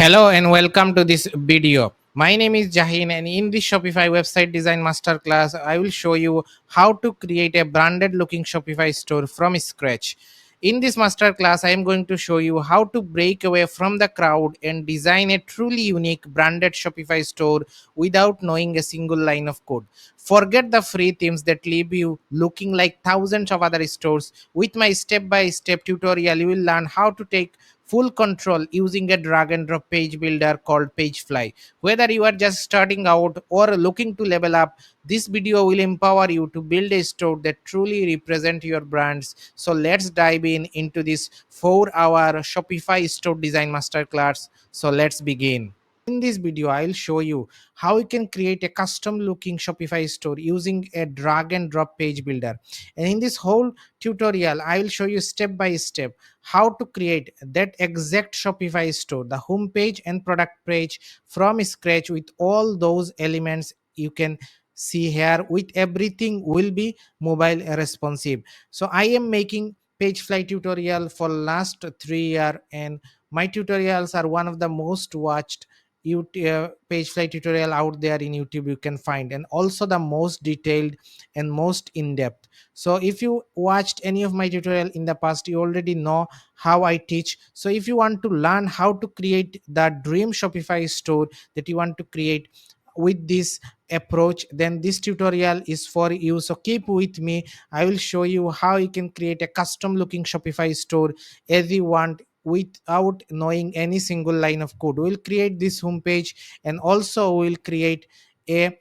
Hello and welcome to this video. My name is Jahin, and in this Shopify website design masterclass, I will show you how to create a branded looking Shopify store from scratch. In this masterclass, I am going to show you how to break away from the crowd and design a truly unique branded Shopify store without knowing a single line of code. Forget the free themes that leave you looking like thousands of other stores. With my step by step tutorial, you will learn how to take full control using a drag and drop page builder called Pagefly. Whether you are just starting out or looking to level up, this video will empower you to build a store that truly represent your brands. So let's dive into this 4-hour Shopify store design masterclass. So let's begin. In this video, I'll show you how you can create a custom looking Shopify store using a drag and drop page builder. And in this whole tutorial, I will show you step by step how to create that exact Shopify store, the home page and product page from scratch with all those elements you can see here. With everything will be mobile responsive. So I am making Pagefly tutorial for last 3 year, and my tutorials are one of the most watched Pagefly tutorial out there in YouTube you can find, and also the most detailed and most in depth. So if you watched any of my tutorial in the past, you already know how I teach. So if you want to learn how to create the dream Shopify store that you want to create with this approach, then this tutorial is for you. So keep with me. I will show you how you can create a custom looking Shopify store as you want without knowing any single line of code. We'll create this homepage, and also we'll create a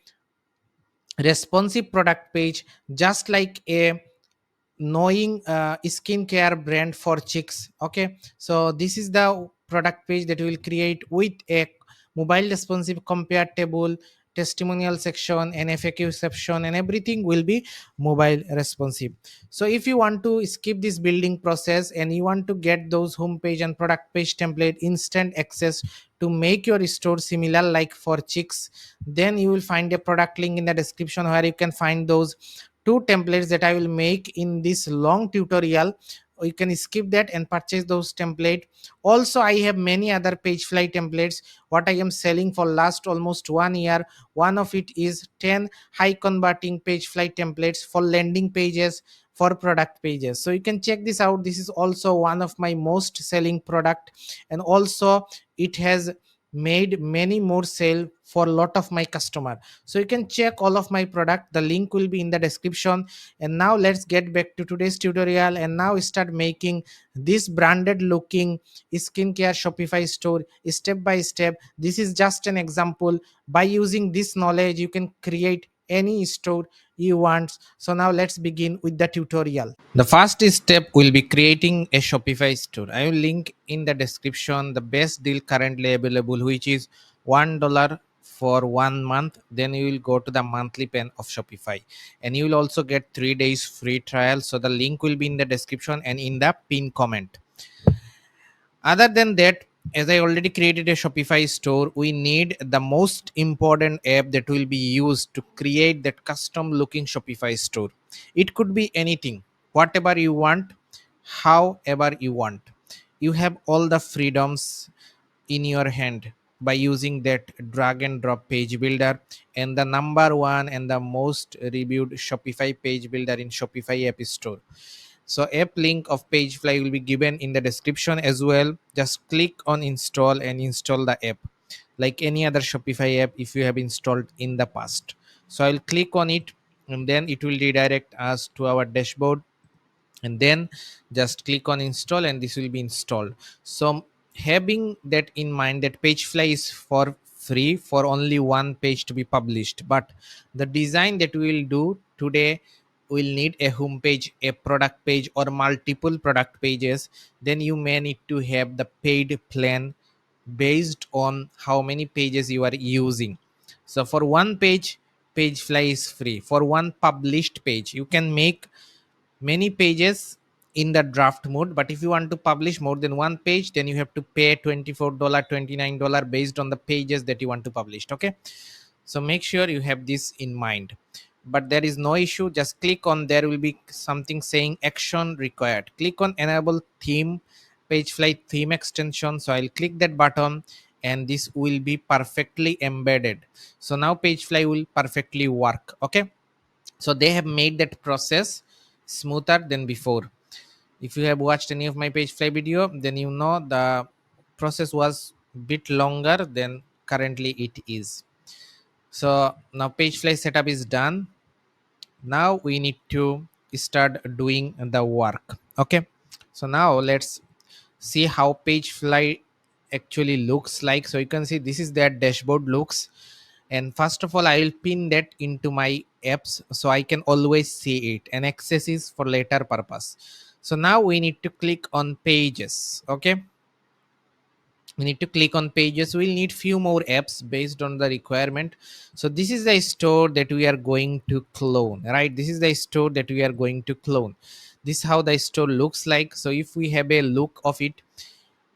responsive product page just like a knowing skincare brand for chicks. Okay, so this is the product page that we will create with a mobile responsive compatible testimonial section and FAQ section, and everything will be mobile responsive. So if you want to skip this building process and you want to get those homepage and product page template instant access to make your store similar like for chicks, then you will find a product link in the description where you can find those two templates that I will make in this long tutorial. You can skip that and purchase those template. Also, I have many other Pagefly templates what I am selling for last almost 1 year. One of it is 10 high converting Pagefly templates for landing pages, for product pages. So you can check this out. This is also one of my most selling product, and also it has made many more sale for a lot of my customer. So you can check all of my product. The link will be in the description. And now let's get back to today's tutorial and now start making this branded looking skincare Shopify store step by step. This is just an example. By using this knowledge, you can create any store you want. So now let's begin with the tutorial. The first step will be creating a Shopify store. I will link in the description the best deal currently available, which is $1 for 1 month. Then you will go to the monthly plan of Shopify, and you will also get 3 days free trial. So the link will be in the description and in the pin comment. Other than that, as I already created a Shopify store, we need the most important app that will be used to create that custom looking Shopify store. It could be anything, whatever you want, however you want. You have all the freedoms in your hand by using that drag and drop page builder, and the number one and the most reviewed Shopify page builder in Shopify app store. So app link of Pagefly will be given in the description as well. Just click on install and install the app like any other Shopify app if you have installed in the past. So I'll click on it, and then it will redirect us to our dashboard, and then just click on install and this will be installed. So having that in mind, that Pagefly is for free for only one page to be published, but the design that we will do today will need a home page, a product page, or multiple product pages. Then you may need to have the paid plan based on how many pages you are using. So for one page, Pagefly is free. For one published page, you can make many pages in the draft mode, but if you want to publish more than one page, then you have to pay $24, $29 based on the pages that you want to publish. Okay, so make sure you have this in mind. But there is no issue, just click on, there will be something saying action required. Click on enable theme, Pagefly theme extension. So I'll click that button, and this will be perfectly embedded. So now Pagefly will perfectly work. Okay, so they have made that process smoother than before. If you have watched any of my Pagefly video, then you know the process was bit longer than currently it is. So now Pagefly setup is done. Now we need to start doing the work. Okay, so now let's see how Pagefly actually looks like. So you can see this is their dashboard looks, and first of all I will pin that into my apps so I can always see it, and access is for later purpose. So now we need to click on pages. Okay, we need to click on pages. We'll need few more apps based on the requirement. So this is the store that we are going to clone, right? This is the store that we are going to clone. This is how the store looks like. So if we have a look of it,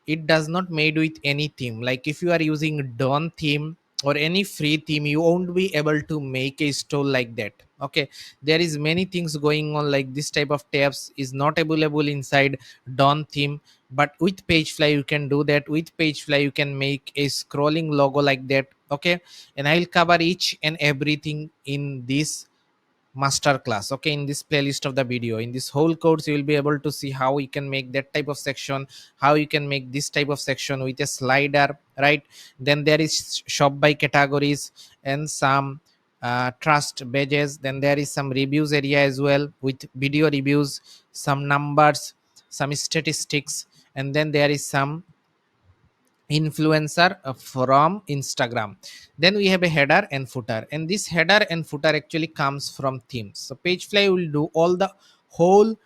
it does not made with any theme. Like if you are using Dawn theme or any free theme, you won't be able to make a store like that. Okay, there is many things going on, like this type of tabs is not available inside Dawn theme, but with Pagefly you can do that. With Pagefly you can make a scrolling logo like that. Okay, and I'll cover each and everything in this master class. Okay, in this playlist of the video, in this whole course you will be able to see how you can make that type of section, how you can make this type of section with a slider, right? Then there is shop by categories and some trust badges. Then there is some reviews area as well with video reviews, some numbers, some statistics, and then there is some influencer from Instagram. Then we have a header and footer, and this header and footer actually comes from themes. So Pagefly will do all the whole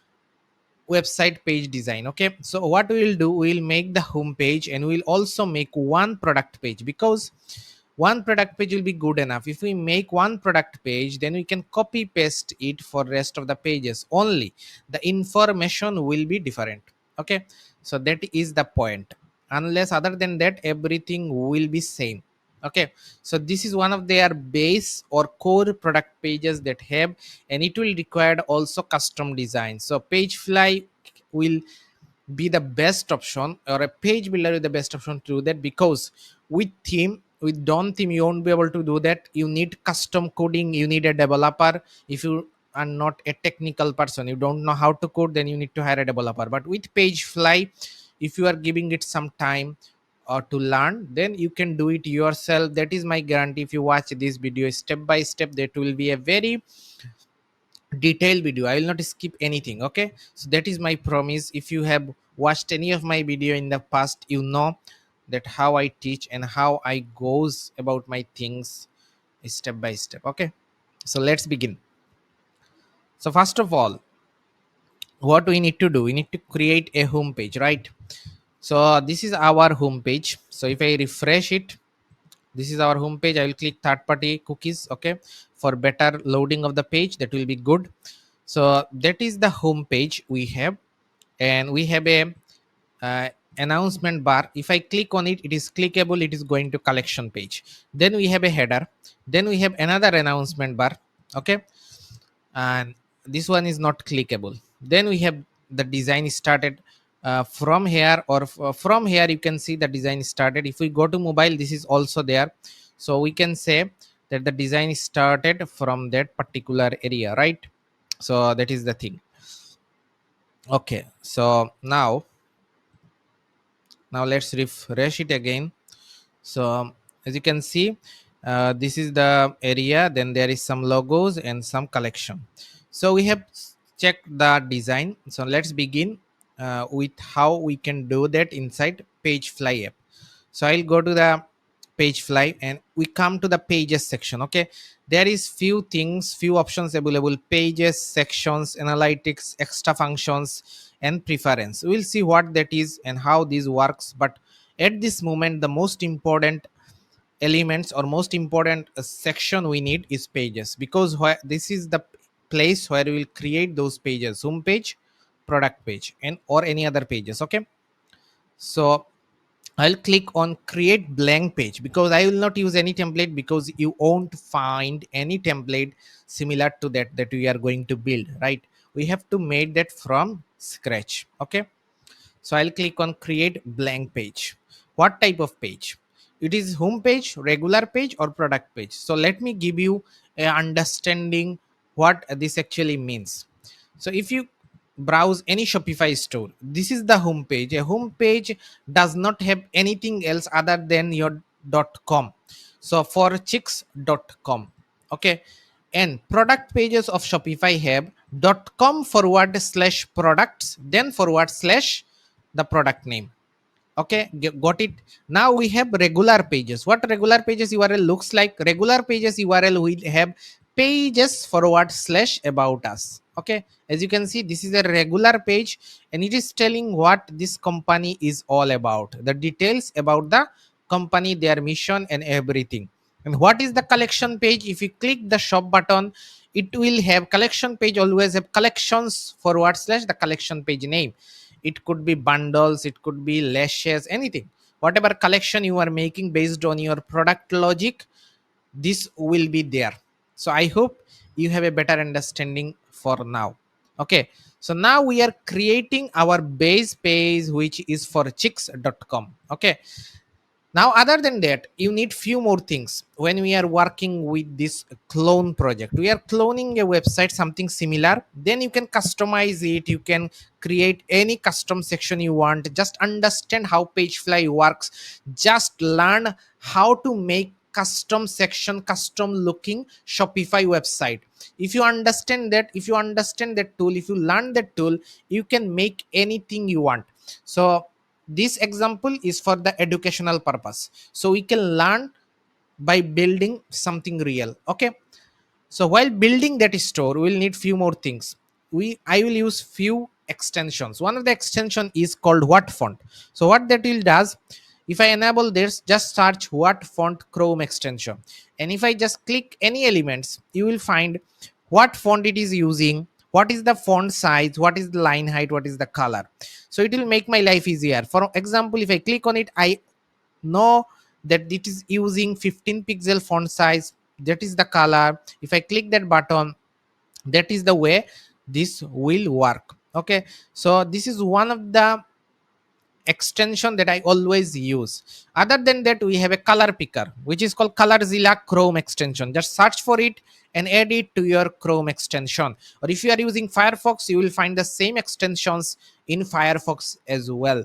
website page design. Okay, so what we will do, we will make the home page and we will also make one product page, because one product page will be good enough. If we make one product page, then we can copy paste it for rest of the pages, only the information will be different. Okay, so that is the point. Unless other than that, everything will be same. Okay, so this is one of their base or core product pages that have, and it will require also custom design. So Pagefly will be the best option, or a page builder is the best option to do that, because with theme, with Dawn theme, you won't be able to do that. You need custom coding, you need a developer. If you are not a technical person, you don't know how to code, then you need to hire a developer. But with Pagefly, if you are giving it some time to learn, then you can do it yourself. That is my guarantee. If you watch this video step by step, that will be a very detailed video. I will not skip anything. Okay, so that is my promise. If you have watched any of my video in the past, you know that how I teach and how I goes about my things step by step. Okay, so let's begin. So first of all, what we need to do, we need to create a home page, right? So this is our home page. So if I refresh it, this is our home page. I will click third party cookies. Okay, for better loading of the page, that will be good. So that is the home page we have, and we have a uh, announcement bar. If I click on it, it is clickable, it is going to collection page. Then we have a header, then we have another announcement bar. Okay, and this one is not clickable. Then we have the design started. From here, or from here you can see the design started. If we go to mobile, this is also there. So we can say that the design started from that particular area, right? So that is the thing. Okay, so now let's refresh it again. So as you can see, this is the area, then there is some logos and some collection. So we have checked the design. So let's begin with how we can do that inside Pagefly app. So I'll go to the Pagefly and we come to the pages section. Okay, there is few things, few options available: pages, sections, analytics, extra functions, and preference. We'll see what that is and how this works. But at this moment, the most important elements or most important section we need is pages, because this is the place where we will create those pages: home page, product page, and or any other pages. Okay, so I'll click on create blank page, because I will not use any template, because you won't find any template similar to that we are going to build, right? We have to make that from scratch. Okay, so I'll click on create blank page. What type of page? it is home page, regular page, or product page. So let me give you a understanding what this actually means. So if you browse any Shopify store, this is the home page. A home page does not have anything else other than your .com. So for chicks.com, okay. And product pages of Shopify have .com forward slash products, then forward slash the product name. Okay, got it. Now we have regular pages. What regular pages URL looks like? Regular pages URL will have pages forward slash about us. Okay, as you can see, this is a regular page, and it is telling what this company is all about, the details about the company, their mission, and everything. And what is the collection page? If you click the shop button, it will have collection page, always have collections forward slash the collection page name. It could be bundles, it could be lashes, anything, whatever collection you are making based on your product logic, this will be there. So I hope you have a better understanding for now. Okay, so now we are creating our base page, which is for chicks.com. Okay, now other than that, you need few more things. When we are working with this clone project, we are cloning a website, something similar, then you can customize it, you can create any custom section you want. Just understand how Pagefly works, just learn how to make custom section, custom looking Shopify website. If you understand that, if you understand that tool, if you learn that tool, you can make anything you want. So this example is for the educational purpose, so we can learn by building something real. Okay, so while building that store, we'll need few more things. I will use few extensions. One of the extension is called what font. So what that will does, if I enable this, just search what font Chrome extension, and if I just click any elements, you will find what font it is using, what is the font size, what is the line height, what is the color. So it will make my life easier. For example, if I click on it, I know that it is using 15 pixel font size, that is the color. If I click that button, that is the way this will work. Okay, so this is one of the extension that I always use. Other than that, we have a color picker, which is called Colorzilla Chrome extension. Just search for it and add it to your Chrome extension. Or if you are using Firefox, you will find the same extensions in Firefox as well.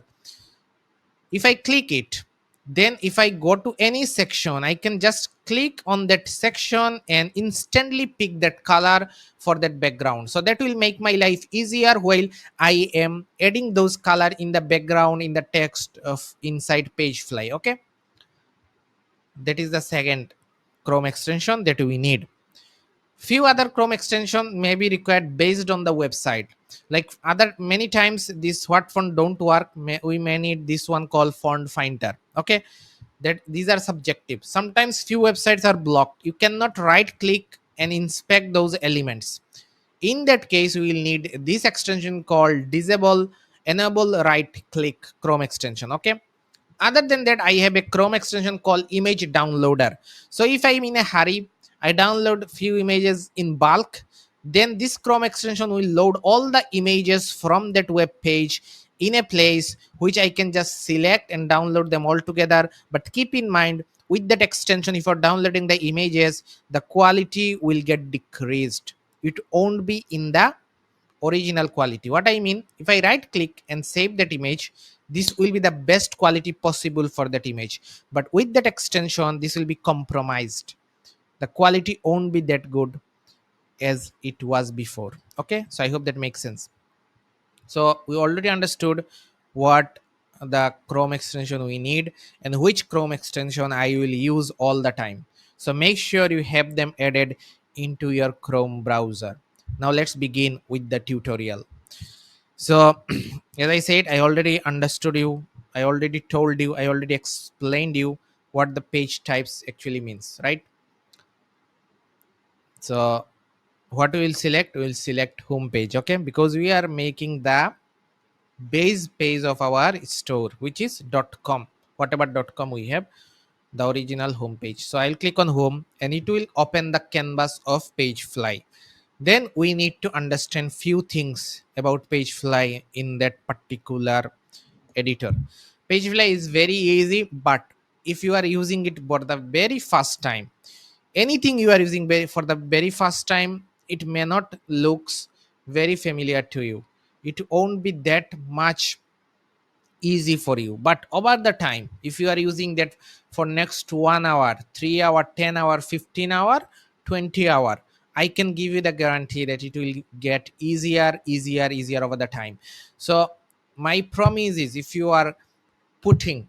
If I click it, then if I go to any section, I can just click on that section and instantly pick that color for that background. So that will make my life easier while I am adding those color in the background, in the text of inside Pagefly. Okay, that is the second Chrome extension that we need. Few other Chrome extension may be required based on the website. Like other many times this what font don't work, we may need this one called font finder. Okay, that these are subjective. Sometimes few websites are blocked, you cannot right click and inspect those elements. In that case, we will need this extension called disable enable right click Chrome extension. Okay, other than that, I have a Chrome extension called image downloader. So if I'm in a hurry, I download few images in bulk, then this Chrome extension will load all the images from that web page in a place which I can just select and download them all together. But keep in mind, with that extension, if you're downloading the images, the quality will get decreased, it won't be in the original quality. What I mean, if I right click and save that image, this will be the best quality possible for that image. But with that extension, this will be compromised, the quality won't be that good as it was before. Okay, so I hope that makes sense. So we already understood what the Chrome extension we need and which Chrome extension I will use all the time. So make sure you have them added into your Chrome browser. Now let's begin with the tutorial. So as I said, I already understood you, I already told you, I already explained you what the page types actually means, right? So what we will select, we will select home page. Okay, because we are making the base page of our store, which is .com, whatever .com we have, the original home page. So I'll click on home and it will open the canvas of Pagefly. Then we need to understand few things about Pagefly in that particular editor. Pagefly is very easy, but if you are using it for the very first time, anything you are using for the very first time, it may not looks very familiar to you. It won't be that much easy for you, but over the time, if you are using that for next 1 hour, 3 hour, 10 hour, 15 hour, 20 hour, I can give you the guarantee that it will get easier, easier, easier over the time. So my promise is, if you are putting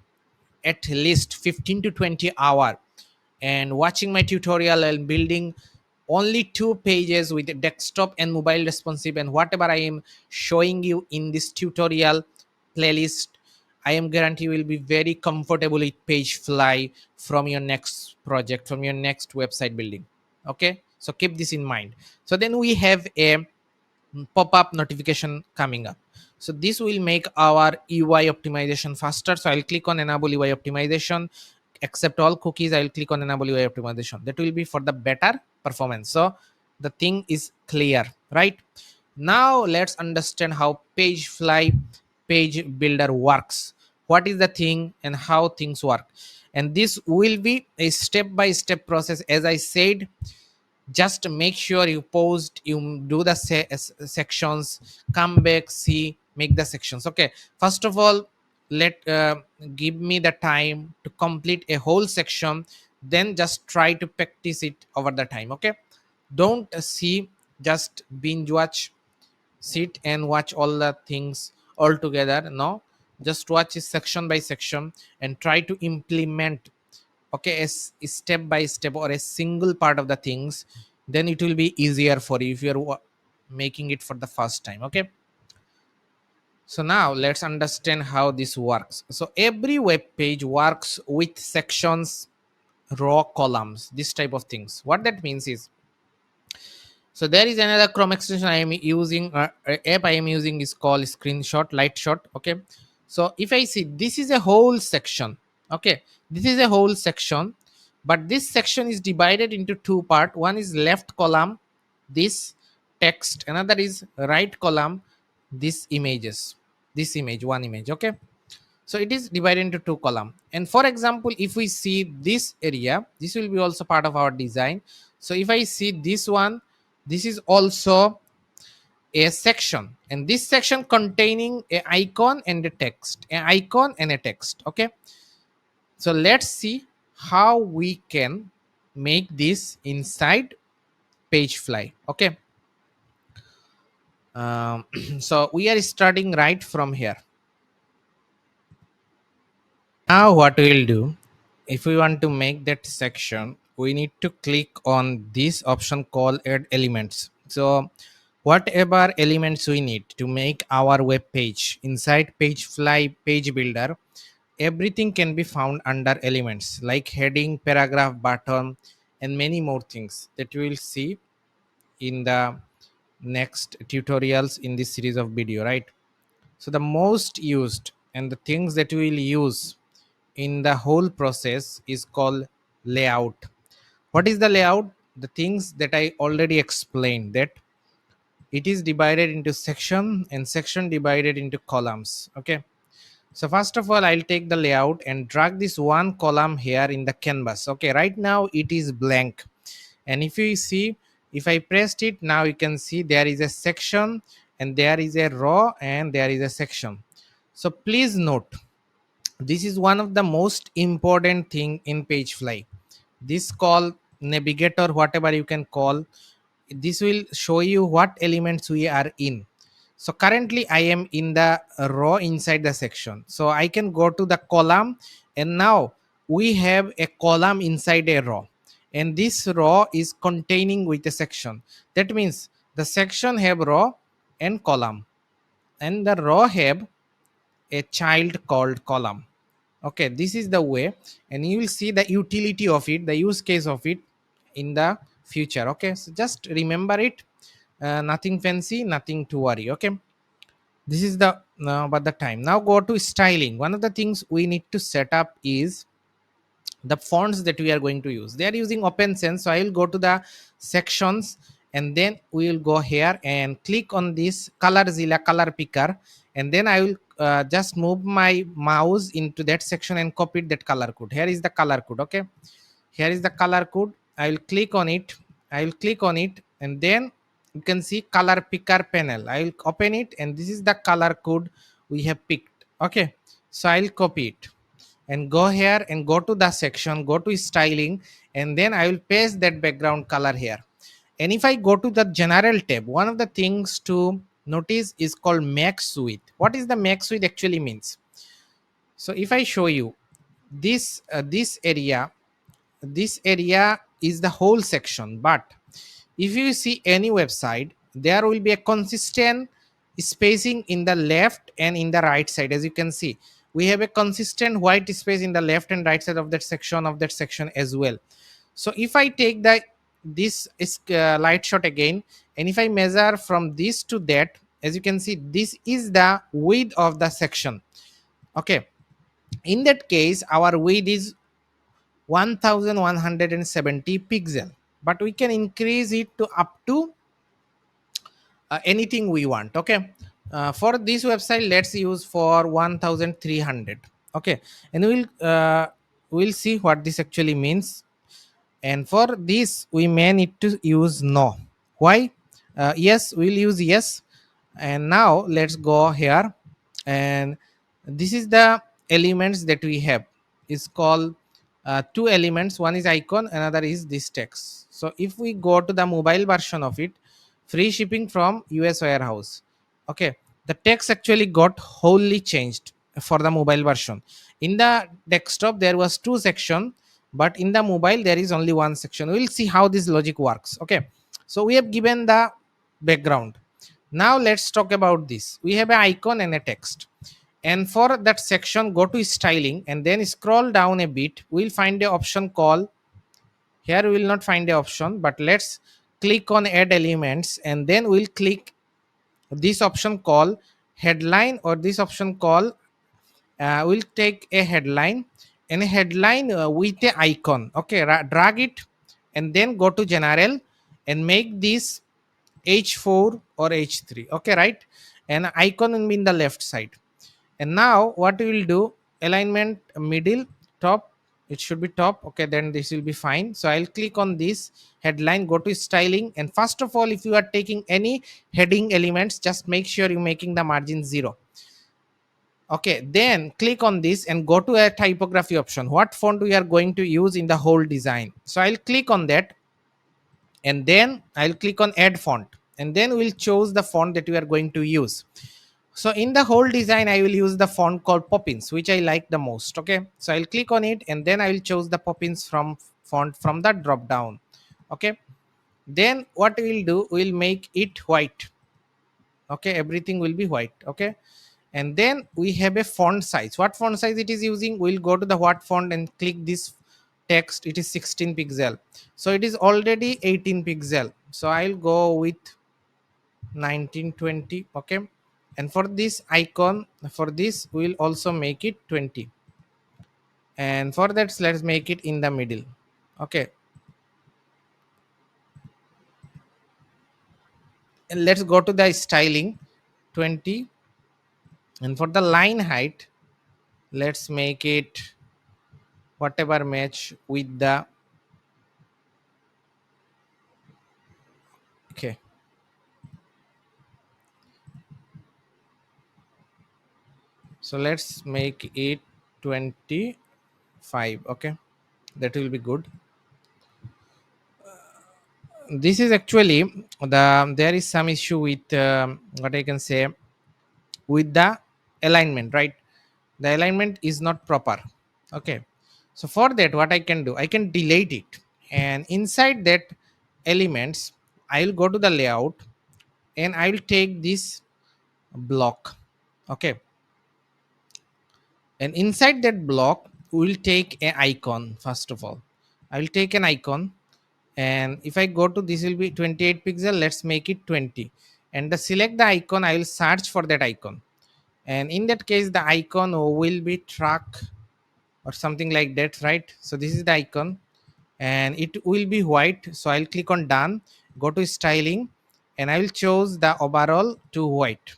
at least 15 to 20 hour and watching my tutorial and building only 2 pages with desktop and mobile responsive, and whatever I am showing you in this tutorial playlist, I am guarantee you will be very comfortable with Pagefly from your next project, from your next website building. Okay, so keep this in mind. So then we have a pop-up notification coming up. So this will make our UI optimization faster. So I'll click on enable UI optimization, accept all cookies. I'll click on enable UI optimization. That will be for the better performance. So the thing is clear, right? Now let's understand how Pagefly page builder works. What is the thing and how things work? And this will be a step-by-step process. As I said, just make sure you post, you do the sections, come back, see, make the sections. Okay, first of all, let give me the time to complete a whole section, then just try to practice it over the time. Okay, don't see, just binge watch, sit and watch all the things all together. No, just watch it section by section and try to implement, okay, as step by step or a single part of the things. Then it will be easier for you if you're making it for the first time. Okay, so now let's understand how this works. So every web page works with sections, row, columns, this type of things. What that means is, so there is another Chrome extension I am using, app I am using is called screenshot light shot. Okay, so if I see, this is a whole section. Okay, this is a whole section, but this section is divided into two part. One is left column, this text, another is right column, this images, this image, one image. Okay, so it is divided into two column. And for example, if we see this area, this will be also part of our design. So if I see this one, this is also a section, and this section containing a icon and a text, an icon and a text. Okay, so let's see how we can make this inside Pagefly. Okay, so we are starting right from here. Now what we'll do, if we want to make that section, we need to click on this option called add elements. So whatever elements we need to make our web page inside Pagefly page builder, everything can be found under elements like heading, paragraph, button, and many more things that we will see in the next tutorials in this series of video, right? So the most used and the things that we will use in the whole process is called layout. What is the layout? The things that I already explained, that it is divided into section and section divided into columns. Okay, so first of all, I'll take the layout and drag this one column here in the canvas. Okay, right now it is blank, and if you see, if I pressed it, now you can see there is a section and there is a row and there is a section. So please note, this is one of the most important thing in Pagefly. This call navigator, whatever you can call, this will show you what elements we are in. So currently I am in the row inside the section, so I can go to the column, and now we have a column inside a row, and this row is containing with a section. That means the section have row and column, and the row have a child called column. Okay, this is the way, and you will see the utility of it, the use case of it in the future. Okay, so just remember it, nothing fancy, nothing to worry. Okay, this is the about the time. Now go to styling. One of the things we need to set up is the fonts that we are going to use. They are using open sense, so I will go to the sections and then we will go here and click on this Colorzilla color picker, and then I will just move my mouse into that section and copy that color code. Here is the color code. Okay, here is the color code. I will click on it. I will click on it, and then you can see color picker panel. I will open it, and this is the color code we have picked. Okay, so I'll copy it and go here and go to the section, go to styling, and then I will paste that background color here. And if I go to the general tab, one of the things to notice is called max width. What is the max width actually means? So if I show you this area, this area is the whole section, but if you see any website, there will be a consistent spacing in the left and in the right side. As you can see, we have a consistent white space in the left and right side of that section as well. So if I take the this is light shot again, and if I measure from this to that, as you can see, this is the width of the section. Okay, in that case our width is 1170 pixel, but we can increase it to up to anything we want. Okay, for this website let's use for 1300. Okay, and we'll see what this actually means. And for this we may need to use no. Why? Yes, we'll use yes. And now let's go here, and this is the elements that we have. Is called two elements, one is icon, another is this text. So if we go to the mobile version of it, free shipping from US warehouse. Okay, the text actually got wholly changed for the mobile version. In the desktop there was two section, but in the mobile there is only one section. We'll see how this logic works. Okay, so we have given the background. Now let's talk about this. We have an icon and a text, and for that section go to styling and then scroll down a bit. We'll find the option called, here we will not find the option, but let's click on add elements, and then we'll click this option called headline, or this option called we'll take a headline, and a headline with a icon. Okay, drag it and then go to general and make this h4 or h3. Okay, right, and icon will be in the left side. And now what we will do, alignment middle top, it should be top. Okay, then this will be fine. So I'll click on this headline, go to styling, and first of all, if you are taking any heading elements, just make sure you're making the margin 0. Okay, then click on this and go to a typography option, what font we are going to use in the whole design. So I'll click on that, and then I'll click on add font, and then we'll choose the font that we are going to use. So in the whole design I will use the font called Poppins, which I like the most. Okay, so I'll click on it, and then I will choose the Poppins from font from the drop down. Okay, then what we'll do, we'll make it white. Okay, everything will be white. Okay, and then we have a font size, what font size it is using, we'll go to the what font and click this text. It is 16 pixel, so it is already 18 pixel, so I'll go with 1920. Okay, and for this icon, for this we'll also make it 20, and for that let's make it in the middle. Okay, and let's go to the styling 20, and for the line height let's make it whatever match with the, okay, so let's make it 25. Okay, that will be good. This is actually there is some issue with what I can say, with the alignment, right? The alignment is not proper. Okay, so for that what I can do, I can delete it, and inside that elements I'll go to the layout, and I will take this block. Okay, and inside that block we'll take an icon. First of all, I will take an icon, and if I go to, this will be 28 pixel, let's make it 20, and the select the icon, I will search for that icon, and in that case the icon will be truck or something like that, right? So this is the icon, and it will be white, so I'll click on done. go to styling, and I will choose the overall to white.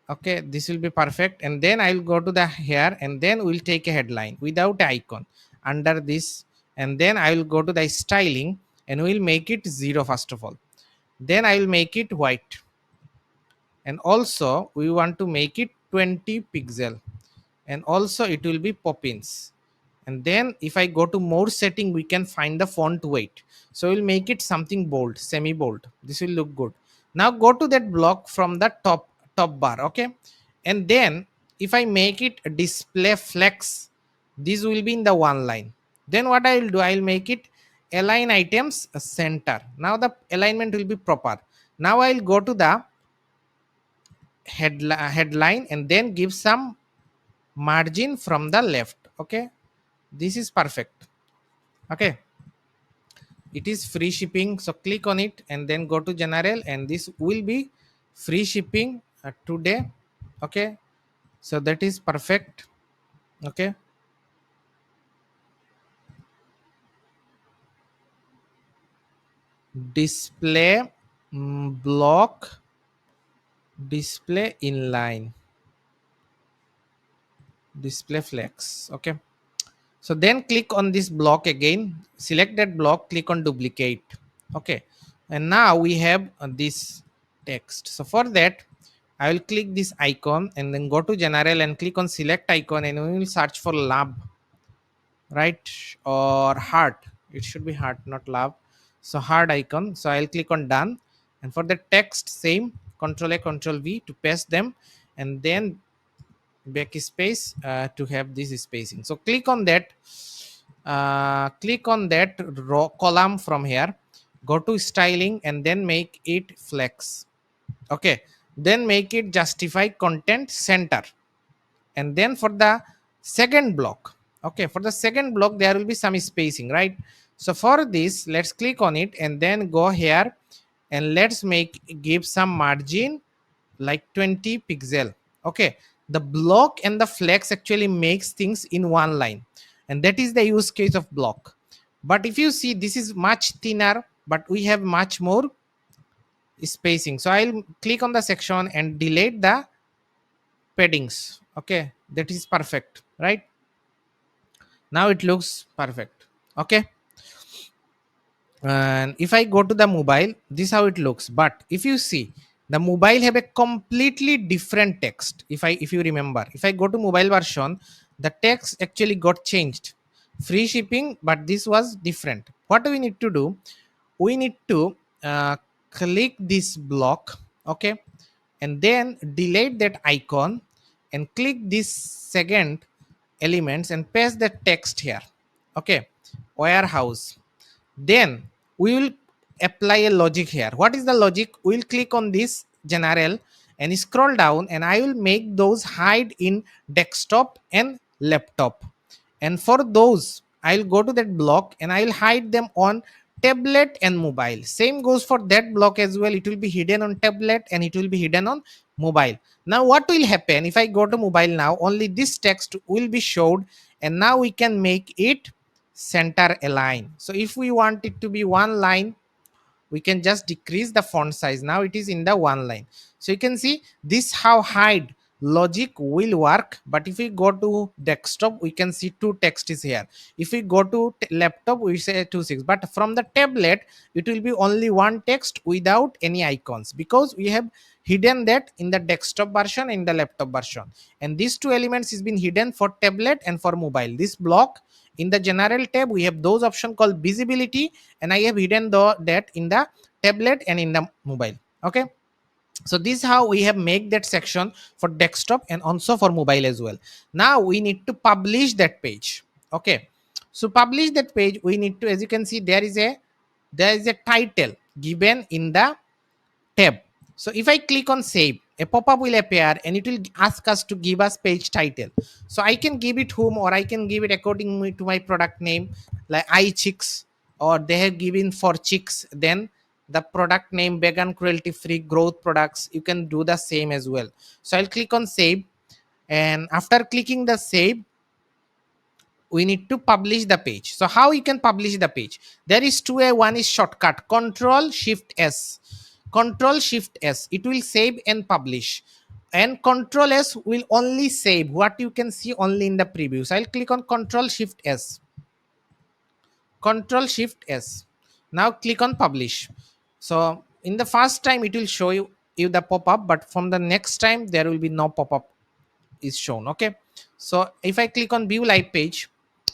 Okay, this will be perfect. And then I will go to the here, and then we'll take a headline without icon under this. And then I will go to the styling, and we'll make it 0 first of all. Then I will make it white, and also we want to make it 20 pixel, and also it will be poppins. And then if I go to more setting, we can find the font weight. So we'll make it something bold, semi bold. This will look good. Now go to that block from the top bar. Okay, and then if I make it display flex, this will be in the one line. Then what I will do, I will make it align items center. Now the alignment will be proper. Now I'll go to the headline, and then give some margin from the left. Okay, this is perfect. Okay, it is free shipping, so click on it and then go to general, and this will be free shipping today. Okay, so that is perfect. Okay, display block, display inline, display flex. Okay, so then click on this block again, select that block, click on duplicate. Okay, and now we have this text. So for that, I will click this icon and then go to general and click on select icon, and we will search for lab, right? Or heart. It should be heart, not lab. So heart icon. So I'll click on done. And for the text, same, control A, control V to paste them, and then backspace to have this spacing. So click on that, click on that row column from here, go to styling, and then make it flex. Okay, then make it justify content center. And then for the second block, okay, for the second block there will be some spacing, right? So for this, let's click on it and then go here, and let's make give some margin like 20 pixel. Okay, the block and the flex actually makes things in one line, and that is the use case of block. But if you see, this is much thinner, but we have much more spacing. So I'll click on the section and delete the paddings. Okay, that is perfect, right? Now it looks perfect. Okay, and if I go to the mobile, this is how it looks. But if you see, the mobile have a completely different text. If you remember, if I go to mobile version, the text actually got changed. Free shipping, but this was different. What we need to do, we need to click this block. Okay, and then delete that icon and click this second elements and paste the text here. Okay, warehouse. Then we will apply a logic here. What is the logic? We'll click on this general and scroll down, and I will make those hide in desktop and laptop. And for those, I'll go to that block and I'll hide them on tablet and mobile. Same goes for that block as well. It will be hidden on tablet and it will be hidden on mobile. Now what will happen if I go to mobile? Now only this text will be showed, and now we can make it center align. So if we want it to be one line, we can just decrease the font size. Now it is in the one line. So you can see this how hide logic will work. But if we go to desktop, we can see two text is here. If we go to laptop, we say 26, but from the tablet it will be only one text without any icons, because we have hidden that in the desktop version and in the laptop version. And these two elements is been hidden for tablet and for mobile. This block in the general tab, we have those option called visibility, and I have hidden that in the tablet and in the mobile. Okay, so this is how we have make that section for desktop and also for mobile as well. Now we need to publish that page. Okay, so publish that page, we need to, as you can see, there is a title given in the tab. So if I click on save, a pop-up will appear and it will ask us to give us page title. So I can give it whom, or I can give it according to my product name, like I chicks, or they have given for chicks, then the product name vegan cruelty free growth products. You can do the same as well. So I'll click on save, and after clicking the save, we need to publish the page. So how you can publish the page? There is two way. One is shortcut, control shift s. Control shift s, it will save and publish. And control s will only save what you can see only in the preview. So I'll click on control shift s. Control shift s. Now click on publish. So in the first time it will show you the pop-up, but from the next time there will be no pop-up is shown. Okay, so if I click on view live page,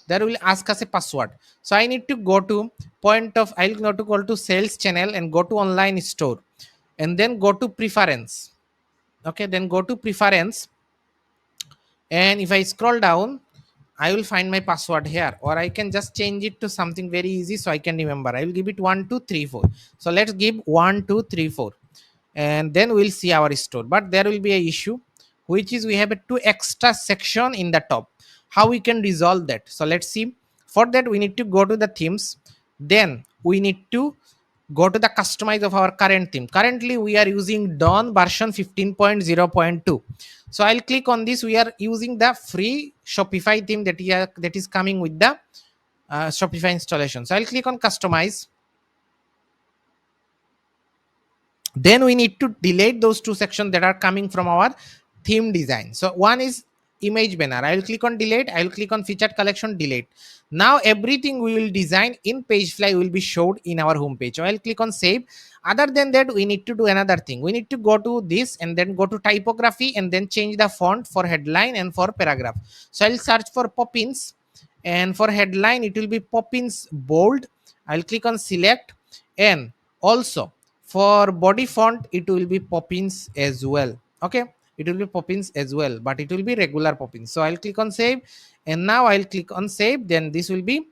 there will ask us a password. So I need to go to I'll go to sales channel and go to online store, and then go to preference. Okay, then go to preference, and if I scroll down, I will find my password here, or I can just change it to something very easy so I can remember. I will give it 1234. So let's give 1234, and then we'll see our store. But there will be a issue, which is we have a two extra section in the top. How we can resolve that? So let's see. For that we need to go to the themes, then we need to go to the customize of our current theme. Currently we are using Dawn version 15.0.2. So I'll click on this. We are using the free Shopify theme that is coming with the Shopify installation. So I'll click on customize. Then we need to delete those two sections that are coming from our theme design. So one is image banner. I will click on delete. I will click on featured collection, delete. Now everything we will design in Pagefly will be showed in our homepage. So I'll click on save. Other than that, we need to do another thing. We need to go to this and then go to typography and then change the font for headline and for paragraph. So I'll search for Poppins, and for headline it will be Poppins bold. I'll click on select, and also for body font it will be Poppins as well. Okay, it will be Poppins as well, but it will be regular Poppins. So I'll click on save, and now I'll click on save. Then this will be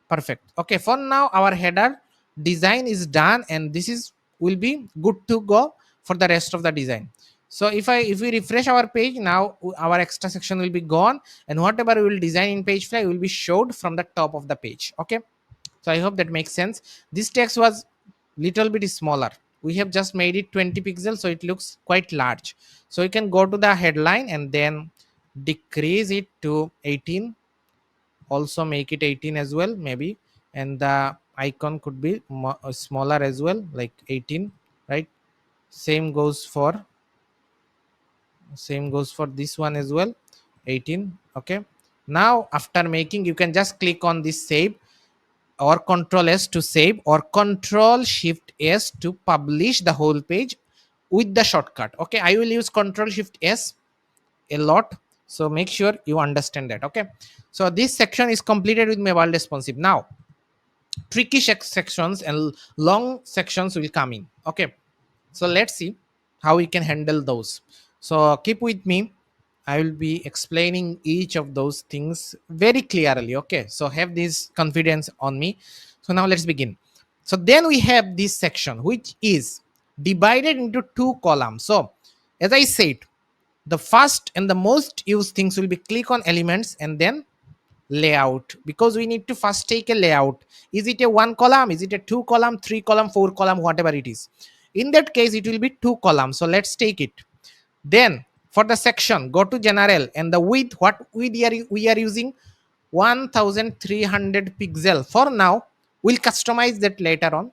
perfect. Okay, for now our header design is done, and this is will be good to go for the rest of the design. So if we refresh our page now, our extra section will be gone, and whatever we will design in Pagefly will be showed from the top of the page. Okay, so I hope that makes sense. This text was little bit smaller. We have just made it 20 pixels, so it looks quite large. So you can go to the headline and then decrease it to 18. Also make it 18 as well, maybe. And the icon could be smaller as well, like 18, right? Same goes for this one as well, 18. Okay, now after making, you can just click on this save, or control s to save, or control shift s to publish the whole page with the shortcut. Okay, I will use control shift s a lot, so make sure you understand that. Okay, so this section is completed with mobile responsive. Now tricky sections and long sections will come in. Okay, so let's see how we can handle those. So keep with me. I will be explaining each of those things very clearly. Okay, so have this confidence on me. So now let's begin. So then we have this section which is divided into two columns. So as I said, the first and the most used things will be click on elements and then layout, because we need to first take a layout. Is it a one column, is it a two column, three column, four column, whatever it is? In that case it will be two columns, so let's take it. Then for the section, go to general, and the width, what we are using 1300 pixel for now. We'll customize that later on,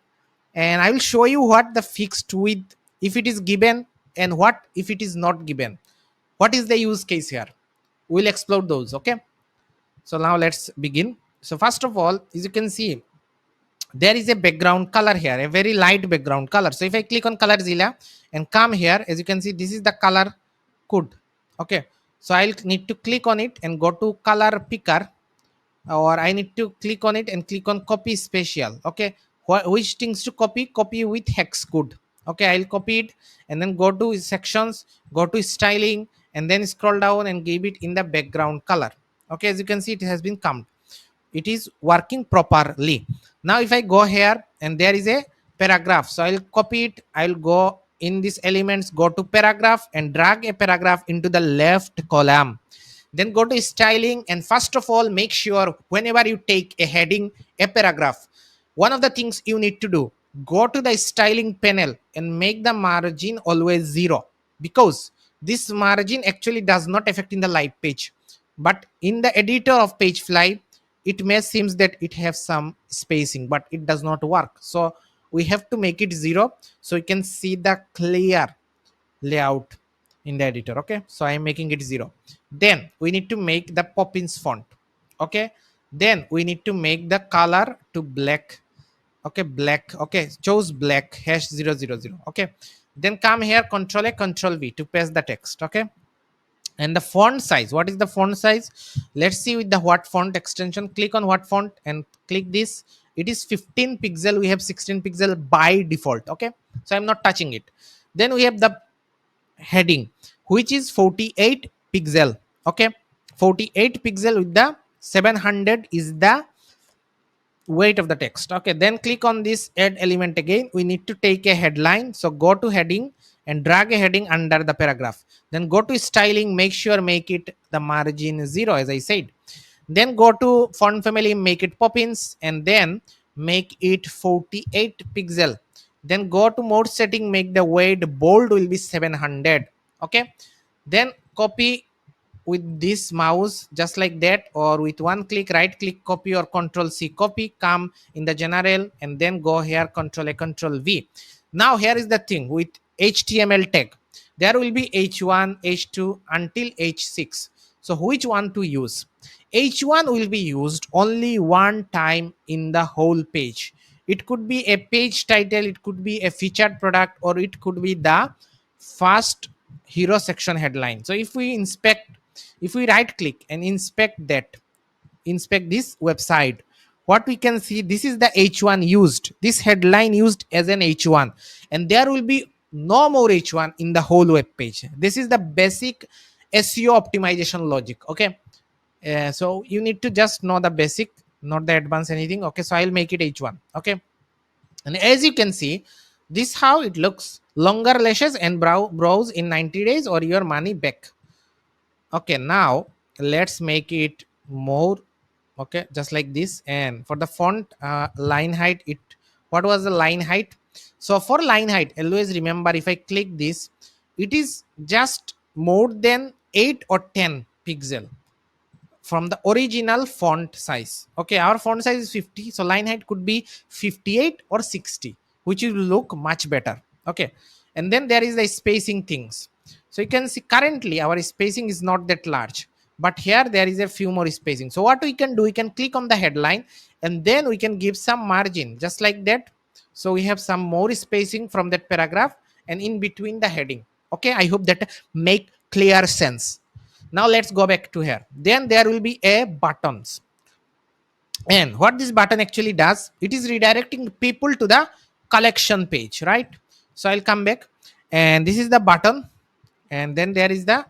and I will show you what the fixed width, if it is given, and what if it is not given, what is the use case here. We'll explore those. Okay, so now let's begin. So first of all, as you can see, there is a background color here, a very light background color. So if I click on Colorzilla and come here, as you can see, this is the color code. Okay, so I'll need to click on it and go to color picker, or I need to click on it and click on copy spatial. Okay, which things to copy with hex code. Okay, I'll copy it and then go to sections, go to styling, and then scroll down and give it in the background color. Okay, as you can see, it has been come, it is working properly. Now if I go here and there is a paragraph, so I'll copy it, I'll go in these elements, go to paragraph and drag a paragraph into the left column. Then go to styling, and first of all, make sure whenever you take a heading, a paragraph, one of the things you need to do, go to the styling panel and make the margin always 0, because this margin actually does not affect in the live page, but in the editor of Pagefly it may seems that it has some spacing, but it does not work. So we have to make it 0 so you can see the clear layout in the editor. Okay, so I am making it 0. Then we need to make the Poppins font. Okay, then we need to make the color to black. Okay, black. Okay, chose black #000. Okay, then come here, Control A, Control V to paste the text. Okay, and the font size, what is the font size? Let's see with the what font extension. Click on what font and click this. It is 15 pixel, we have 16 pixel by default. Okay, so I'm not touching it. Then we have the heading, which is 48 pixel. Okay, 48 pixel with the 700 is the weight of the text. Okay, then click on this add element again. We need to take a headline, so go to heading and drag a heading under the paragraph. Then go to styling, make sure make it the margin 0 as I said. Then go to font family, make it Poppins, and then make it 48 pixel. Then go to mode setting, make the weight bold will be 700. Okay, then copy with this mouse just like that, or with one click right click copy or control C copy, come in the general and then go here, Control A, Control V. Now here is the thing with HTML tag, there will be H1, H2 until H6. So which one to use? H1 will be used only one time in the whole page. It could be a page title, it could be a featured product, or it could be the first hero section headline. So if we inspect, if we right click and inspect that, inspect this website, what we can see, this is the H1 used, this headline used as an H1, and there will be no more H1 in the whole web page. This is the basic SEO optimization logic. Okay, so you need to just know the basic, not the advanced anything. Okay, so I'll make it H1. Okay, and as you can see, this how it looks. Longer lashes and brows in 90 days or your money back. Okay, now let's make it more. Okay, just like this. And for the font line height, it, what was the line height? So for line height, always remember, if I click this, it is just more than 8 or 10 pixel from the original font size. Okay, our font size is 50, so line height could be 58 or 60, which will look much better. Okay, and then there is the spacing things. So you can see currently our spacing is not that large, but here there is a few more spacing. So what we can do, we can click on the headline and then we can give some margin just like that. So we have some more spacing from that paragraph and in between the heading. Okay, I hope that make clear sense. Now let's go back to here. Then there will be a buttons, and what this button actually does, it is redirecting people to the collection page, right? So I'll come back, and this is the button, and then there is the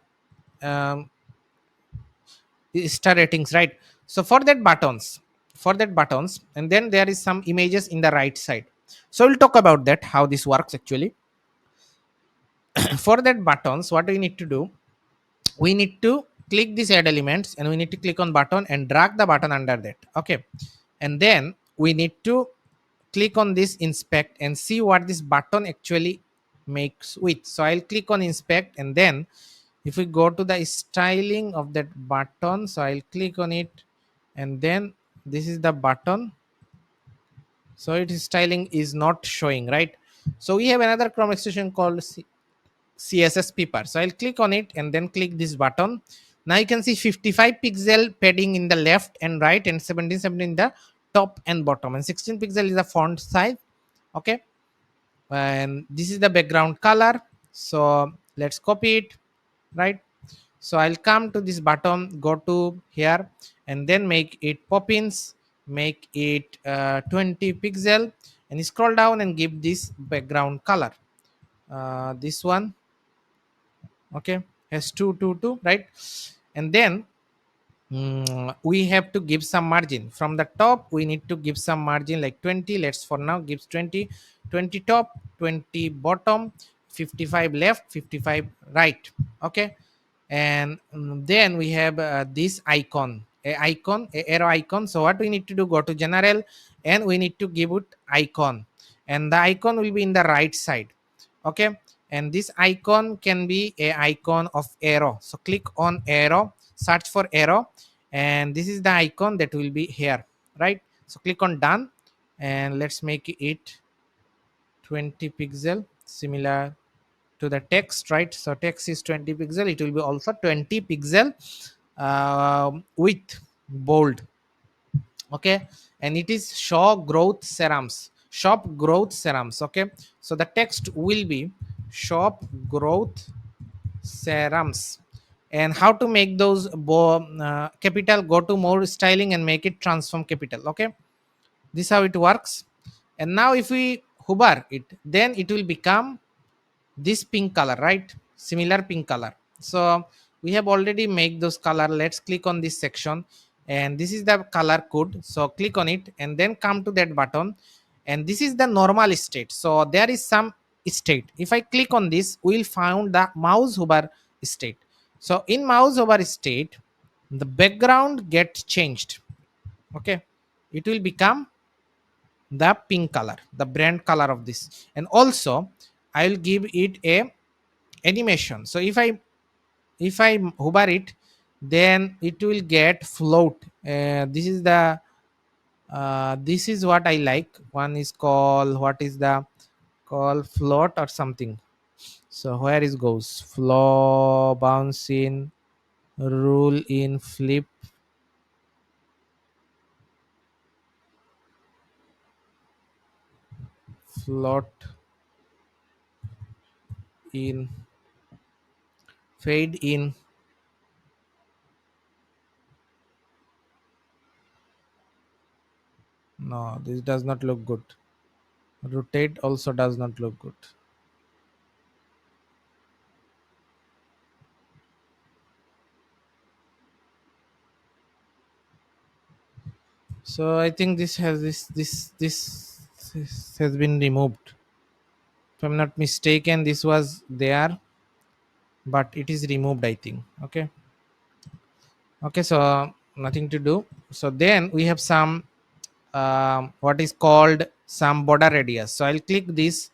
um, star ratings, right? So for that buttons, and then there is some images in the right side. So we'll talk about that, how this works actually. For that buttons, what we need to do, we need to click this add elements and we need to click on button and drag the button under that. Okay, and then we need to click on this inspect and see what this button actually makes with. So I'll click on inspect, and then if we go to the styling of that button, so I'll click on it, and then this is the button. So its styling is not showing, right? So we have another Chrome extension called CSS paper. So I'll click on it and then click this button. Now you can see 55 pixel padding in the left and right, and 17 in the top and bottom, and 16 pixel is the font size. Okay, and this is the background color. So let's copy it, right? So I'll come to this button, go to here, and then make it Poppins, make it 20 pixel, and scroll down and give this background color. This one, okay, has 222, right? And then we have to give some margin from the top. We need to give some margin like 20. Let's for now gives 20, 20 top, 20 bottom, 55 left, 55 right. Okay, and then we have this icon, a arrow icon. So what we need to do, go to general and we need to give it icon, and the icon will be in the right side. Okay, and this icon can be a icon of arrow. So click on arrow, search for arrow, and this is the icon that will be here, right? So click on done, and let's make it 20 pixel, similar to the text, right? So text is 20 pixel, it will be also 20 pixel with bold. Okay, and it is show growth serums, shop growth serums. Okay, so the text will be shop growth serums. And how to make those capital, go to more styling and make it transform capital. Okay, this how it works. And now if we hover it, then it will become this pink color, right? Similar pink color. So we have already made those color. Let's click on this section, and this is the color code. So click on it and then come to that button, and this is the normal state. So there is some state. If I click on this, we'll find the mouse hover state. So in mouse hover state, the background gets changed. Okay, it will become the pink color, the brand color of this. And also I will give it a animation. So if I hover it, then it will get float. This is the this is what I like. One is called, what is the call, float or something. So where is goes flow, bounce in, roll in, flip, float in, fade in. No, this does not look good. Rotate also does not look good. So I think this has this has been removed. If I'm not mistaken, this was there, but it is removed, I think. Okay. Okay, so nothing to do. So then we have some what is called some border radius. So I'll click this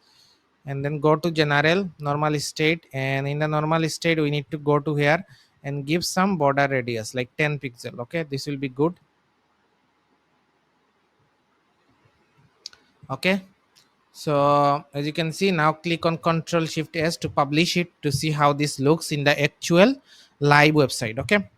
and then go to general normal state, and in the normal state we need to go to here and give some border radius like 10 pixel. Okay, this will be good. Okay, so as you can see, now click on Control Shift S to publish it to see how this looks in the actual live website. Okay,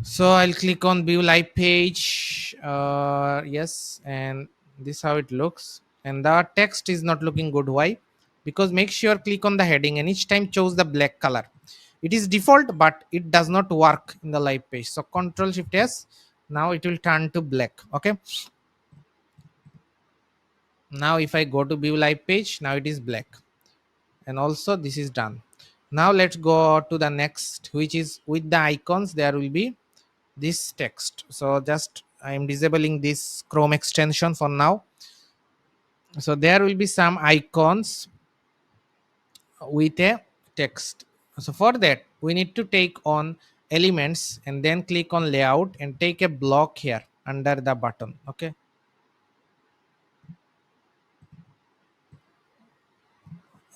so I'll click on view live page. Yes, and this how it looks. And the text is not looking good. Why? Because make sure click on the heading and each time choose the black color. It is default, but it does not work in the live page. So Control Shift S. Now it will turn to black. Okay. Now if I go to view live page, now it is black. And also this is done. Now let's go to the next, which is with the icons. There will be this text. So just I am disabling this Chrome extension for now. So there will be some icons with a text. So for that we need to take on elements and then click on layout and take a block here under the button. Okay,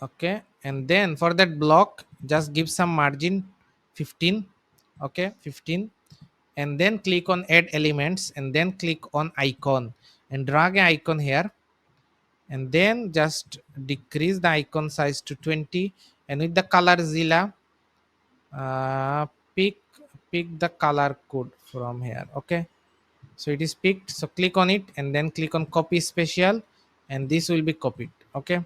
okay, and then for that block just give some margin 15. Okay, 15, and then click on add elements and then click on icon and drag an icon here, and then just decrease the icon size to 20, and with the color Zilla, uh, pick pick the color code from here. Okay, so it is picked. So click on it and then click on copy special, and this will be copied. Okay,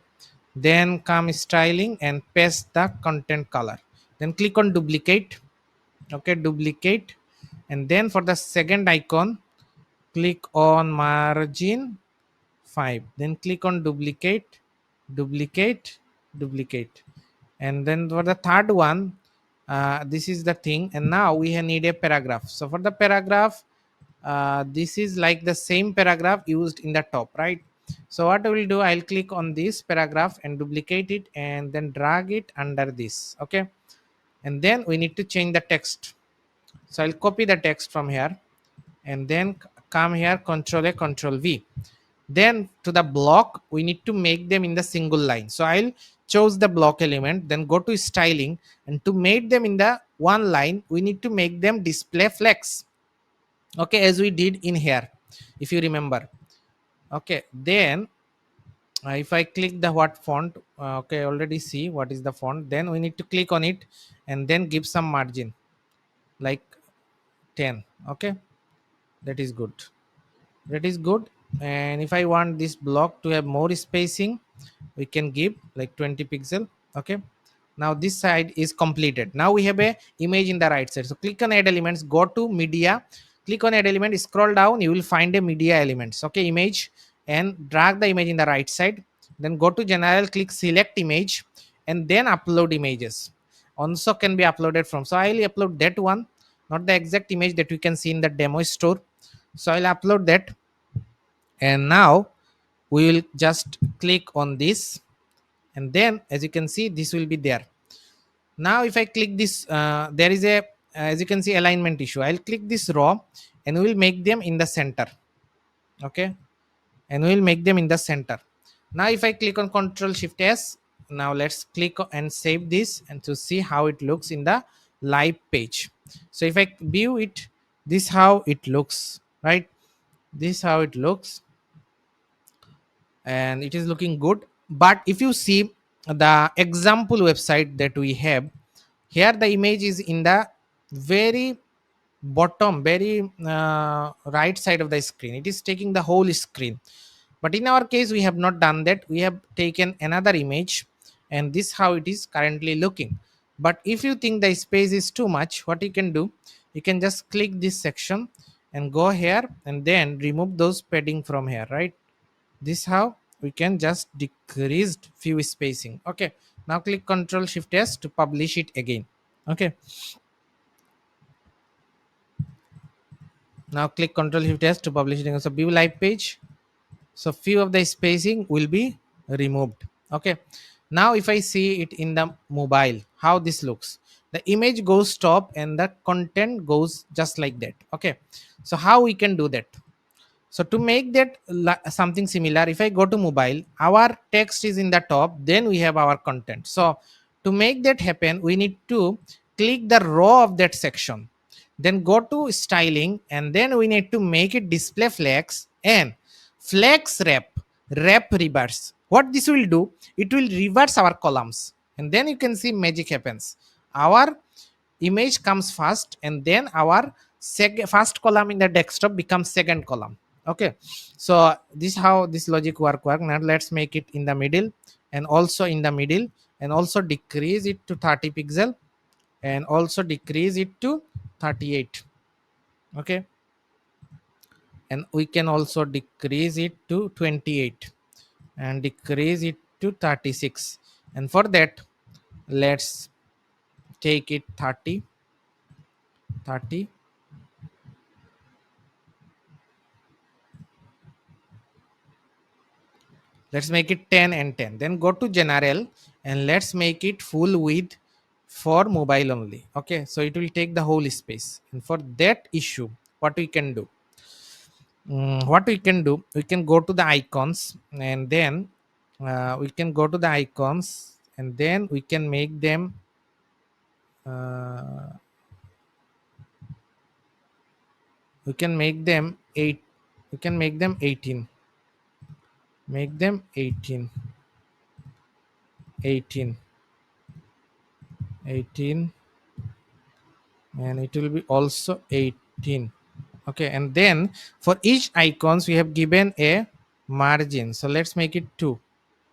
then come styling and paste the content color, then click on duplicate. Okay, duplicate, and then for the second icon click on margin 5, then click on duplicate, duplicate, duplicate, and then for the third one, this is the thing. And now we need a paragraph. So for the paragraph, this is like the same paragraph used in the top, right? So what I will do, I'll click on this paragraph and duplicate it and then drag it under this. Okay, and then we need to change the text. So I'll copy the text from here and then come here, Control A, Control V. Then to the block, we need to make them in the single line. So I'll choose the block element, then go to styling, and to make them in the one line, we need to make them display flex. Okay, as we did in here, if you remember. Okay, then if I click the what font, okay, already see what is the font, then we need to click on it and then give some margin like 10. Okay, that is good. That is good. And if I want this block to have more spacing, we can give like 20 pixel. Okay, now this side is completed. Now we have a image in the right side, so click on add elements, go to media, click on add element, scroll down, you will find a media elements. Okay, image, and drag the image in the right side, then go to general, click select image, and then upload images also can be uploaded from. So I will upload that one, not the exact image that we can see in the demo store. So I'll upload that, and now we will just click on this, and then as you can see this will be there. Now if I click this, there is a, as you can see, alignment issue. I'll click this row and we will make them in the center. Okay, and we will make them in the center. Now if I click on Control Shift S, now let's click and save this and to see how it looks in the live page. So if I view it, this how it looks, right? This how it looks, and it is looking good. But if you see the example website that we have here, the image is in the very bottom, very right side of the screen. It is taking the whole screen. But in our case we have not done that, we have taken another image, and this how it is currently looking. But if you think the space is too much, what you can do, you can just click this section and go here and then remove those padding from here, right? This how we can just decrease few spacing. Okay, now click Control Shift S to publish it again. Okay, now click Control Shift S to publish it again. So view live page, so few of the spacing will be removed. Okay, now if I see it in the mobile, how this looks, the image goes top and the content goes just like that. Okay, so how we can do that? So to make that something similar, if I go to mobile, our text is in the top, then we have our content. So to make that happen, we need to click the row of that section, then go to styling, and then we need to make it display flex and flex wrap reverse. What this will do, it will reverse our columns, and then you can see magic happens. Our image comes first, and then our first column in the desktop becomes second column. Okay, so this how this logic work. Now let's make it in the middle, and also in the middle, and also decrease it to 30 pixel, and also decrease it to 38. Okay, and we can also decrease it to 28 and decrease it to 36. And for that, let's take it 30, 30. Let's make it 10 and 10, then go to general, and let's make it full width for mobile only. Okay, so it will take the whole space. And for that issue, what we can do, we can go to the icons, and then we can go to the icons, and then we can make them uh, we can make them 8, we can make them 18, make them 18, 18, 18, and it will be also 18. Okay, and then for each icons we have given a margin, so let's make it 2.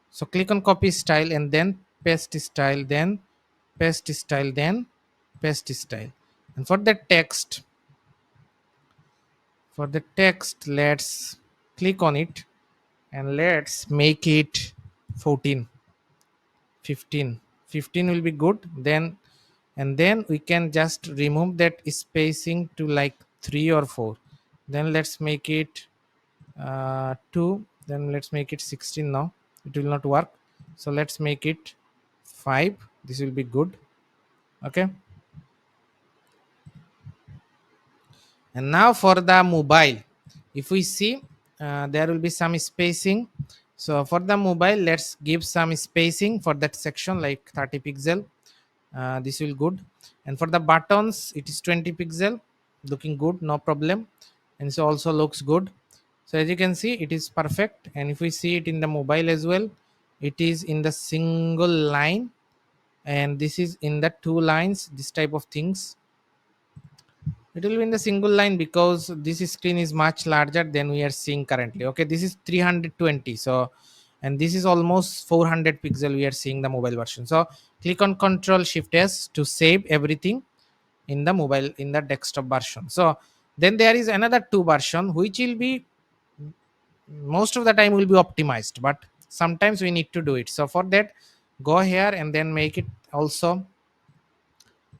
So click on copy style, and then paste style, then paste style, then paste style. And for the text, let's click on it, and let's make it 14, 15. 15 will be good. Then, and then we can just remove that spacing to like 3 or 4. Then let's make it 2. Then let's make it 16. Now it will not work, so let's make it 5. This will be good. Okay, and now for the mobile, if we see, there will be some spacing. So for the mobile, let's give some spacing for that section like 30 pixel. This will good. And for the buttons it is 20 pixel, looking good, no problem. And so also looks good. So as you can see it is perfect. And if we see it in the mobile as well, it is in the single line, and this is in the two lines, this type of things. It will be in the single line because this screen is much larger than we are seeing currently. Okay, this is 320, so and this is almost 400 pixel we are seeing the mobile version. So click on Control Shift S to save everything in the mobile, in the desktop version. So then there is another two version which will be most of the time will be optimized, but sometimes we need to do it. So for that, go here and then make it also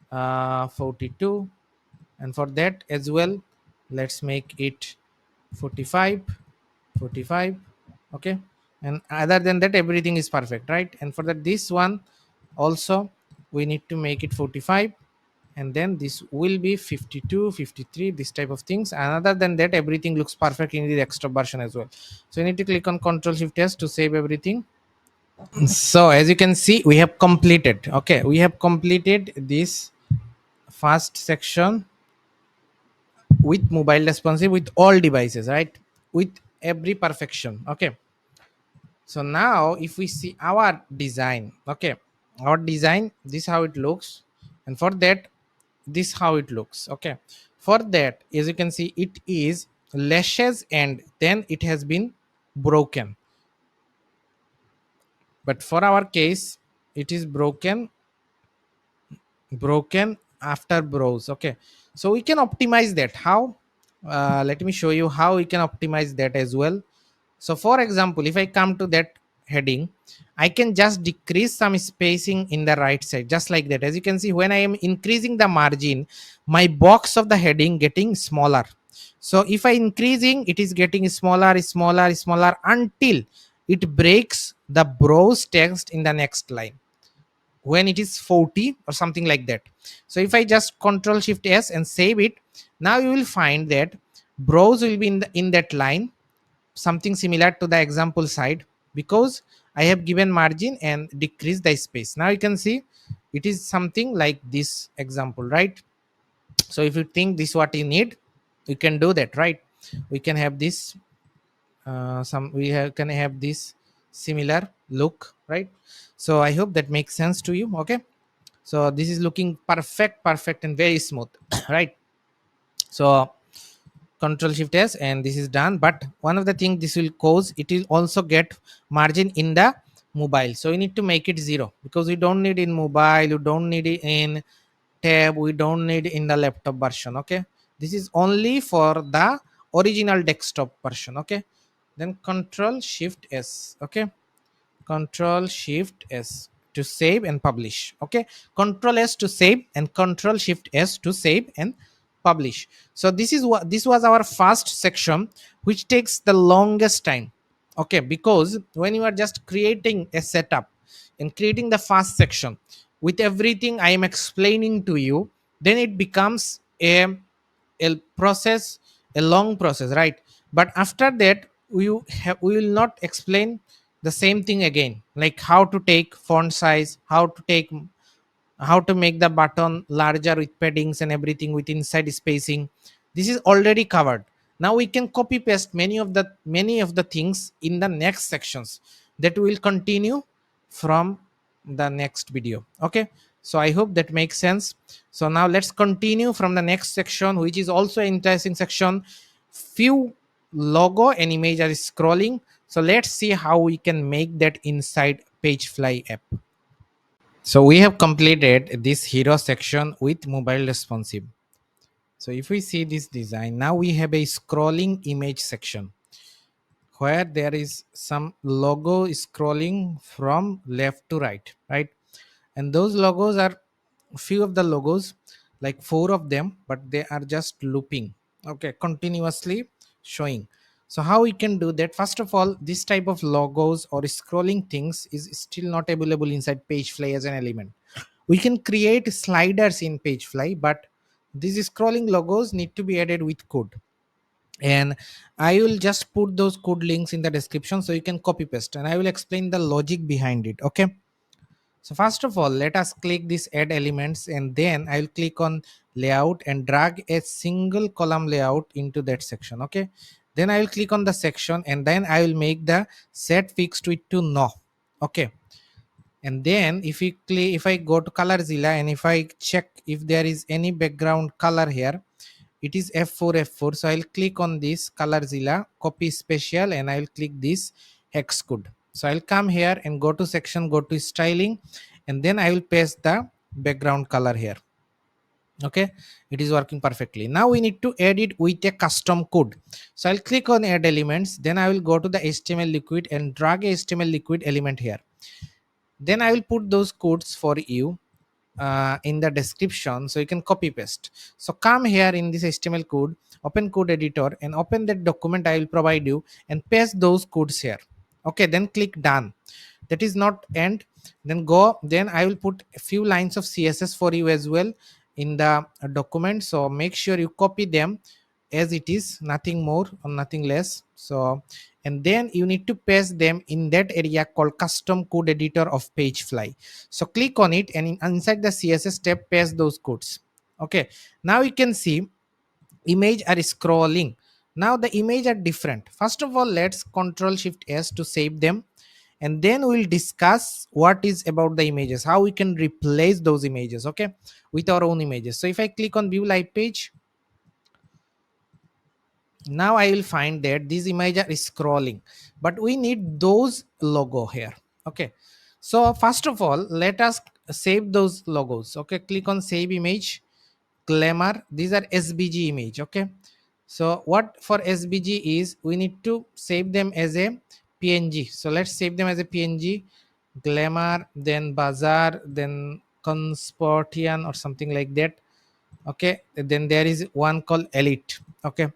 42. And for that as well, let's make it 45, 45. Okay, and other than that everything is perfect, right? And for that, this one also we need to make it 45, and then this will be 52, 53, this type of things. And other than that everything looks perfect in the extra version as well. So you need to click on Control Shift S to save everything. So as you can see we have completed, okay, we have completed this first section with mobile responsive with all devices, right? With every perfection. Okay, so now if we see our design, okay, our design, this how it looks. And for that, this how it looks. Okay, for that, as you can see it is lashes and then it has been broken. But for our case it is broken after browse. Okay, so we can optimize that. How? Let me show you how we can optimize that as well. So for example, if I come to that heading, I can just decrease some spacing in the right side, just like that. As you can see, when I am increasing the margin, my box of the heading getting smaller. So if I increasing, it is getting smaller, smaller, smaller until it breaks the browse text in the next line when it is 40 or something like that. So if I just Control Shift S and save it, now you will find that browse will be in that line, something similar to the example side, because I have given margin and decrease the space. Now you can see it is something like this example, right? So if you think this what you need, you can do that, right? We can have this can have this similar look, right? So I hope that makes sense to you. Okay, so this is looking perfect and very smooth right? So Control Shift S and this is done. But one of the things this will cause, it will also get margin in the mobile, so we need to make it 0 because we don't need in mobile, you don't need it in tab, we don't need in the laptop version. Okay, this is only for the original desktop version. Okay, then Control Shift S. Okay, Control Shift S to save and publish. Okay, Control S to save and Control Shift S to save and publish. So this is what, this was our first section which takes the longest time. Okay, because when you are just creating a setup and creating the first section with everything I am explaining to you, then it becomes a process, a long process, right? But after that we will not explain the same thing again, like how to take font size, how to make the button larger with paddings and everything with inside spacing. This is already covered. Now we can copy paste many of the things in the next sections that will continue from the next video. Okay, so I hope that makes sense. So now let's continue from the next section, which is also an interesting section. Few logo and image are scrolling, so let's see how we can make that inside Pagefly app. So we have completed this hero section with mobile responsive. So if we see this design, now we have a scrolling image section where there is some logo scrolling from left to right, right? And those logos are few of the logos, like four of them, but they are just looping, okay, continuously showing. So how we can do that? First of all, this type of logos or scrolling things is still not available inside Pagefly as an element. We can create sliders in Pagefly, but these scrolling logos need to be added with code. And I will just put those code links in the description so you can copy paste, and I will explain the logic behind it. Okay, So first of all, let us click this add elements, and then I will click on layout and drag a single column layout into that section. Okay. Then I will click on the section, and then I will make the set fixed width to no. Okay. And then if I go to Colorzilla and if I check if there is any background color here, it is F4. So I'll click on this Colorzilla, copy special, and I'll click this hex code. So I'll come here and go to section, go to styling, and then I will paste the background color here. Okay, it is working perfectly. Now we need to add it with a custom code. So I'll click on add elements, then I will go to the HTML liquid and drag a HTML liquid element here. Then I will put those codes for you in the description, so you can copy paste. So come here in this HTML code, open code editor and open that document I will provide you and paste those codes here. Okay, then click done. That is not end. Then go, then I will put a few lines of CSS for you as well in the document, so make sure you copy them as it is, nothing more or nothing less. So and then you need to paste them in that area called custom code editor of Pagefly. So click on it and inside the CSS tab paste those codes. Okay, now you can see image are scrolling. Now the image are different. First of all, let's control shift S to save them, and then we'll discuss what is about the images, how we can replace those images, okay, with our own images. So if I click on view live page, now I will find that these images are scrolling, but we need those logo here. Okay, so first of all, let us save those logos. Okay, click on save image, glamour, these are SVG image. Okay, so what for SVG is we need to save them as a PNG. So let's save them as a PNG, glamour, then bazaar, then consportian or something like that. Okay, then there is one called elite. Okay,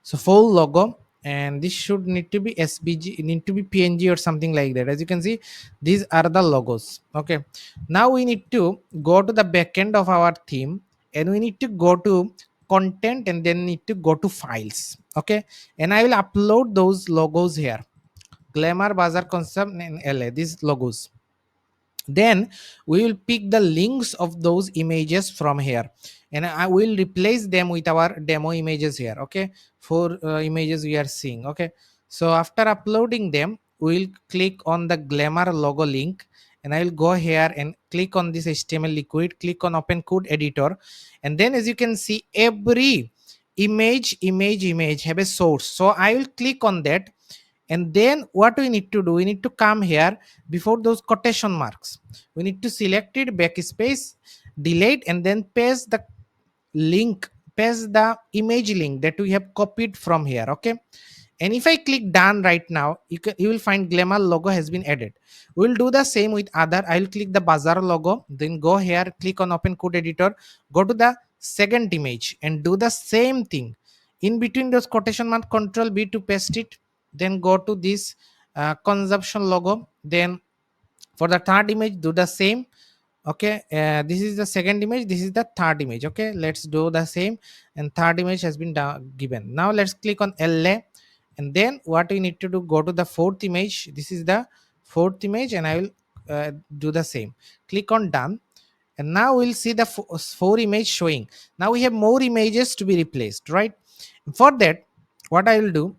so full logo, and this should need to be SVG, need to be PNG or something like that. As you can see, these are the logos. Okay, now we need to go to the backend of our theme, and we need to go to content, and then need to go to files. Okay, and I will upload those logos here, glamour, bazaar, concept, and LA, these logos. Then we will pick the links of those images from here, and I will replace them with our demo images here. Okay, for images we are seeing. Okay, so after uploading them, we will click on the glamour logo link, and I will go here and click on this HTML liquid, click on open code editor, and then as you can see, every image have a source. So I will click on that, and then what we need to do, we need to come here before those quotation marks, we need to select it, backspace, delete, and then paste the link, paste the image link that we have copied from here. Okay, and if I click done right now, you will find glamour logo has been added. We'll do the same with other. I'll click the bazaar logo, then go here, click on open code editor, go to the second image and do the same thing. In between those quotation mark, control B to paste it, then go to this consumption logo, then for the third image do the same. Okay, this is the second image, this is the third image. Okay, let's do the same, and third image has been given. Now let's click on LA, and then what we need to do, go to the fourth image, this is the fourth image, and I will do the same, click on done, and now we'll see the four image showing. Now we have more images to be replaced, right? For that, what I will do,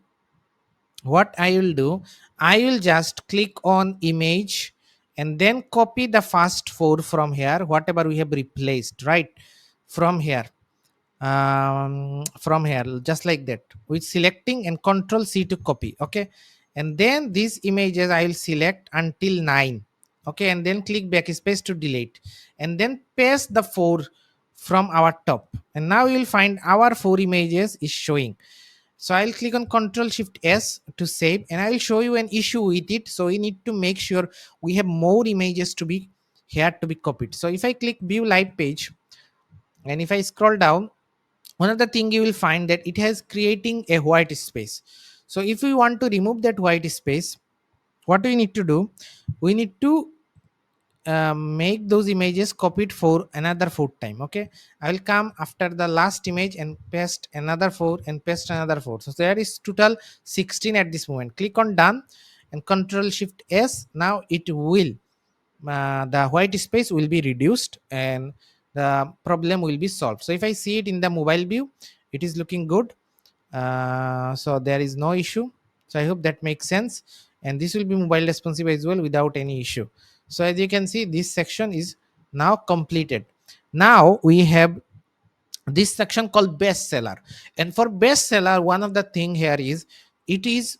I will just click on image and then copy the first four from here, whatever we have replaced, right? From here, from here, just like that, with selecting and control C to copy. Okay, and then these images I will select until 9. Okay, and then click backspace to delete, and then paste the four from our top, and now you will find our four images is showing. So I'll click on Control Shift S to save, and I'll show you an issue with it. So we need to make sure we have more images to be here to be copied. So if I click View Live Page, and if I scroll down, one of the thing you will find that it has creating a white space. So if we want to remove that white space, what we need to do, we need to make those images copied for another four time. Okay, I will come after the last image and paste another four and paste another four, so there is total 16 at this moment. Click on done and Control Shift S. Now it will the white space will be reduced and the problem will be solved. So if I see it in the mobile view, it is looking good. So there is no issue. So I hope that makes sense, and this will be mobile responsive as well without any issue. So as you can see, this section is now completed. Now we have this section called bestseller, and for bestseller, one of the thing here is it is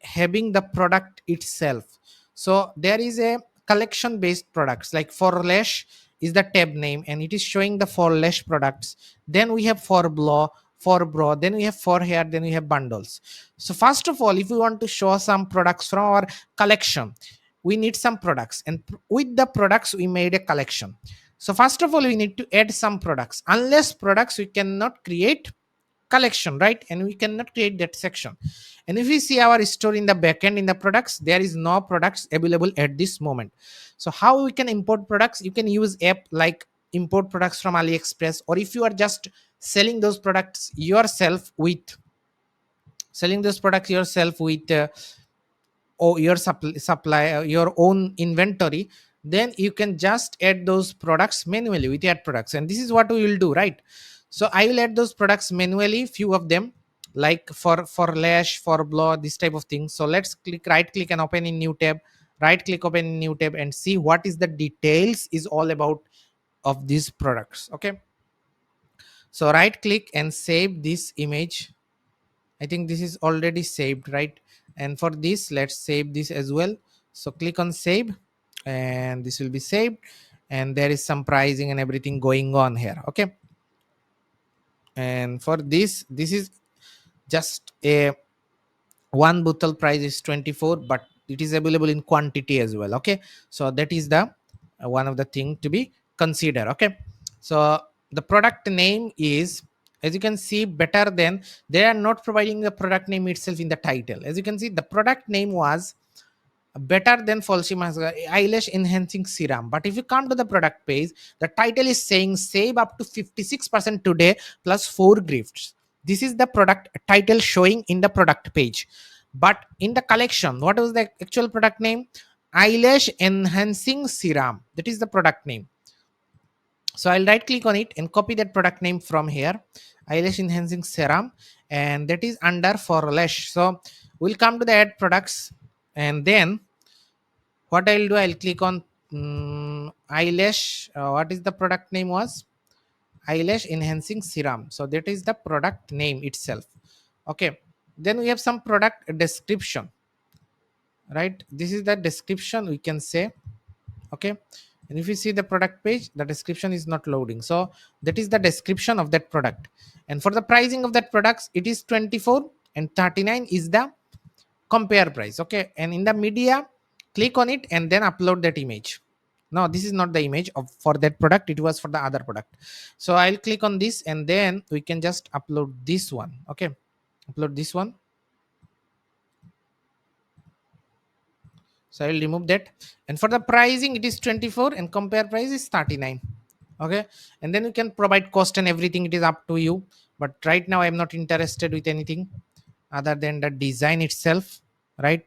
having the product itself. So there is a collection based products, like for lash is the tab name and it is showing the for lash products. Then we have for blow, for bro, then we have for hair, then we have bundles. So first of all, if we want to show some products from our collection, we need some products, and with the products we made a collection. So first of all, we need to add some products. Unless products, we cannot create collection, right? And we cannot create that section. And if we see our store in the backend in the products, there is no products available at this moment. So how we can import products? You can use app like import products from AliExpress, or if you are just selling those products yourself with or your supply your own inventory, then you can just add those products manually with add products, and this is what we will do, right? So I will add those products manually, few of them, like for lash, for blow, this type of thing. So let's click right click and open in new tab, right click open in new tab, and see what is the details is all about of these products. Okay, so right click and save this image. I think this is already saved, right? And for this, let's save this as well. So click on save, and this will be saved. And there is some pricing and everything going on here. Okay. And for this is just a one bottle price is 24, but it is available in quantity as well. Okay. So that is the one of the thing to be considered. Okay. So the product name is, as you can see, better than, they are not providing the product name itself in the title. As you can see, the product name was better than falsy mascara eyelash enhancing serum, but if you come to the product page, the title is saying save up to 56% today plus 4 gifts. This is the product title showing in the product page, but in the collection, what was the actual product name? Eyelash enhancing serum, that is the product name. So I'll right click on it and copy that product name from here, eyelash enhancing serum, and that is under for lash. So we'll come to the add products, and then what I'll do, I'll click on eyelash. What is the product name was? Eyelash enhancing serum. So that is the product name itself. Okay. Then we have some product description, right? This is the description we can say. Okay. And if you see the product page, the description is not loading. So that is the description of that product. And for the pricing of that products, it is 24 and 39 is the compare price. Okay, and in the media, click on it and then upload that image. No, this is not the image of for that product, it was for the other product. So I'll click on this and then we can just upload this one. Okay, upload this one. So I'll remove that, and for the pricing it is 24 and compare price is 39. Okay, and then you can provide cost and everything, it is up to you, but right now I'm not interested with anything other than the design itself, right?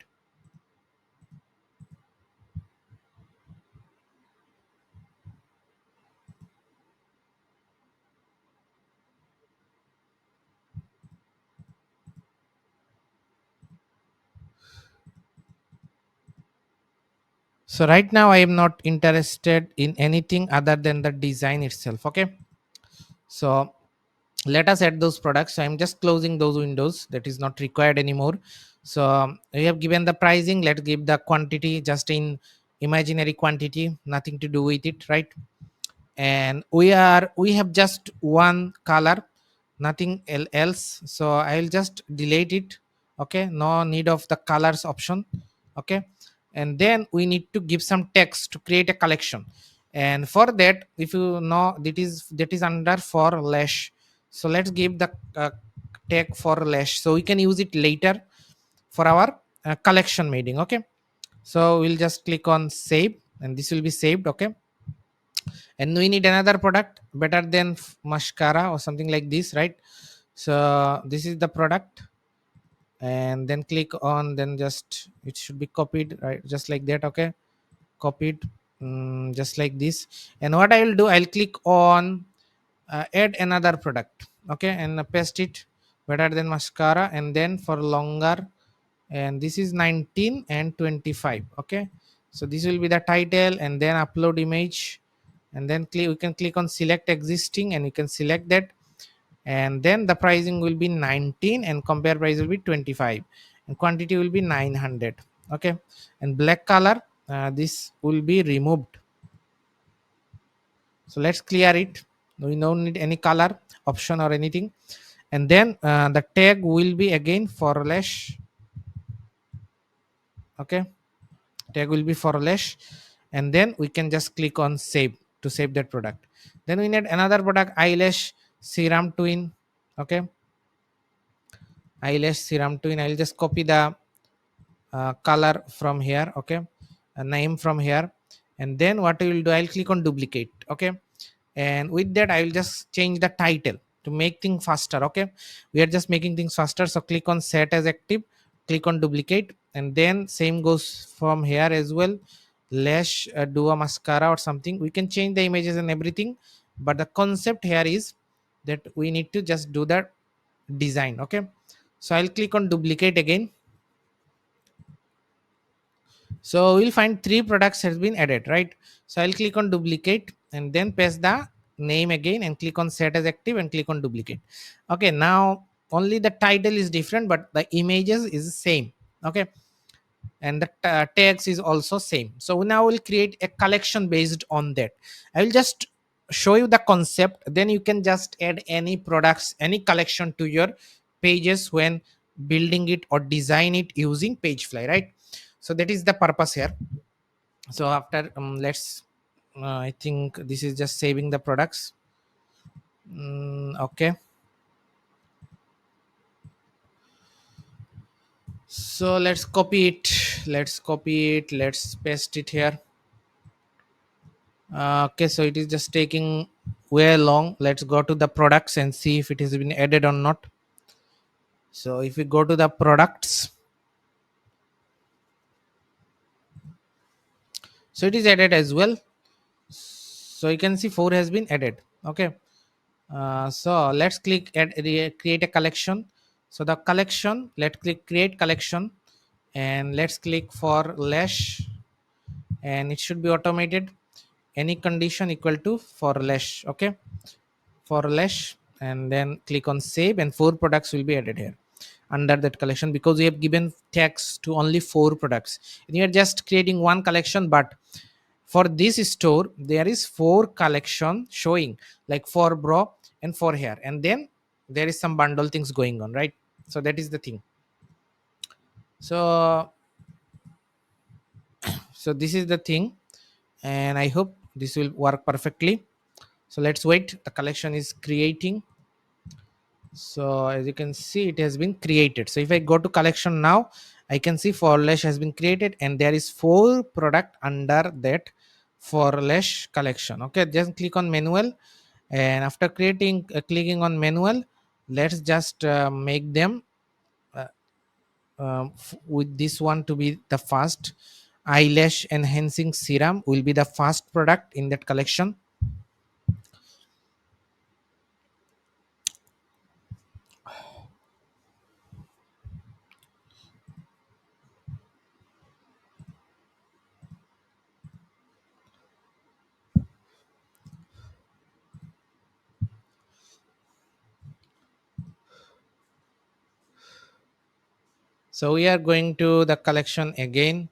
So right now I am not interested in anything other than the design itself. Okay. So let us add those products. So I'm just closing those windows, that is not required anymore. So we have given the pricing. Let's give the quantity just in imaginary quantity, nothing to do with it, right? And we have just one color, nothing else. So I'll just delete it. Okay, no need of the colors option. Okay, and then we need to give some text to create a collection, and for that, if you know, that is under for lash. So let's give the tag for lash so we can use it later for our collection making. Okay, so we'll just click on save and this will be saved. Okay, and we need another product better than mascara or something like this, right? So this is the product, and then click on, then just it should be copied, right? Just like that. Okay, copy it, just like this. And what I will do, I'll click on add another product, okay, and paste it, better than mascara, and then for longer, and this is 19 and 25, okay. So this will be the title, and then upload image, and then we can click on select existing, and you can select that, and then the pricing will be 19 and compare price will be 25, and quantity will be 900, okay. And black color, this will be removed. So let's clear it. We don't need any color option or anything. And then the tag will be again for lash, okay. Tag will be for lash, and then we can just click on save to save that product. Then we need another product, eyelash serum twin, okay. Eyelash serum twin, I'll just copy the color from here, okay, a name from here. And then what I will do, I'll click on duplicate, okay. And with that I will just change the title to make things faster, okay. We are just making things faster, so click on set as active, click on duplicate, and then same goes from here as well. Lash do a mascara or something, we can change the images and everything, but the concept here is that we need to just do that design, okay. So I'll click on duplicate again. So we'll find three products has been added, right? So I'll click on duplicate and then paste the name again and click on set as active and click on duplicate. Okay, now only the title is different, but the images is same, okay. And the tags is also same. So now we'll create a collection based on that. I will just show you the concept, then you can just add any products, any collection to your pages when building it or design it using Pagefly, right? So that is the purpose here. So after let's I think this is just saving the products. Okay, so let's paste it here. Okay, so it is just taking way long. Let's go to the products and see if it has been added or not. So if we go to the products, so it is added as well. So you can see 4 has been added, okay. So let's click create a collection. So the collection, let's click create collection, and let's click for lash, and it should be automated. Any condition equal to for lash, okay, for lash, and then click on save, and 4 products will be added here under that collection, because we have given tags to only 4 products, and you are just creating one collection. But for this store there is 4 collection showing, like for bro and for hair, and then there is some bundle things going on, right? So that is the thing. So so this is the thing, and I hope this will work perfectly. So let's wait, the collection is creating. So as you can see, it has been created. So if I go to collection now, I can see for lash has been created, and there is 4 product under that for lash collection, okay. Just click on manual, and after creating clicking on manual, let's just make them uh, with this one to be the first. Eyelash enhancing serum will be the first product in that collection. So we are going to the collection again,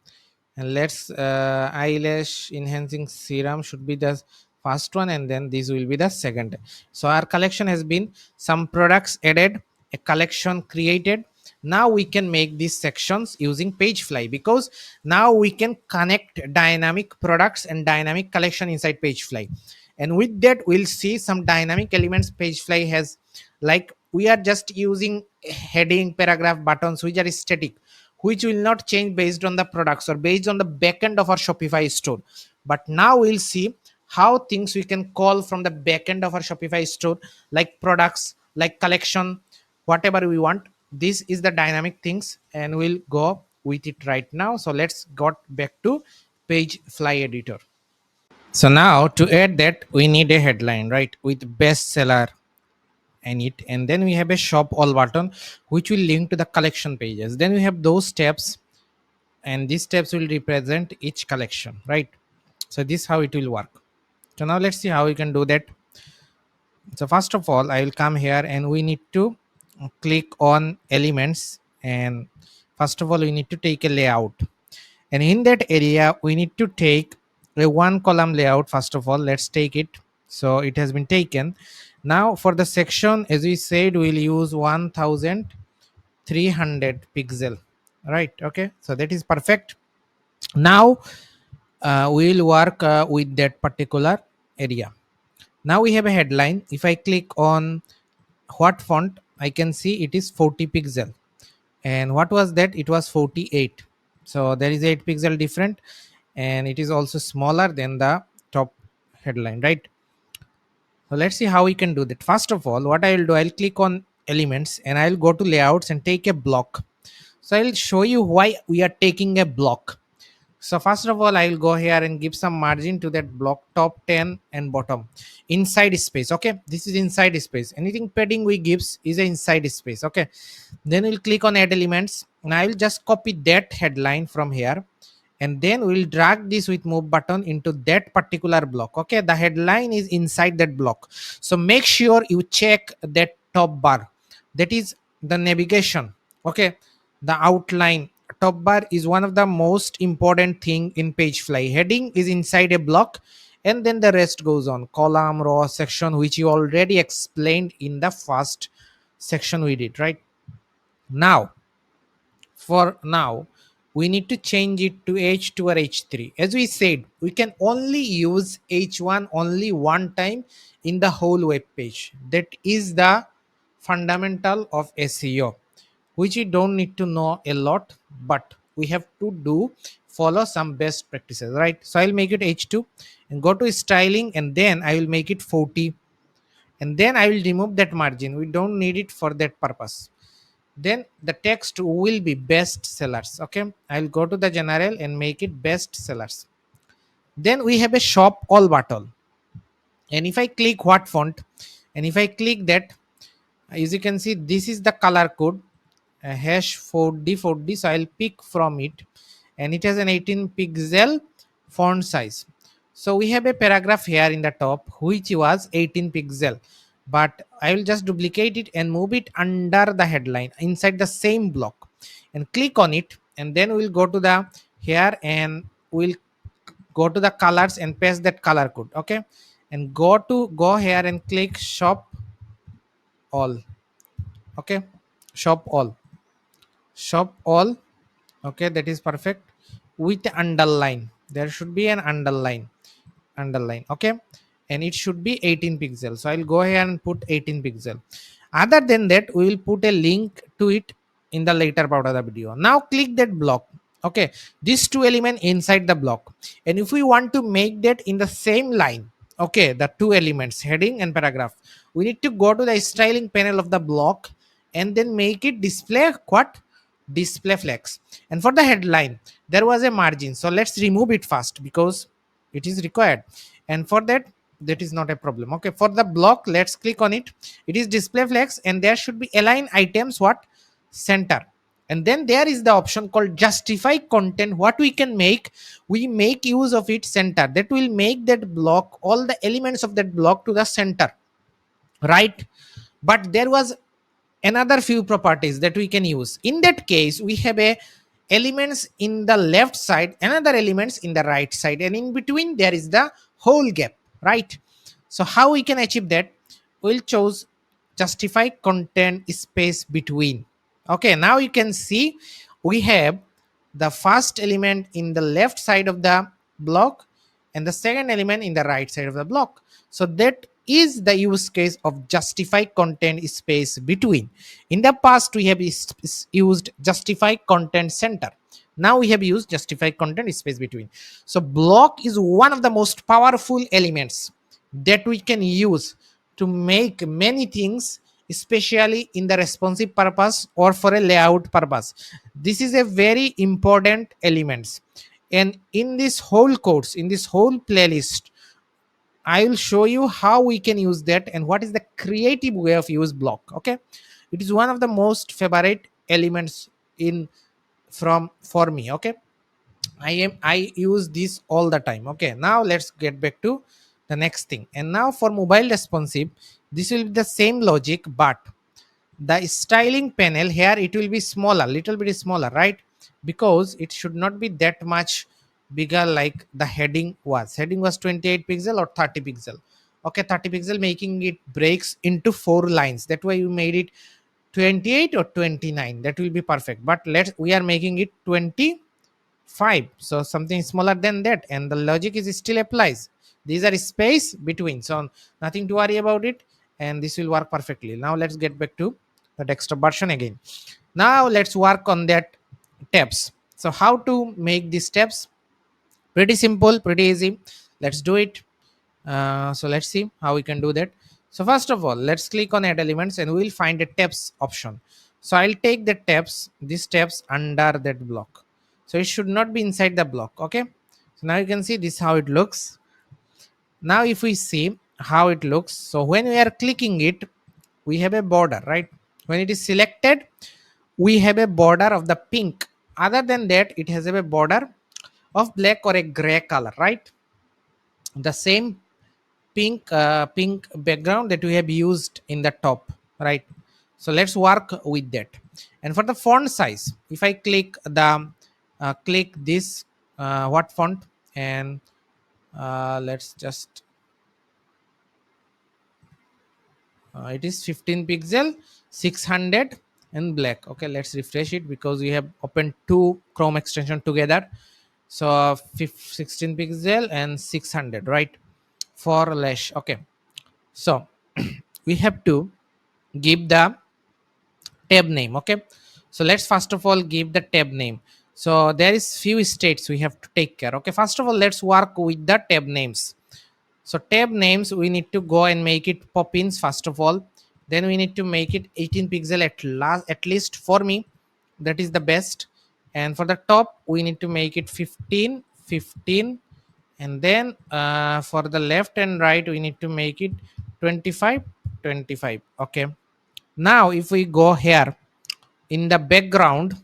and let's eyelash enhancing serum should be the first one, and then this will be the second. So our collection has been some products added, a collection created. Now we can make these sections using Pagefly, because now we can connect dynamic products and dynamic collection inside Pagefly. And with that we'll see some dynamic elements Pagefly has, like we are just using heading, paragraph, buttons which are static, which will not change based on the products or based on the backend of our Shopify store. But now we'll see how things we can call from the backend of our Shopify store, like products, like collection, whatever we want. This is the dynamic things, and we'll go with it right now. So let's got back to page fly editor. So now to add that we need a headline, right, with bestseller in it, and then we have a shop all button which will link to the collection pages. Then we have those steps, and these steps will represent each collection, right? So this how it will work. So now let's see how we can do that. So first of all, I will come here and we need to click on elements, and first of all we need to take a layout, and in that area we need to take a one column layout. First of all, let's take it. So it has been taken. Now for the section, as we said, we'll use 1300 pixel, right? Okay, so that is perfect. Now we'll work with that particular area. Now we have a headline. If I click on what font, I can see it is 40 pixel, and what was that? It was 48. So there is 8 pixel different, and it is also smaller than the top headline, right? So let's see how we can do that. First of all, what I will do, I'll click on elements and I'll go to layouts and take a block. So I'll show you why we are taking a block. So first of all, I will go here and give some margin to that block, top 10 and bottom inside space. Okay, this is inside space. Anything padding we gives is a inside space. Okay, then we'll click on add elements, and I will just copy that headline from here, and then we'll drag this with move button into that particular block. Okay, the headline is inside that block, so make sure you check that top bar, that is the navigation. Okay, the outline top bar is one of the most important thing in Pagefly. Heading is inside a block, and then the rest goes on column, row, section, which you already explained in the first section we did, right? Now for now we need to change it to h2 or h3. As we said, we can only use h1 only one time in the whole web page. That is the fundamental of SEO, which we don't need to know a lot, but we have to do follow some best practices, right? So I'll make it h2 and go to styling, and then I will make it 40, and then I will remove that margin. We don't need it for that purpose. Then the text will be best sellers. Okay, I'll go to the general and make it best sellers. Then we have a shop all button, and if I click what font, and if I click that, as you can see, this is the color code, hash 4d. So I'll pick from it, and it has an 18 pixel font size. So we have a paragraph here in the top which was 18 pixel, but I will just duplicate it and move it under the headline inside the same block, and click on it, and then we'll go to the here, and we'll go to the colors and paste that color code. Okay, and go here and click shop all. Okay, shop all, shop all. Okay, that is perfect. With underline, there should be an underline. Okay, and it should be 18 pixel. So I'll go ahead and put 18 pixel. Other than that, we will put a link to it in the later part of the video. Now click that block. Okay, these two element inside the block, and if we want to make that in the same line, okay, the two elements heading and paragraph, we need to go to the styling panel of the block, and then make it display what, display flex. And for the headline, there was a margin, so let's remove it first because it is required, and for that, that is not a problem. Okay, for the block, let's click on it. It is display flex, and there should be align items what, center. And then there is the option called justify content. What we can make, we make use of it center. That will make that block, all the elements of that block to the center, right? But there was another few properties that we can use. In that case, we have a elements in the left side, another elements in the right side, and in between there is the whole gap, right? So how we can achieve that? We'll choose justify content space between. Okay, now you can see we have the first element in the left side of the block and the second element in the right side of the block. So that is the use case of justify content space between. In the past, we have used justify content center. Now we have used justify content space between. So block is one of the most powerful elements that we can use to make many things, especially in the responsive purpose or for a layout purpose. This is a very important element. And in this whole course, in this whole playlist, I will show you how we can use that and what is the creative way of use block. Okay, it is one of the most favorite elements in from for me. Okay, I use this all the time. Okay, now let's get back to the next thing. And now for mobile responsive, this will be the same logic, but the styling panel here, it will be smaller, little bit smaller, right? Because it should not be that much bigger like the heading was 28 pixel or 30 pixel. Okay, 30 pixel, making it breaks into four lines. That way you made it 28 or 29, that will be perfect. But we are making it 25, so something smaller than that, and the logic is still applies. These are space between, so nothing to worry about it, and this will work perfectly. Now let's get back to the desktop version again. Now let's work on that tabs. So how to make these tabs? Pretty simple, pretty easy. Let's do it. So let's see how we can do that. So first of all, let's click on add elements and we'll find a tabs option. So I'll take the tabs, these tabs under that block. So it should not be inside the block. Okay, so now you can see this how it looks. Now if we see how it looks, so when we are clicking it, we have a border, right? When it is selected, we have a border of the pink. Other than that, it has a border of black or a gray color, right? The same pink background that we have used in the top, right? So let's work with that. And for the font size, if I click the click this what font, and let's just it is 15 pixel, 600 and black. Okay, let's refresh it because we have opened two Chrome extension together. So 16 pixel and 600, right? For lash. Okay, so we have to give the tab name. Okay, so let's first of all give the tab name. So there is few states we have to take care. Okay, first of all, let's work with the tab names. So tab names, we need to go and make it pop-ins first of all. Then we need to make it 18 pixel at least for me. That is the best. And for the top, we need to make it 15, 15. And then for the left and right, we need to make it 25, 25. Okay. Now if we go here in the background,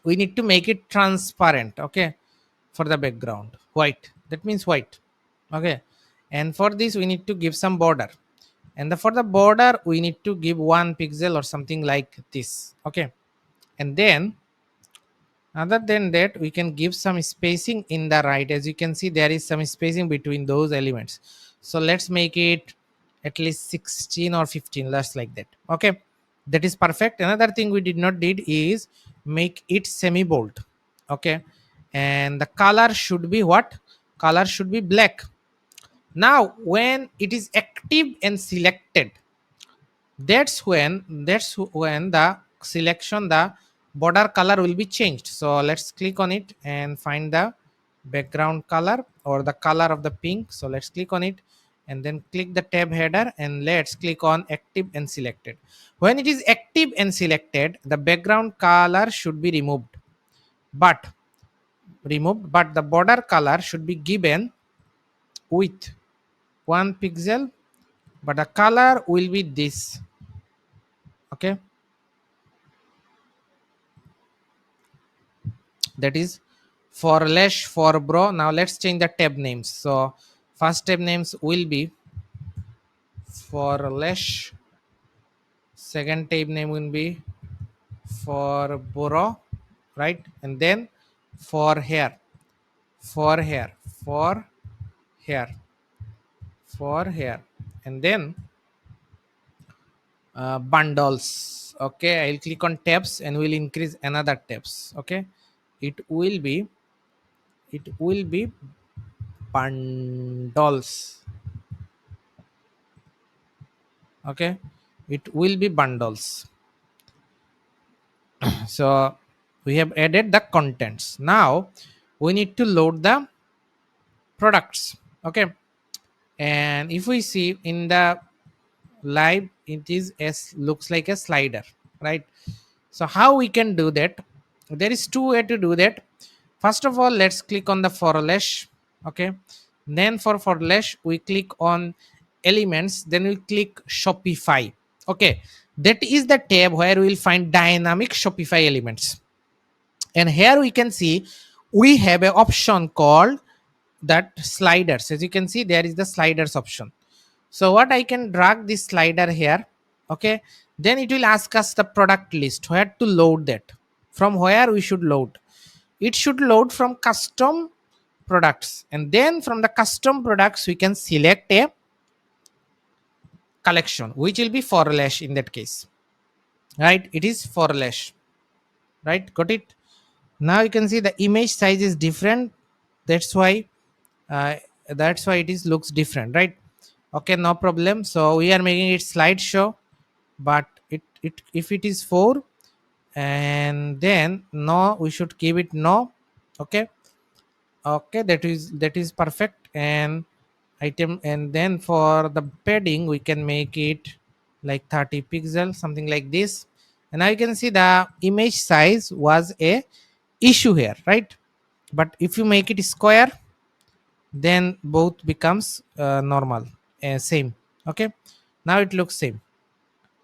we need to make it transparent. Okay, for the background white, that means white. Okay, and for this we need to give some border, and for the border we need to give 1 pixel or something like this. Okay, and then other than that, we can give some spacing in the right. As you can see, there is some spacing between those elements. So let's make it at least 16 or 15, less like that. Okay, that is perfect. Another thing we did not did is make it semi bold. Okay, and the color should be what? Color should be black. Now when it is active and selected, that's when the selection, the border color will be changed. So let's click on it and find the background color or the color of the pink. So let's click on it and then click the tab header and let's click on active and selected. When it is active and selected, the background color should be but removed, but the border color should be given with 1 pixel, but the color will be this. Okay, that is for lash for bro. Now let's change the tab names. So first tab names will be for lash, second tab name will be for bro, right? And then for hair, for hair, for hair, for hair, and then bundles. Okay, I'll click on tabs and we'll increase another tabs. Okay, it will be bundles. Okay, it will be bundles. So we have added the contents. Now we need to load the products. Okay, and if we see in the live, it is as looks like a slider, right? So how we can do that? There is two way to do that. First of all, let's click on the for lash. Okay, then for lash we click on elements, then we click Shopify. Okay, that is the tab where we will find dynamic Shopify elements. And here we can see we have an option called that sliders. As you can see, there is the sliders option. So what I can drag this slider here. Okay, then it will ask us the product list, where to load that, from where we should load. It should load from custom products, and then from the custom products we can select a collection, which will be for lash in that case. Right, it is for lash. Right, got it. Now you can see the image size is different. That's why uh, it is looks different, right? Okay, no problem. So we are making it slideshow, but it if it is 4, and then no, we should give it no. Okay, okay, that is perfect. And item, and then for the padding we can make it like 30 pixel, something like this. And now you can see the image size was a issue here, right? But if you make it square, then both becomes normal, same. Okay, now it looks same.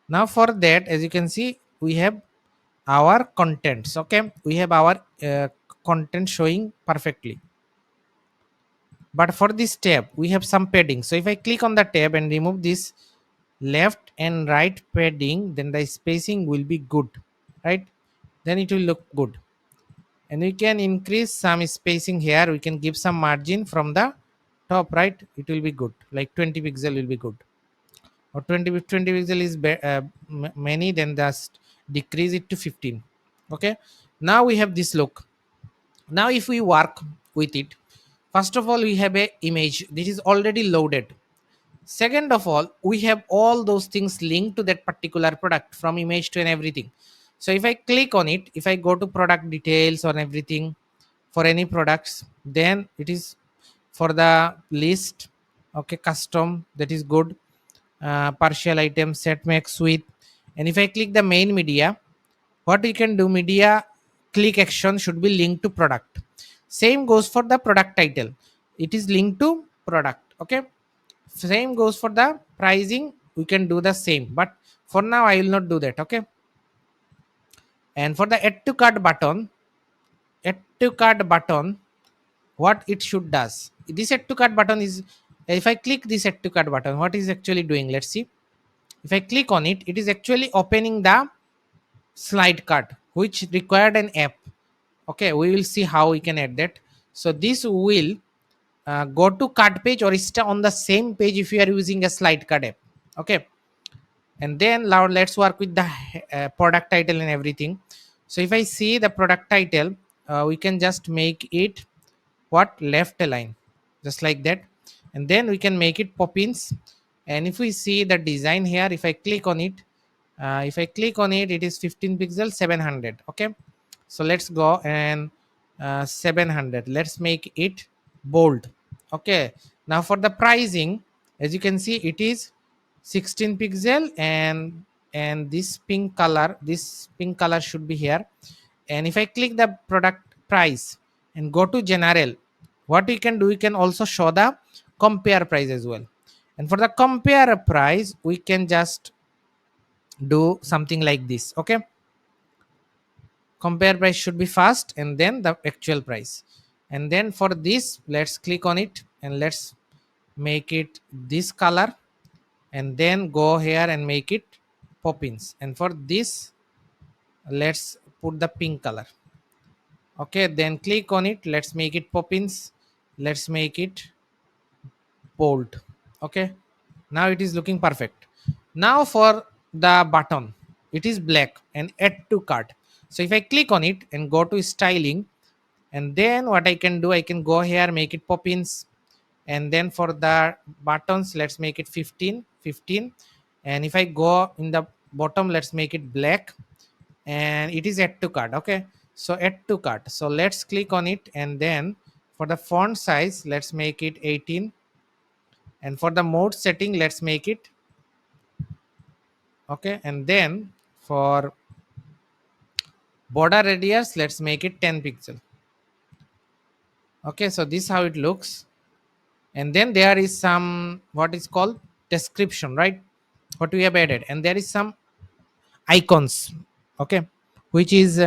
Now for that, as you can see, we have our contents. Okay, we have our content showing perfectly. But for this tab we have some padding. So if I click on the tab and remove this left and right padding, then the spacing will be good, right? Then it will look good. And we can increase some spacing here, we can give some margin from the top, right? It will be good, like 20 pixel will be good. Or 20 pixel is many, then just decrease it to 15. Okay, now we have this look. Now if we work with it, first of all we have a image, this is already loaded. Second of all, we have all those things linked to that particular product, from image to and everything. So if I click on it, if I go to product details or everything for any products, then it is for the list. Okay, custom, that is good. Partial item, set max with. And if I click the main media, what you can do, media click action should be linked to product. Same goes for the product title, it is linked to product. Okay, same goes for the pricing, we can do the same, but for now I will not do that. Okay, and for the add to cart button, add to cart button, what it should does, this add to cart button is, if I click this add to cart button, what is actually doing, let's see. If I click on it, it is actually opening the slide cart, which required an app. Okay, we will see how we can add that. So this will go to cart page or stay on the same page if you are using a slide cart app. Okay, and then now let's work with the product title and everything. So if I see the product title, we can just make it what, left align, just like that. And then we can make it poppins. And if we see the design here, if I click on it, it is 15 pixel 700. Okay, so let's go and 700, let's make it bold. Okay, now for the pricing, as you can see, it is 16 pixel, and this pink color should be here. And if I click the product price and go to general, what we can do, we can also show the compare price as well. And for the compare price, we can just do something like this. Okay, compare price should be fast, and then the actual price. And then for this, let's click on it and let's make it this color, and then go here and make it poppins. And for this, let's put the pink color. Okay, then click on it, let's make it poppins, let's make it bold. Okay, now it is looking perfect. Now for the button, it is black and add to cart. So if I click on it and go to styling, and then what I can do, I can go here, make it poppins. And then for the buttons, let's make it 15. And if I go in the bottom, let's make it black, and it is add to cart. Okay, so add to cart, so let's click on it. And then for the font size, let's make it 18. And for the mode setting, let's make it okay. And then for border radius, let's make it 10 pixel. Okay, so this how it looks. And then there is some what is called description, right? What we have added, and there is some icons. Okay, which is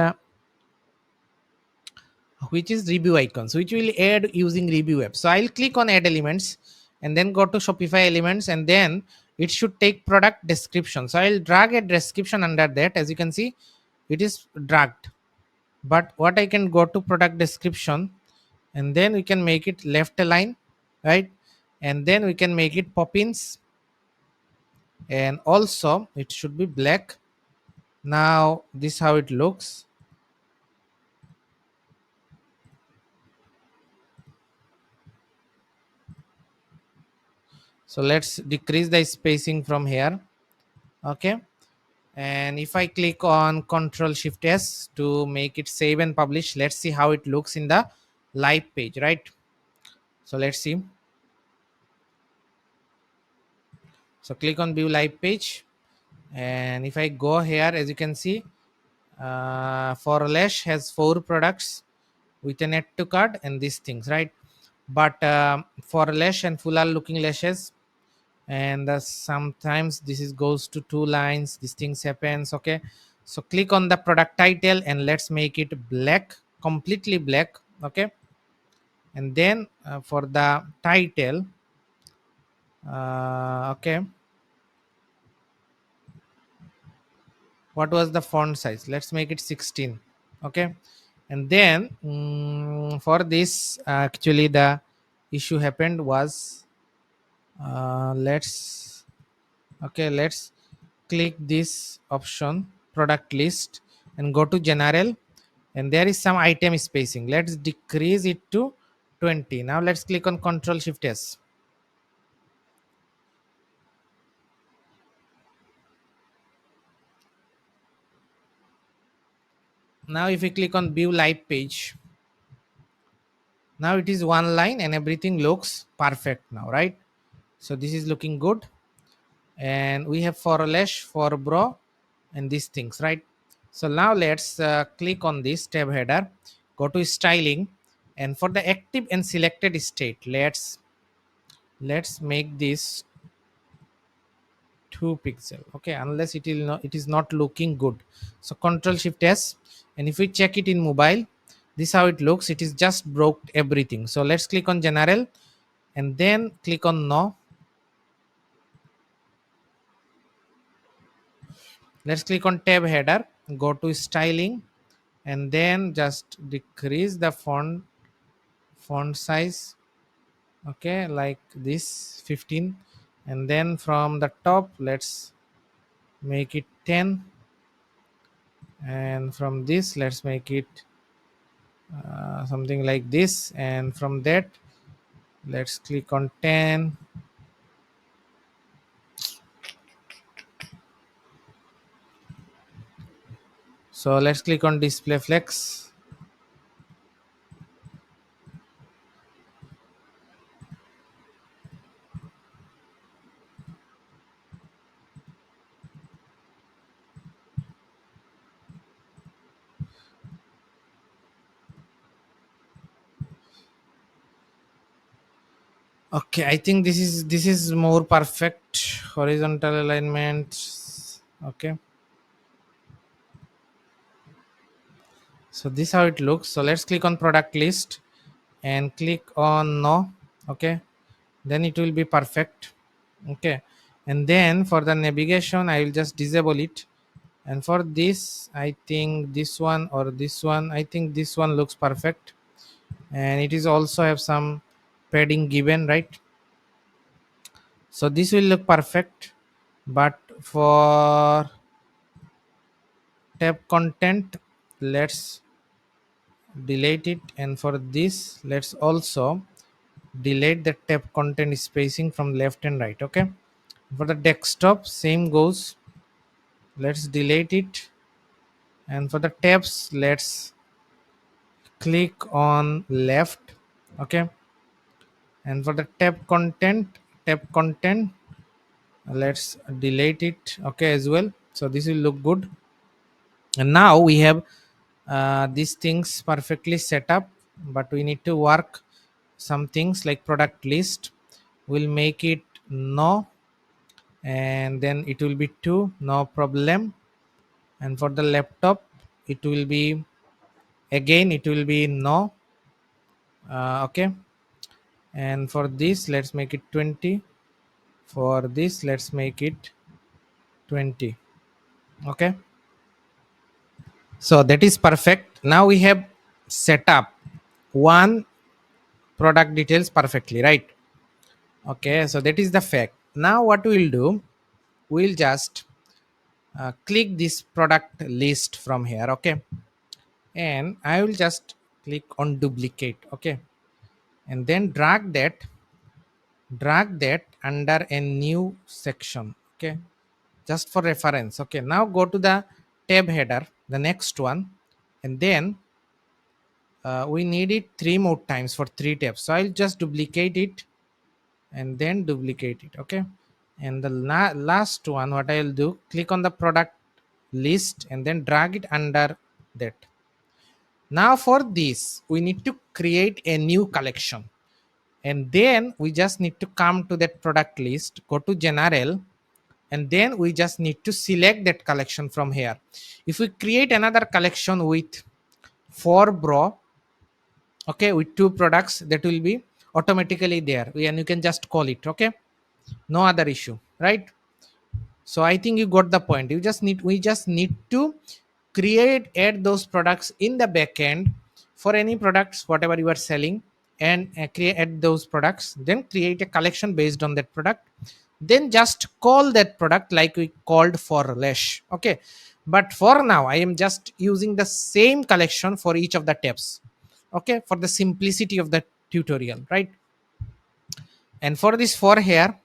review icons, which will add using review app. So I'll click on add elements and then go to Shopify elements, and then it should take product description. So I'll drag a description under that. As you can see, it is dragged. But what I can go to product description, and then we can make it left align, right? And then we can make it pop-ins, and also it should be black. Now this how it looks. So let's decrease the spacing from here. Okay, and if I click on Control Shift S to make it save and publish, let's see how it looks in the live page, right? So let's see. So click on view live page, and if I go here, as you can see, for lash has 4 products with an add to cart and these things, right? But for lash and full looking lashes, and sometimes this is goes to 2 lines, these things happens. Okay, so click on the product title and let's make it black, completely black. Okay, and then for the title, okay, what was the font size? Let's make it 16. Okay, and then for this actually the issue happened was, let's, okay, let's click this option product list and go to general, and there is some item spacing. Let's decrease it to 20. Now let's click on Control Shift S. Now if we click on view live page, now it is one line and everything looks perfect now, right? So this is looking good, and we have for lash, for bro, and these things, right? So now let's click on this tab header, go to styling, and for the active and selected state, let's make this 2 pixel. Okay, unless it is not looking good. So Control Shift S, and if we check it in mobile, this how it looks. It is just broke everything. So let's click on general and then click on no. Let's click on tab header, go to styling, and then just decrease the font size. Okay, like this 15, and then from the top let's make it 10, and from this let's make it something like this, and from that let's click on 10. So let's click on display flex. Okay, I think this is more perfect horizontal alignment. Okay, so this how it looks. So let's click on product list and click on no. Okay, then it will be perfect. Okay, and then for the navigation I will just disable it, and for this I think this one or this one, I think this one looks perfect, and it is also have some padding given, right? So this will look perfect. But for tab content, let's delete it, and for this let's also delete the tab content spacing from left and right. Okay, for the desktop same goes, let's delete it, and for the tabs let's click on left. Okay, and for the tab content let's delete it, okay, as well. So this will look good, and now we have these things perfectly set up, but we need to work some things like product list, we'll make it no, and then it will be 2, no problem. And for the laptop it will be, again it will be no. Okay, and for this let's make it 20, for this let's make it 20. Okay, so that is perfect. Now we have set up one product details perfectly, right? Okay, so that is the fact. Now what we'll do, we'll just click this product list from here. Okay, and I will just click on duplicate. Okay, and then drag that under a new section. Okay, just for reference. Okay, now go to the tab header, the next one, and then we need it 3 more times for 3 tabs, so I'll just duplicate it and then duplicate it. Okay, and the last one, what I'll do, click on the product list and then drag it under that. Now for this we need to create a new collection, and then we just need to come to that product list, go to general, and then we just need to select that collection from here. If we create another collection with 4 bro, okay, with 2 products, that will be automatically there, and you can just call it. Okay, no other issue, right? So I think you got the point. We just need to create, add those products in the backend for any products whatever you are selling, and create, add those products, then create a collection based on that product, then just call that product like we called for lash. Okay, but for now I am just using the same collection for each of the tabs. Okay, for the simplicity of the tutorial, right? And for this for here,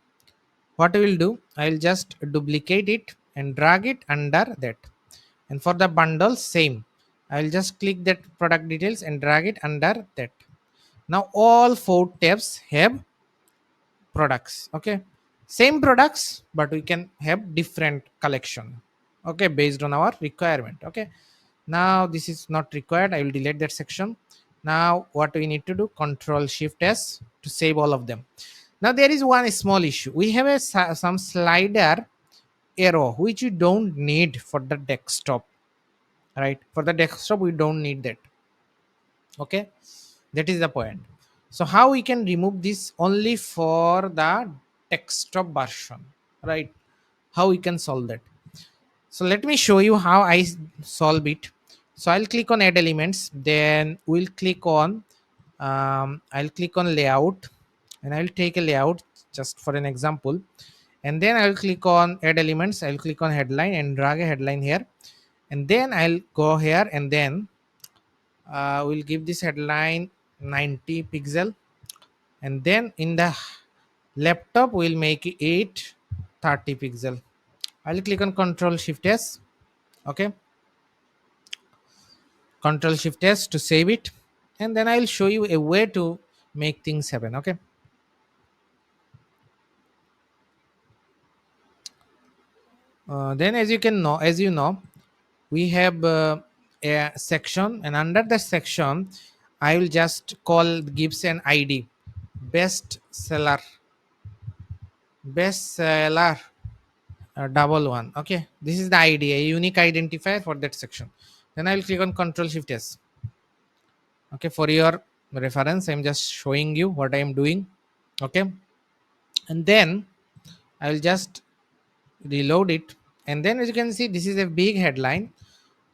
what I will do, I will just duplicate it and drag it under that. And for the bundle, same, I will just click that product details and drag it under that. Now all 4 tabs have products. Okay, same products, but we can have different collection. Okay, based on our requirement. Okay, now this is not required, I will delete that section. Now what we need to do, Control Shift S to save all of them. Now there is one small issue, we have some slider arrow which you don't need for the desktop, right? For the desktop we don't need that. Okay, that is the point. So how we can remove this only for the desktop version, right? How we can solve that? So let me show you how I solve it. So I'll click on add elements, then we'll click on I'll click on layout, and I'll take a layout just for an example, and then I'll click on add elements, I'll click on headline and drag a headline here, and then I'll go here, and then we'll give this headline 90 pixel, and then in the laptop we'll make it 30 pixel. I'll click on Control Shift S. Okay, Control Shift S to save it, and then I'll show you a way to make things happen. Okay, then as you know, we have a section, and under the section I will just call, gives an ID, best seller, double one. Okay, this is the ID, a unique identifier for that section. Then I will click on Control Shift S. Okay, for your reference I'm just showing you what I am doing. Okay, and then I will just reload it, and then as you can see this is a big headline,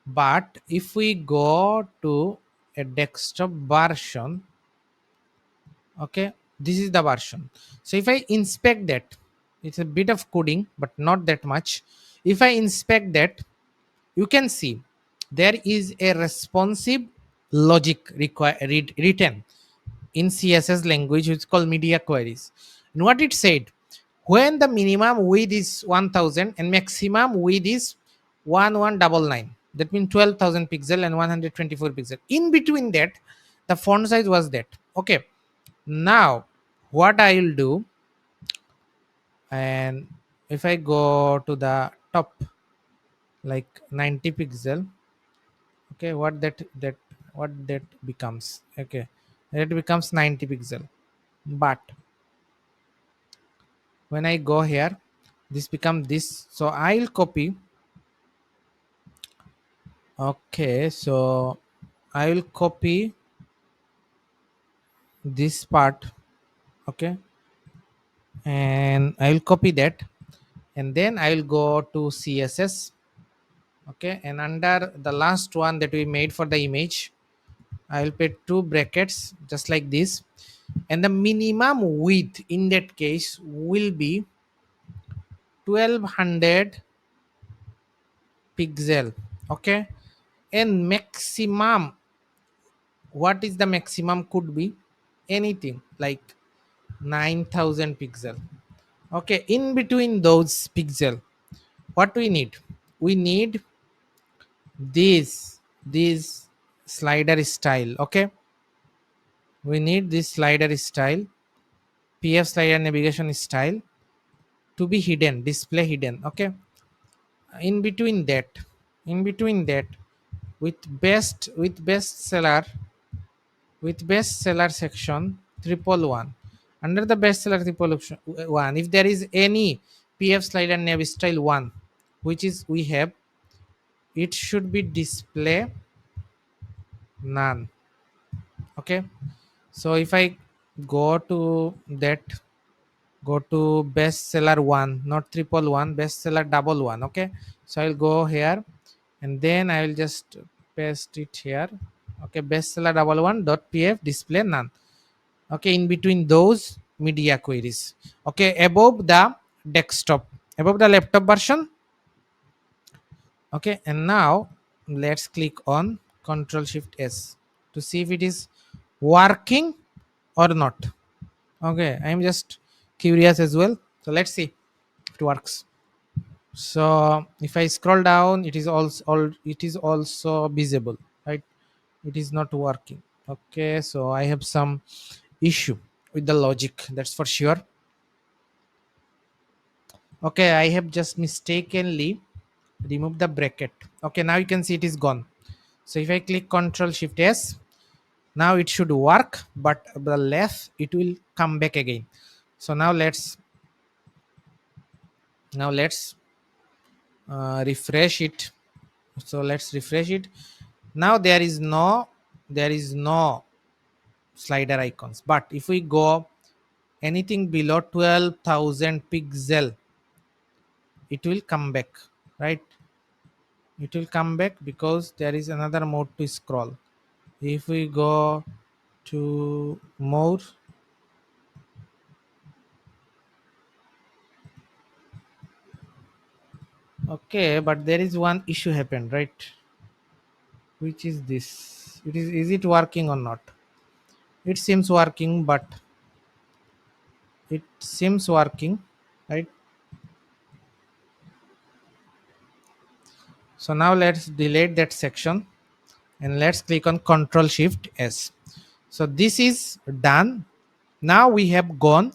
but if we go to a desktop version, okay, this is the version. So if I inspect that, it's a bit of coding but not that much. If I inspect that, you can see there is a responsive logic written in CSS language, which is called media queries. And what it said, when the minimum width is 1000 and maximum width is 1199, that means 12,000 pixel and 124 pixel. In between that, the font size was that. Okay, now what I will do, and if I go to the top, like 90 pixel, okay, what that becomes. Okay, it becomes 90 pixel. But when I go here, this become this. So I'll copy. Okay, so I will copy this part. Okay, and I will copy that, and then I will go to CSS. Okay, and under the last one that we made for the image, I will put two brackets just like this, and the minimum width in that case will be 1200 pixel. Okay, and maximum, what is the maximum, could be anything like 9000 pixel. Okay, in between those pixel, what we need, we need this slider style. Okay, we need this slider style, pf slider navigation style, to be hidden, display hidden. Okay, in between that, in between that, with best seller, with bestseller section triple one, under the bestseller triple one, if there is any pf slider nav style one, which is we have, it should be display none. Okay, so if I go to that, go to bestseller one, not triple one, bestseller double one. Okay, so I'll go here, and then I will just paste it here. Okay, bestseller double one dot pf display none. Okay, in between those media queries. Okay, above the desktop, above the laptop version. Okay, and now let's click on Control Shift S to see if it is working or not. Okay, I'm just curious as well, so let's see if it works. So if I scroll down, it is also it is also visible, right? It is not working. Okay, so I have some issue with the logic, that's for sure. Okay, I have just mistakenly removed the bracket. Okay, now you can see it is gone. So if I click Control Shift S, now it should work, but the left it will come back again. So now let's refresh it. So let's refresh it. Now there is no slider icons. But if we go anything below 12,000 pixel, it will come back, right? It will come back because there is another mode to scroll. If we go to more, okay, but there is one issue happened, right? Which is this, is it working or not? It seems working, but it seems working, right? So now let's delete that section, and let's click on Control Shift S. So this is done. Now we have gone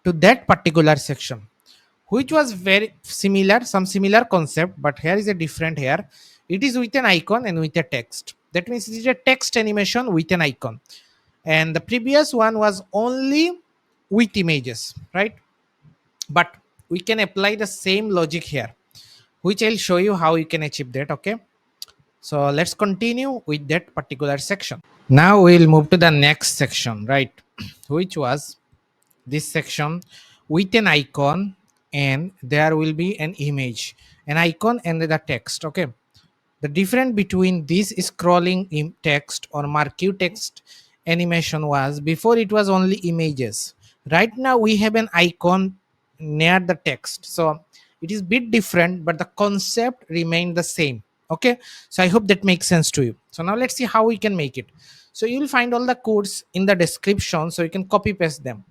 to that particular section, which was very similar, some similar concept, but here is a different. Here it is with an icon and with a text. That means it is a text animation with an icon, and the previous one was only with images, right? But we can apply the same logic here, which I'll show you how you can achieve that. Okay, so let's continue with that particular section. Now we'll move to the next section, right? Which was this section with an icon, and there will be an image, an icon, and the text. Okay, the difference between this scrolling text or marquee text animation was, before it was only images. Right now we have an icon near the text. So it is bit different, but the concept remained the same. Okay, so I hope that makes sense to you. So now let's see how we can make it. So you'll find all the codes in the description, so you can copy paste them.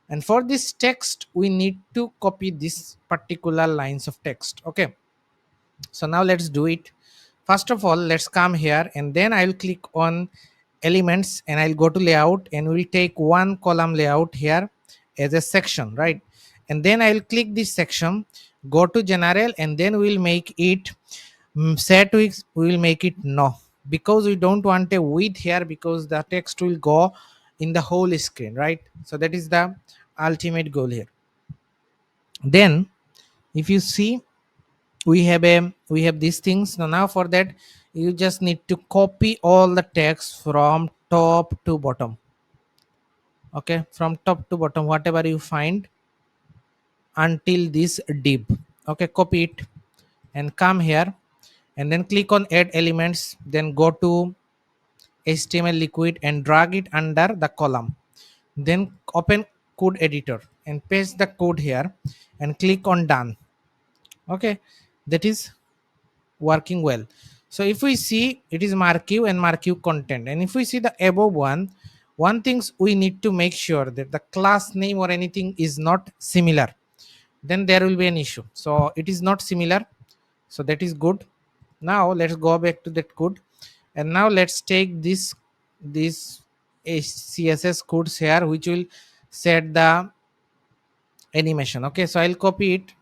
And for this text, we need to copy this particular lines of text. Okay, so now let's do it. First of all, let's come here, and then I'll click on elements, and I'll go to layout, and we'll take one column layout here as a section, right? And then I'll click this section, go to general, and then we'll make it set we will make it no, because we don't want a width here, because the text will go in the whole screen, right? So that is the ultimate goal here. Then if you see, we have these things. Now for that, you just need to copy all the text from top to bottom. Okay, from top to bottom, whatever you find until this div. Okay, copy it and come here, and then click on add elements, then go to HTML liquid and drag it under the column, then open code editor and paste the code here and click on done. Okay, that is working well. So if we see, it is marquee and marquee content, and if we see the above one things we need to make sure that the class name or anything is not similar, then there will be an issue. So it is not similar, so that is good. Now let's go back to that code, and now let's take this css codes here, which will set the animation. Okay, so I'll copy it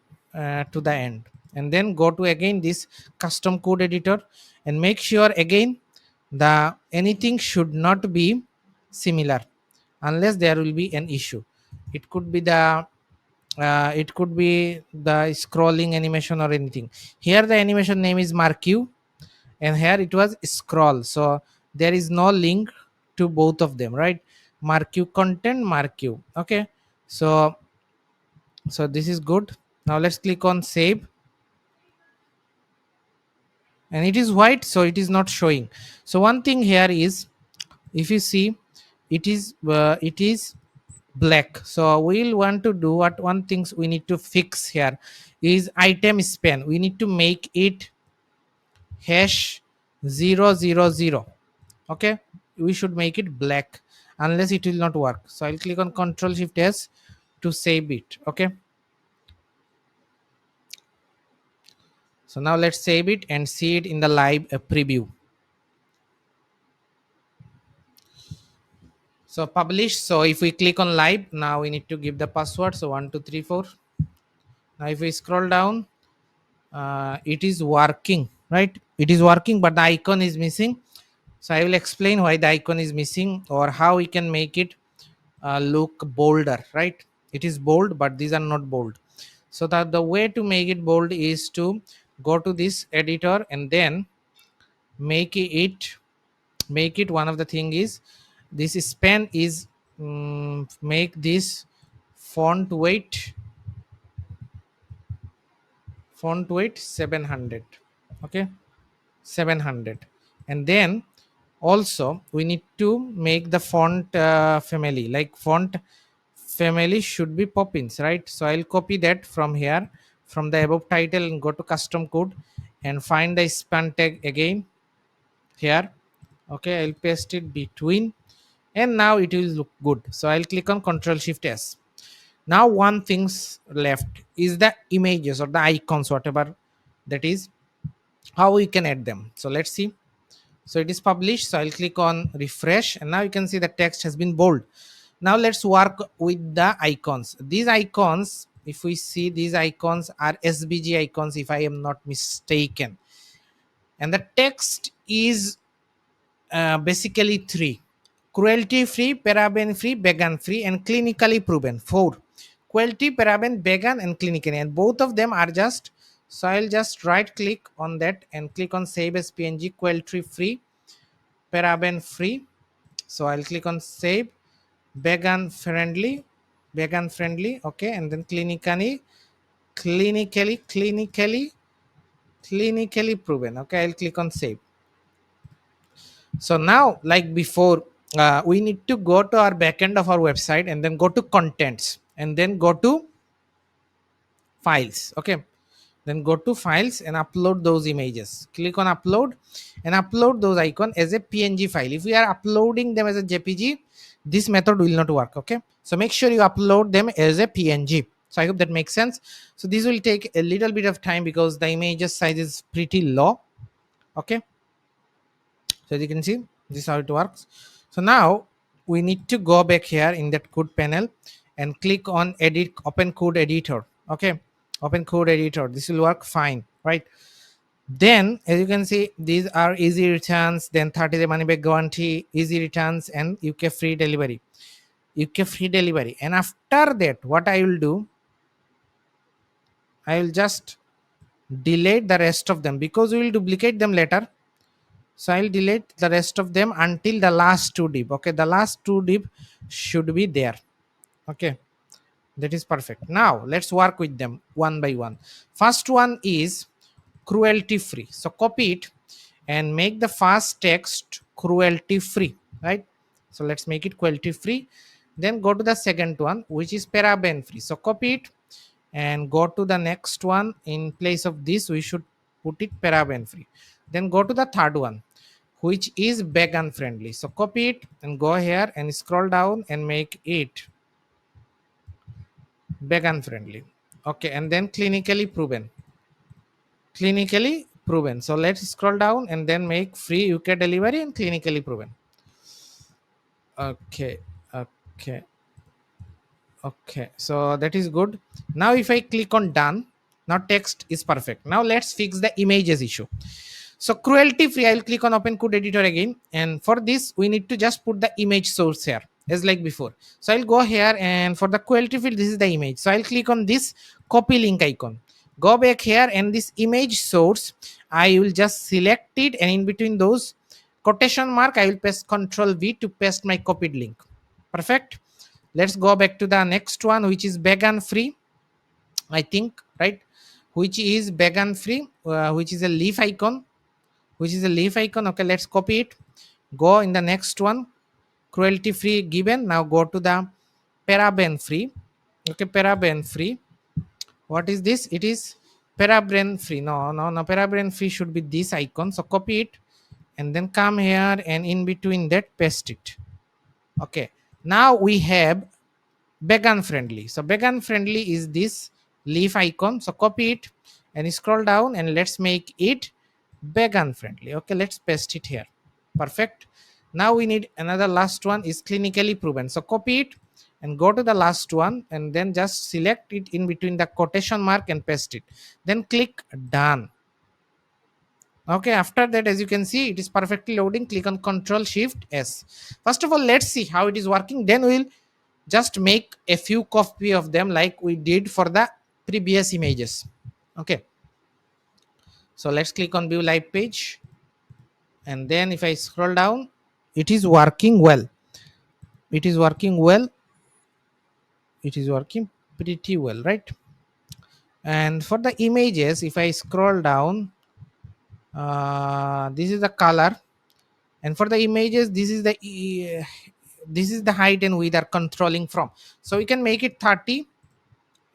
to the end, and then go to again this custom code editor, and make sure again the anything should not be similar, unless there will be an issue. It could be the scrolling animation or anything. Here the animation name is marquee, and here it was scroll, so there is no link to both of them, right? Marquee content, marquee. Okay, so this is good. Now let's click on save, and it is white, so it is not showing. So one thing here is, if you see, it is black. So we'll want to do what one things we need to fix here is item span. We need to make it hash 000. Okay, we should make it black, unless it will not work. So I'll click on Control Shift S to save it. Okay, so now let's save it and see it in the live preview. So publish. So if we click on live, now we need to give the password. So 1234. Now if we scroll down, it is working, right? It is working, but the icon is missing. So I will explain why the icon is missing, or how we can make it look bolder, right? It is bold, but these are not bold. So that the way to make it bold is to go to this editor, and then make it one of the thing is this span is, make this font weight 700. Okay, 700. And then also we need to make the font family, like font family should be Poppins, right? So I'll copy that from here, from the above title, and go to custom code and find the span tag again here. Okay, I'll paste it between, and now it will look good. So I'll click on Control Shift S. Now one thing's left is the images or the icons, whatever that is, how we can add them. So let's see. So it is published, so I'll click on refresh, and now you can see the text has been bold. Now let's work with the icons. These icons, if we see, these icons are SVG icons, if I am not mistaken, and the text is basically three: cruelty free, paraben free, vegan free, and clinically proven. Four: cruelty, paraben, vegan, and clinically, and both of them are just. So I'll just right click on that and click on save as PNG. Cruelty free, paraben free. So I'll click on save. Vegan friendly, okay, and then clinically proven. Okay, I'll click on save. So now, like before, we need to go to our backend of our website, and then go to contents, and then go to files. Okay, then go to files and upload those images. Click on upload, and upload those icon as a PNG file. If we are uploading them as a JPG, this method will not work. Okay, so make sure you upload them as a PNG. So I hope that makes sense. So this will take a little bit of time because the images size is pretty low. Okay, so as you can see, this is how it works. So now we need to go back here in that code panel and click on open code editor. Okay, open code editor, this will work fine, right? Then as you can see, these are easy returns, then 30 day money back guarantee, easy returns, and UK free delivery. UK free delivery. And after that, what I will do, I will just delete the rest of them because we will duplicate them later. So I'll delete the rest of them until the last two div. Okay, the last two div should be there. Okay, that is perfect. Now let's work with them one by one. First one is cruelty free. So copy it and make the first text cruelty free, right? So let's make it cruelty free. Then go to the second one, which is paraben free. So copy it and go to the next one. In place of this, we should put it paraben free. Then go to the third one, which is vegan friendly. So copy it and go here and scroll down and make it vegan friendly. Okay, and then clinically proven. Clinically proven. So let's scroll down and then make free UK delivery and clinically proven. Okay, okay, okay. So that is good. Now if I click on done, now text is perfect. Now let's fix the images issue. So cruelty free, I'll click on open code editor again, and for this we need to just put the image source here as like before. So I'll go here, and for the cruelty free, this is the image. So I'll click on this copy link icon, go back here, and this image source I will just select it, and in between those quotation mark I will paste Control V to paste my copied link. Perfect. Let's go back to the next one, which is vegan free, I think, right? Which is vegan free, which is a leaf icon, which is a leaf icon. Okay, let's copy it, go in the next one, cruelty free given. Now go to the paraben free. Okay, paraben free, what is this? It is paraben free. No, paraben free should be this icon. So copy it and then come here, and in between that paste it. Okay, now we have vegan friendly. So vegan friendly is this leaf icon. So copy it and scroll down, and let's make it vegan friendly. Okay, let's paste it here. Perfect. Now we need another last one, is clinically proven. So copy it and go to the last one, and then just select it in between the quotation mark and paste it, then click done. Okay, after that, as you can see, it is perfectly loading. Click on Control Shift S. First of all, let's see how it is working, then we'll just make a few copy of them like we did for the previous images. Okay, so let's click on view live page, and then if I scroll down, it is working well. It is working well. It is working pretty well, right? And for the images, if I scroll down, this is the color, and for the images, this is the height and width are controlling from. So we can make it 30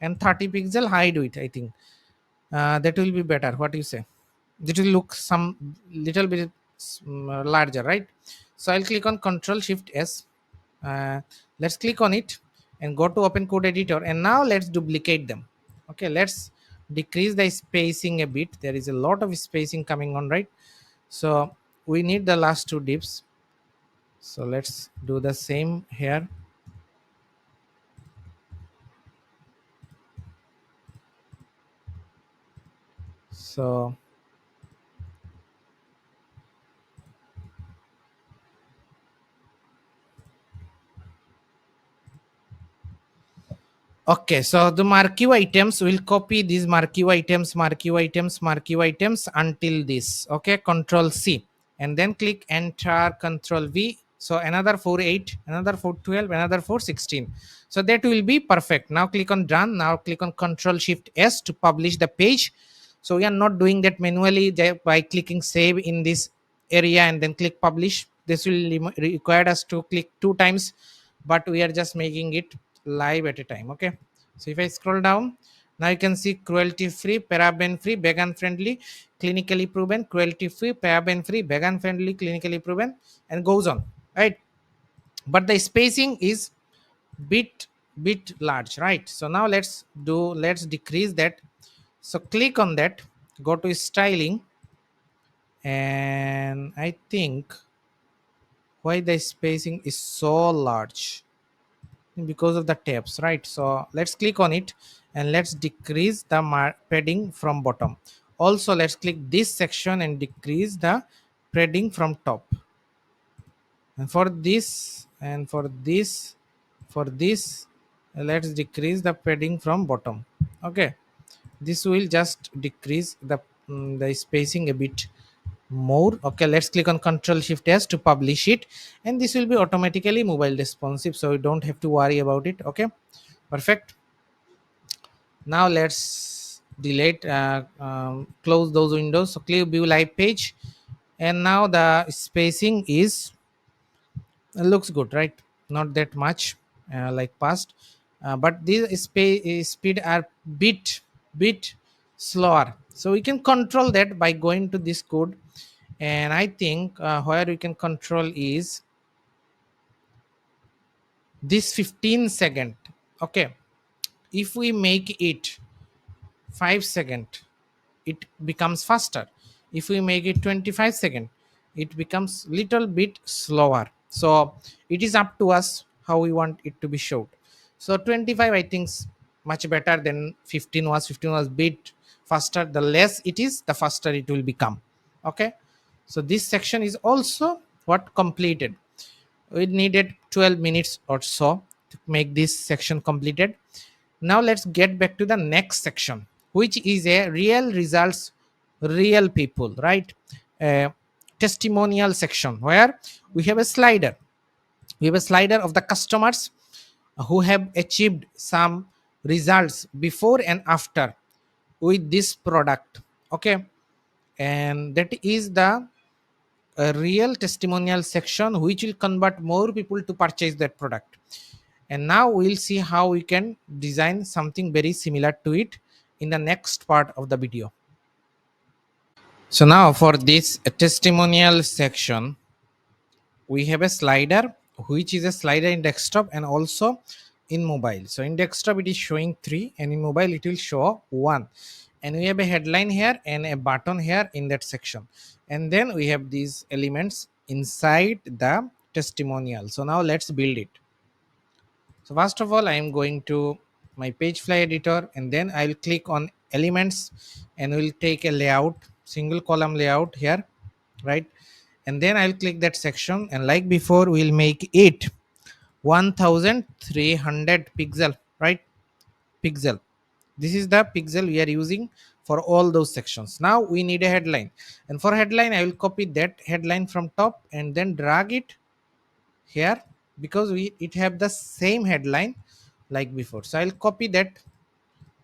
and 30 pixel hide width, I think. That will be better. What do you say? It will look some little bit larger, right? So I'll click on Control Shift S. Let's click on it and go to open code editor, and now let's duplicate them. Okay, let's decrease the spacing a bit. There is a lot of spacing coming on, right? So we need the last two divs. So let's do the same here. So okay, so the marquee items will copy these marquee items, marquee items, marquee items until this. Okay, Control C, and then click Enter, Control V. So another 4 8, another 4 12, another 4 16. So that will be perfect. Now click on Done. Now click on Control Shift S to publish the page. So we are not doing that manually by clicking Save in this area and then click Publish. This will require us to click 2 times, but we are just making it live at a time. Okay, so if I scroll down, now you can see cruelty free, paraben free, vegan friendly, clinically proven, cruelty free, paraben free, vegan friendly, clinically proven, and goes on, right? But the spacing is bit large, right? So now let's decrease that. So click on that, go to styling, and I think why the spacing is so large, because of the tabs, right? So let's click on it and let's decrease the padding from bottom. Also, let's click this section and decrease the padding from top. And for this and for this, let's decrease the padding from bottom. Okay, this will just decrease the spacing a bit more. Okay, let's click on Control Shift S to publish it, and this will be automatically mobile responsive, so you don't have to worry about it. Okay, perfect. Now let's delete close those windows. So clear view live page, and now the spacing is looks good, right? Not that much like past, but these speed are bit slower, so we can control that by going to this code. And I think where we can control is this 15 second. Okay, if we make it 5 second, it becomes faster. If we make it 25 second, it becomes little bit slower. So it is up to us how we want it to be showed. So 25 I think much better than 15 was. 15 was bit faster. The less it is, the faster it will become. Okay, so this section is also what completed. We needed 12 minutes or so to make this section completed. Now let's get back to the next section, which is a real results, real people, right? A testimonial section where we have a slider. We have a slider of the customers who have achieved some results before and after with this product. Okay, and that is the a real testimonial section which will convert more people to purchase that product. And now we'll see how we can design something very similar to it in the next part of the video. So now for this testimonial section, we have a slider which is a slider in desktop and also in mobile. So in desktop it is showing 3 and in mobile it will show 1. And we have a headline here and a button here in that section. And then we have these elements inside the testimonial. So now let's build it. So first of all, I am going to my Pagefly editor, and then I'll click on elements and we'll take a layout, single column layout here, right? And then I'll click that section, and like before, we'll make it 1300 pixel, right? Pixel. This is the pixel we are using for all those sections. Now we need a headline, and for headline, I will copy that headline from top and then drag it here because we it have the same headline like before. So I'll copy that,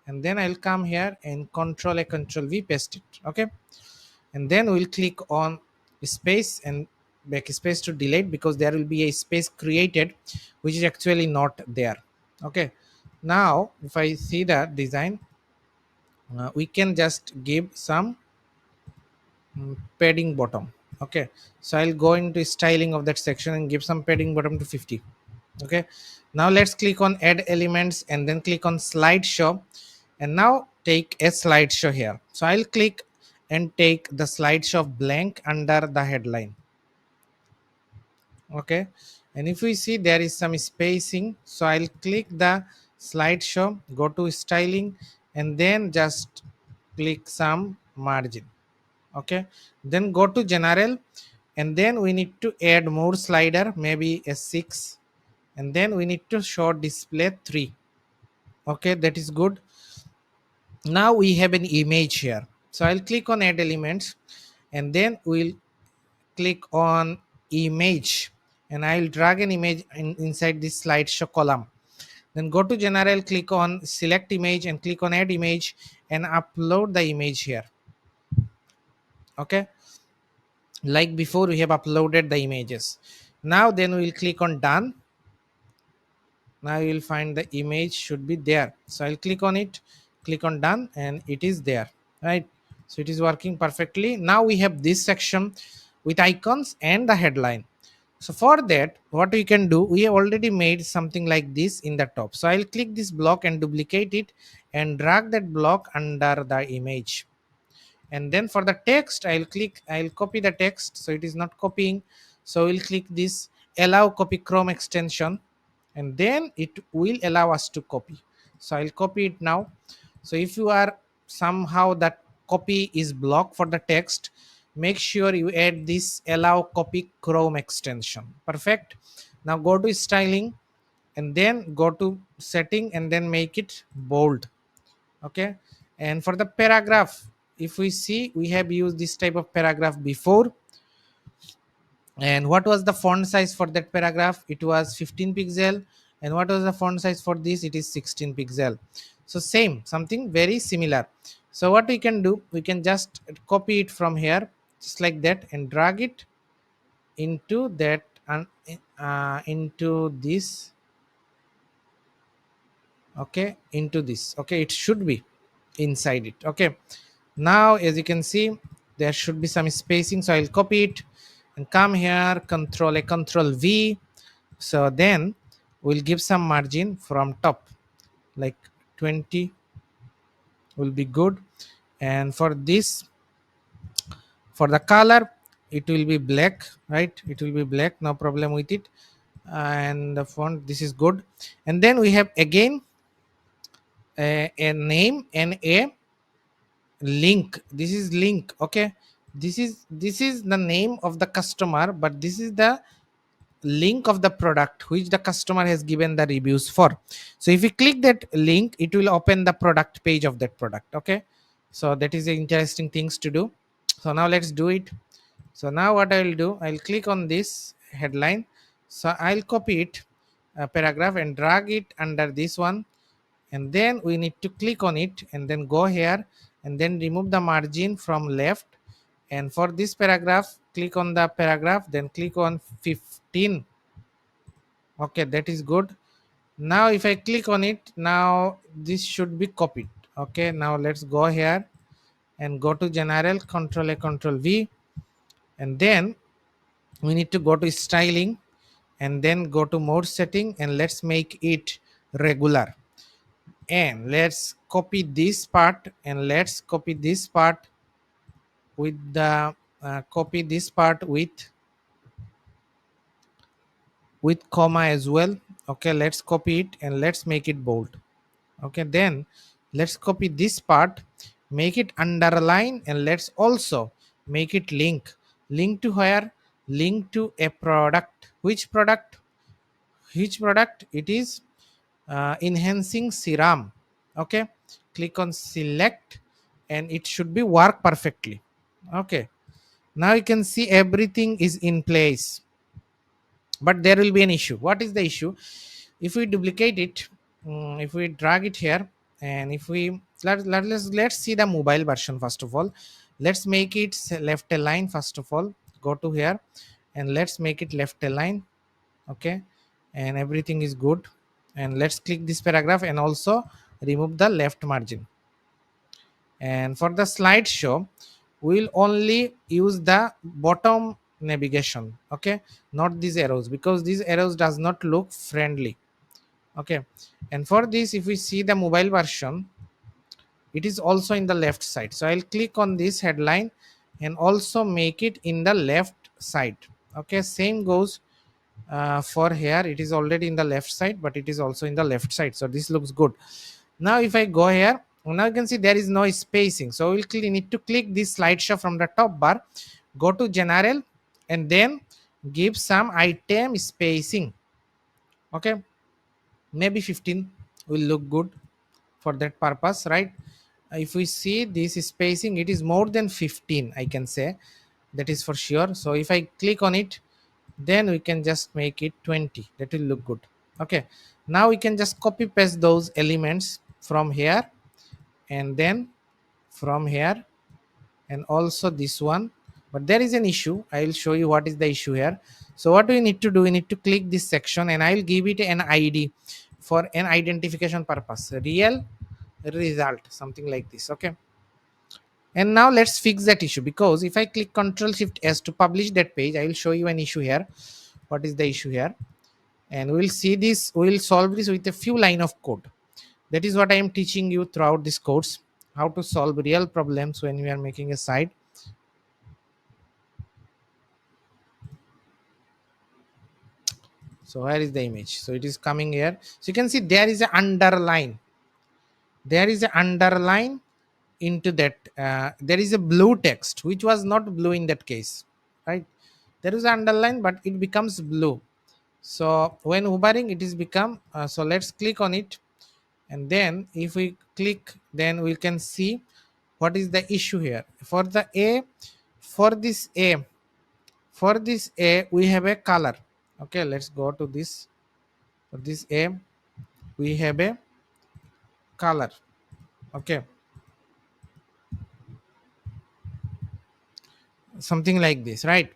and then I'll come here and control V, paste it. Okay, and then we'll click on space and backspace to delete because there will be a space created which is actually not there. Okay, now if I see the design, we can just give some padding bottom. Okay, so I'll go into styling of that section and give some padding bottom to 50. Okay, now let's click on add elements and then click on slideshow, and now take a slideshow here. So I'll click and take the slideshow blank under the headline. Okay, and if we see there is some spacing, so I'll click the slideshow, go to styling, and then just click some margin. Okay, then go to general, and then we need to add more slider, maybe a 6, and then we need to show display 3. Okay, that is good. Now we have an image here, so I'll click on add elements, and then we'll click on image, and I'll drag an image inside this slideshow column. Then go to general, click on select image and click on add image and upload the image here. Okay, like before we have uploaded the images. Now then we'll click on done. Now you will find the image should be there, so I'll click on it, click on done, and it is there, right? So it is working perfectly. Now we have this section with icons and the headline. So for that, what we can do, we have already made something like this in the top. So I'll click this block and duplicate it and drag that block under the image. And then for the text, I'll copy the text, so it is not copying. So we'll click this allow copy chrome extension, and then it will allow us to copy. So I'll copy it now. So if you are somehow that copy is blocked for the text, make sure you add this allow copy chrome extension. Perfect. Now go to styling and then go to setting and then make it bold. Okay. And for the paragraph, if we see, we have used this type of paragraph before. And what was the font size for that paragraph? It was 15 pixel. And what was the font size for this? It is 16 pixel. So same, something very similar. So what we can do, we can just copy it from here just like that and drag it into that and into this. Okay, into this. Okay, it should be inside it. Okay, now as you can see, there should be some spacing, so I'll copy it and come here, control a, control V. So then we'll give some margin from top, like 20 will be good. And for this, for the color, it will be black, right? It will be black, no problem with it. And the font, this is good. And then we have again a name and a link. This is link. Okay, this is the name of the customer, but this is the link of the product which the customer has given the reviews for. So if you click that link, it will open the product page of that product. Okay, so that is the interesting things to do. So now let's do it. So now what I will do, I'll click on this headline. So I'll copy it paragraph and drag it under this one, and then we need to click on it and then go here and then remove the margin from left. And for this paragraph, click on the paragraph, then click on 15. Okay, that is good. Now if I click on it, now this should be copied. Okay, now let's go here and go to general, control a, control V, and then we need to go to styling and then go to mode setting and let's make it regular. And let's copy this part and let's copy this part with the copy this part with comma as well. Okay, let's copy it and let's make it bold. Okay, then let's copy this part, make it underline, and let's also make it link to where, link to a product. Which product? Which product? It is enhancing serum. Okay, click on select and it should be work perfectly. Okay, now you can see everything is in place, but there will be an issue. What is the issue? If we duplicate it, if we drag it here, and if we let's see the mobile version first of all. Let's make it left align first of all. Go to here and let's make it left align. Okay, and everything is good. And let's click this paragraph and also remove the left margin. And for the slideshow, we'll only use the bottom navigation. Okay, not these arrows, because these arrows does not look friendly. Okay, and for this, if we see the mobile version, it is also in the left side. So I'll click on this headline and also make it in the left side. Okay, same goes for here. It is already in the left side, but it is also in the left side, so this looks good. Now if I go here, now you can see there is no spacing, so we'll need to click this slideshow from the top bar, go to general, and then give some item spacing. Okay, maybe 15 will look good for that purpose, right? If we see this spacing, it is more than 15, I can say, that is for sure. So if I click on it, then we can just make it 20. That will look good. Okay, now we can just copy paste those elements from here and then from here, and also this one. But there is an issue, I will show you what is the issue here. So what we need to do, we need to click this section and I will give it an ID for an identification purpose, real result, something like this. Okay, and now let's fix that issue, because if I click Ctrl Shift S to publish that page, I will show you an issue here. What is the issue here? And we'll see this, we'll solve this with a few line of code. That is what I am teaching you throughout this course, how to solve real problems when we are making a site. So where is the image? So it is coming here. So you can see there is a underline, there is a underline into that, there is a blue text which was not blue in that case, right? There is an underline but it becomes blue. So when hovering it is become, so let's click on it, and then if we click then we can see what is the issue here. For the a, for this a, for this a we have a color. Okay, let's go to this. For this a we have a color. Okay, something like this, right?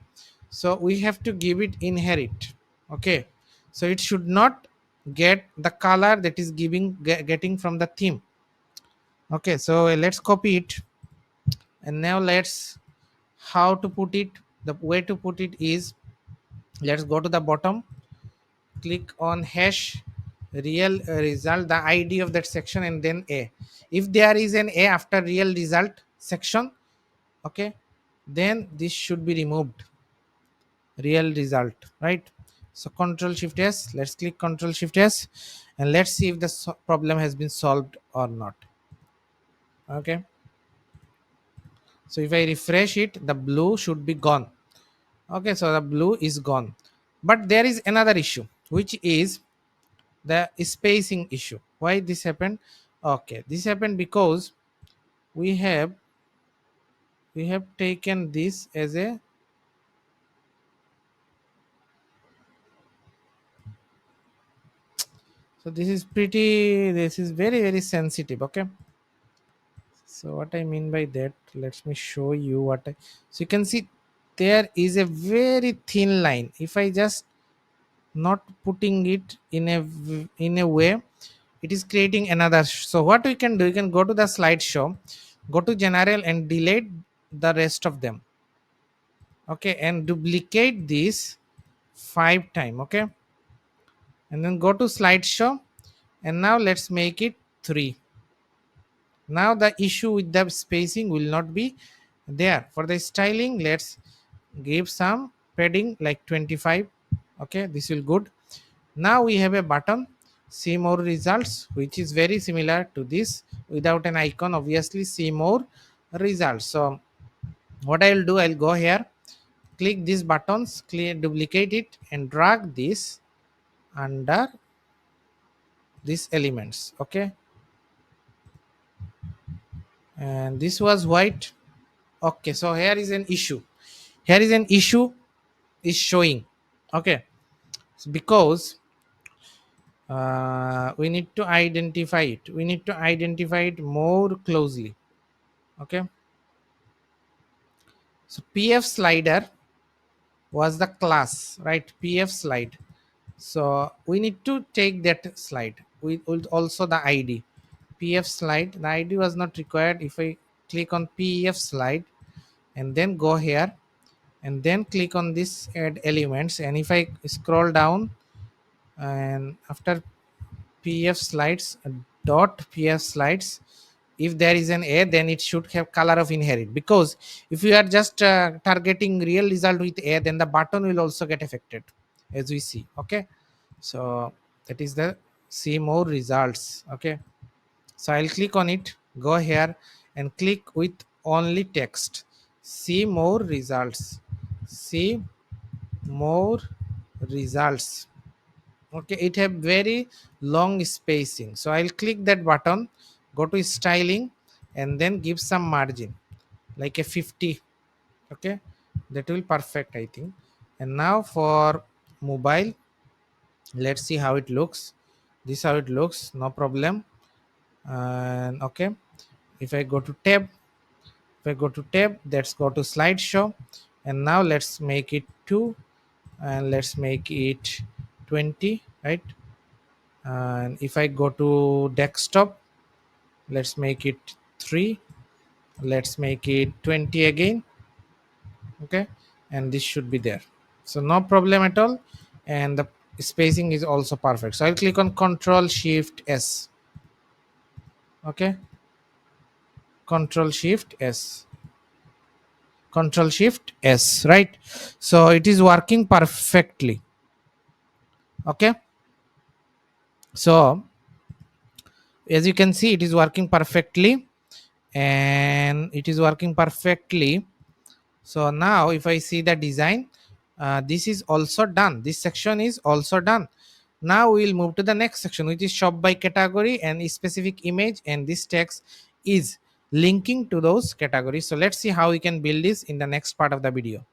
So we have to give it inherit. Okay, so it should not get the color that is getting from the theme. Okay, so let's copy it, and now let's, how to put it, the way to put it is, let's go to the bottom, click on hash real result, the id of that section, and then a. If there is an a after real result section, okay, then this should be removed, real result, right? So control shift s, let's click control shift s, and let's see if the problem has been solved or not. Okay, so if I refresh it, the blue should be gone. Okay, so the blue is gone, but there is another issue, which is the spacing issue. Why this happened? Okay, this happened because we have we have taken this as a, so this is pretty, this is very very sensitive. Okay, so what I mean by that, let me show you what I, so you can see there is a very thin line. If I just not putting it in a in a way, it is creating another so what we can do, you can go to the slideshow, go to general and delete the rest of them. Okay, and duplicate this 5 times. Okay, and then go to slideshow, and now let's make it 3. Now the issue with the spacing will not be there. For the styling, let's give some padding like 25. Okay, this will good. Now we have a button, see more results, which is very similar to this without an icon, obviously. See more results. So what I'll do, I'll go here, click these buttons, clear, duplicate it, and drag this under these elements. Okay, and this was white. Okay, so here is an issue, here is an issue is showing. Okay, so because we need to identify it, we need to identify it more closely. Okay, so pf slider was the class, right? Pf slide, so we need to take that slide with also the id. Pf slide, the id was not required. If I click on pf slide and then go here and then click on this add elements, and if I scroll down, and after pf slides, dot pf slides, if there is an a, then it should have color of inherit, because if you are just targeting real result with a, then the button will also get affected, as we see. Okay, so that is the see more results. Okay, so I'll click on it, go here and click with only text, see more results, see more results. Okay, it have very long spacing, so I'll click that button, go to styling, and then give some margin like a 50. Okay, that will perfect, I think. And now for mobile, let's see how it looks. This how it looks, no problem. And okay, if I go to tab, if I go to tab, let's go to slideshow, and now let's make it 2, and let's make it 20, right? And if I go to desktop, let's make it 3, let's make it 20 again. Okay, and this should be there, so no problem at all, and the spacing is also perfect. So I'll click on control shift s. Okay, control shift s, control shift s, right? So it is working perfectly. Okay, so as you can see, it is working perfectly. and it is working perfectly. So now if I see the design, this is also done, this section is also done. Now we will move to the next section, which is shop by category and a specific image, and this text is linking to those categories. So let's see how we can build this in the next part of the video.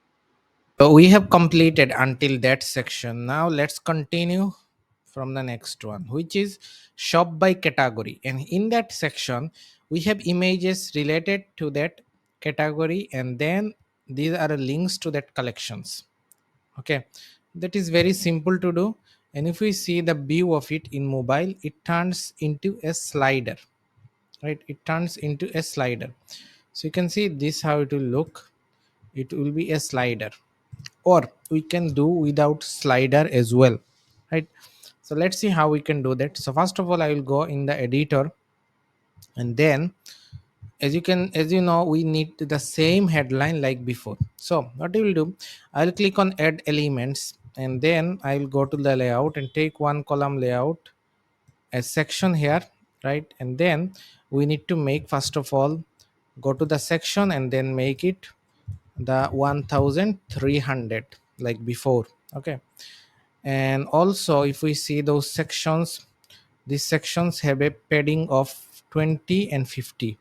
So we have completed until that section. Now let's continue from the next one, which is shop by category. And in that section, we have images related to that category, and then these are links to that collections. Okay, that is very simple to do. And if we see the view of it in mobile, it turns into a slider, right? It turns into a slider. So you can see this how it will look. It will be a slider, or we can do without slider as well, right? So let's see how we can do that. So first of all, I will go in the editor, and then as you know, we need the same headline like before. So what I will do, I'll click on add elements, and then I will go to the layout and take one column layout, a section here, right? And then we need to make, first of all, go to the section and then make it the 1300 like before. Okay, and also if we see those sections, these sections have a padding of 20 and 50.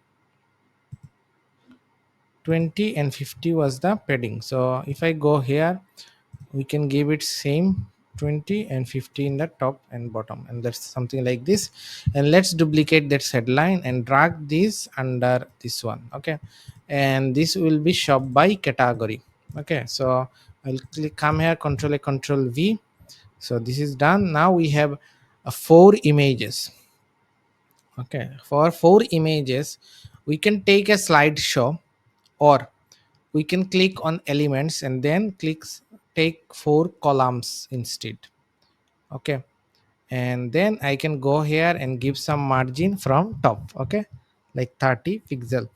20 and 50 was the padding. So if I go here, we can give it same 20 and 50 in the top and bottom, and that's something like this. And let's duplicate that headline and drag this under this one. Okay, and this will be shop by category. Okay, so I'll click, come here, control a, control V. So this is done. Now we have four images. Okay, for four images, we can take a slideshow, or we can click on elements and then take four columns instead. Okay, and then I can go here and give some margin from top. Okay, like 30 pixel.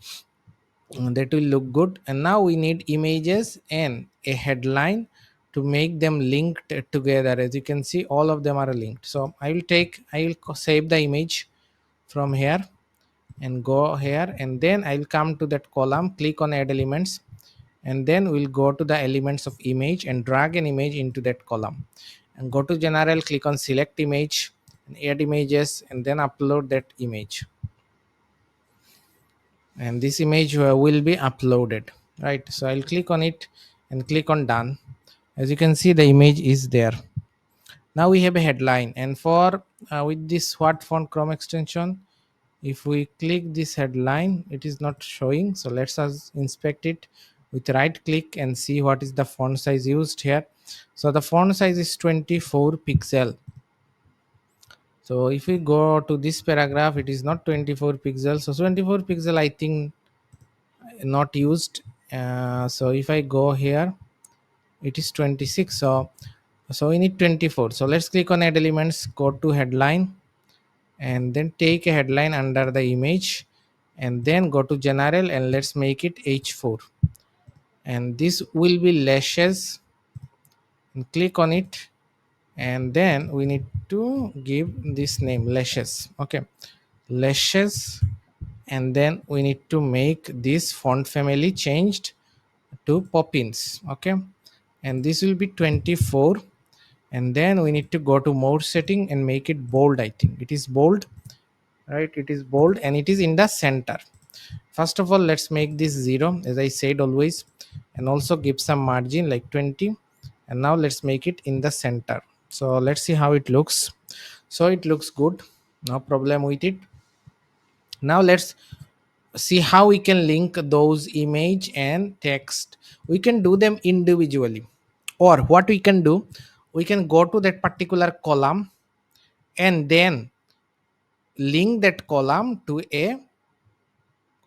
That will look good. And now we need images and a headline to make them linked together. As you can see, all of them are linked. So I will save the image from here and go here, and then I'll come to that column, click on add elements, and then we'll go to the elements of image and drag an image into that column, and go to general, click on select image and add images, and then upload that image. And this image will be uploaded, right? So I'll click on it and click on done. As you can see, the image is there. Now we have a headline, and for with this what font Chrome extension, if we click this headline, it is not showing. So let's us inspect it with right click and see what is the font size used here. So the font size is 24 pixel. So if we go to this paragraph, it is not 24 pixels. So 24 pixel, I think, not used. So if I go here, it is 26. So we need 24. So let's click on add elements, go to headline, and then take a headline under the image, and then go to general and let's make it h4, and this will be lashes, and click on it, and then we need to give this name lashes. Okay, lashes. And then we need to make this font family changed to poppins. Okay, and this will be 24. And then we need to go to more setting and make it bold. I think it is bold, right? It is bold and it is in the center. First of all, let's make this 0, as I said always, and also give some margin like 20. And now let's make it in the center. So let's see how it looks. So it looks good, no problem with it. Now let's see how we can link those image and text. We can do them individually, or what we can do, we can go to that particular column and then link that column to a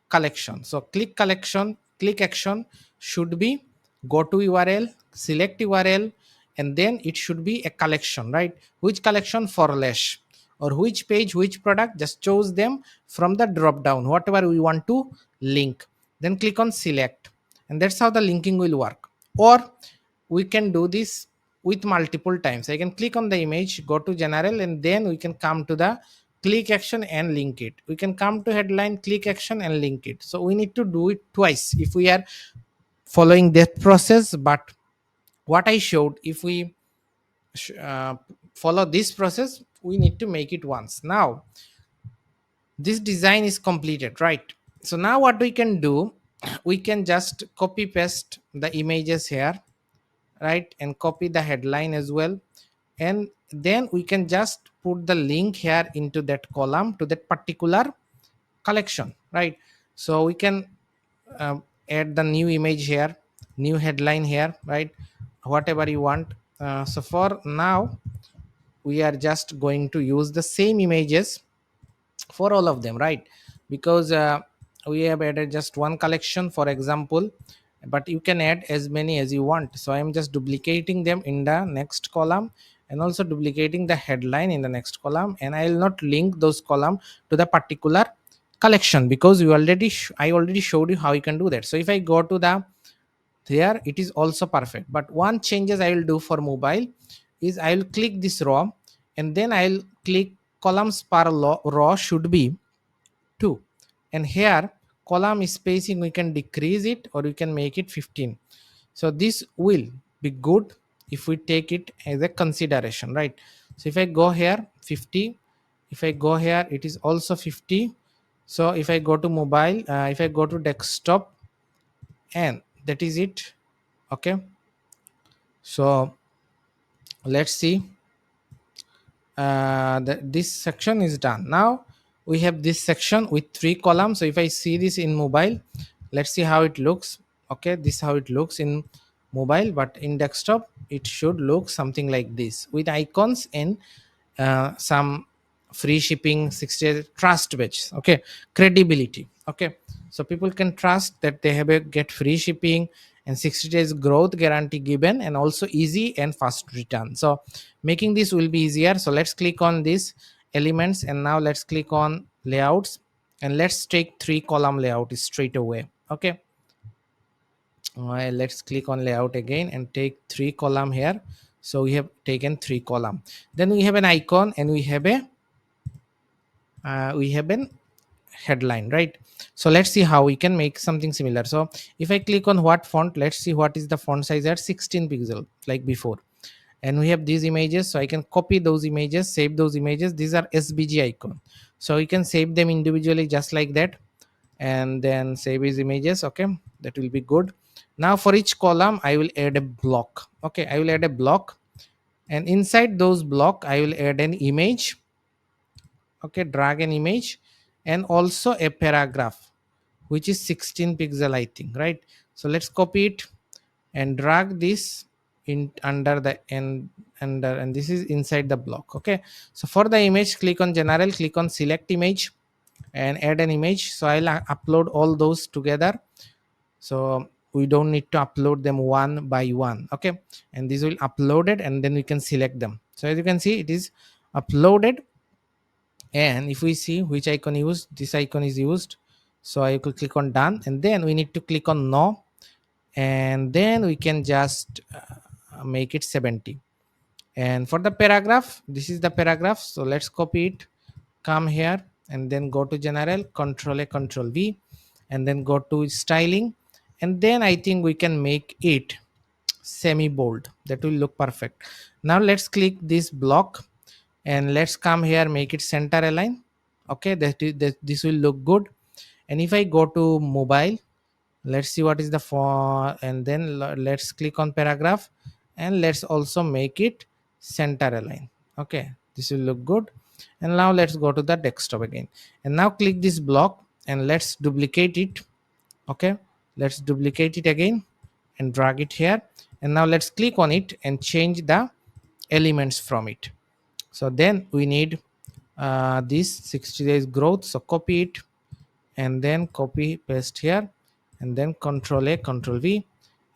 collection. So click collection, click action should be go to URL, select URL, and then it should be a collection, right? Which collection? For lash, or which page, which product, just choose them from the drop down, whatever we want to link. Then click on select, and that's how the linking will work. Or we can do this with multiple times. I can click on the image, go to general, and then we can come to the click action and link it. We can come to headline, click action and link it. So we need to do it twice if we are following that process. But what I showed, if we sh- uh, follow this process, we need to make it once. Now this design is completed, right? So now what we can do, we can just copy paste the images here, right, and copy the headline as well, and then we can just put the link here into that column to that particular collection, right? So we can add the new image here, new headline here, right, whatever you want. So for now we are just going to use the same images for all of them, right? Because we have added just one collection, for example, but you can add as many as you want. So I am just duplicating them in the next column, and also duplicating the headline in the next column, and I will not link those column to the particular collection, because I already showed you how you can do that. So if I go to the there, it is also perfect. But one changes I will do for mobile is I will click this row, and then I'll click columns per row should be 2, and here column spacing we can decrease it or we can make it 15. So this will be good if we take it as a consideration, right? So if I go here 50, if I go here it is also 50. So if I go to mobile, if I go to desktop, and that is it. Okay, so let's see, this section is done. Now we have this section with 3 columns. So if I see this in mobile, let's see how it looks. Okay, this how it looks in mobile, but in desktop it should look something like this, with icons and some free shipping, 60 trust badge. Okay, credibility. Okay, so people can trust that they have a get free shipping and 60 days growth guarantee given, and also easy and fast return. So making this will be easier. So let's click on these elements, and now let's click on layouts, and let's take 3 column layout straight away. Okay, let's click on layout again and take 3 column here. So we have taken 3 column. Then we have an icon, and we have an headline, right? So let's see how we can make something similar. So if I click on what font, let's see what is the font size at 16 pixel like before. And we have these images, so I can copy those images, save those images. These are SVG icon, so you can save them individually just like that, and then save his images. Okay, that will be good. Now for each column I will add a block. Okay, I will add a block, and inside those block I will add an image. Okay, drag an image, and also a paragraph which is 16 pixel, I think, right? So let's copy it and drag this in under the end under, and this is inside the block. Okay, so for the image, click on general, click on select image, and add an image. So I'll upload all those together, so we don't need to upload them one by one. Okay, and this will upload it, and then we can select them. So as you can see, it is uploaded. And if we see which icon used, this icon is used, so I could click on done, and then we need to click on no, and then we can just make it 70. And for the paragraph, this is the paragraph, so let's copy it, come here, and then go to general, control a, control V, and then go to styling, and then I think we can make it semi bold. That will look perfect. Now let's click this block, and let's come here, make it center align. Okay, this will look good. And if I go to mobile, let's see what is the for, and then let's click on paragraph, and let's also make it center align. Okay, this will look good. And now let's go to the desktop again, and now click this block, and let's duplicate it. Okay, let's duplicate it again and drag it here, and now let's click on it and change the elements from it. So then we need this 60 days growth, so copy it, and then copy paste here, and then control a, control V,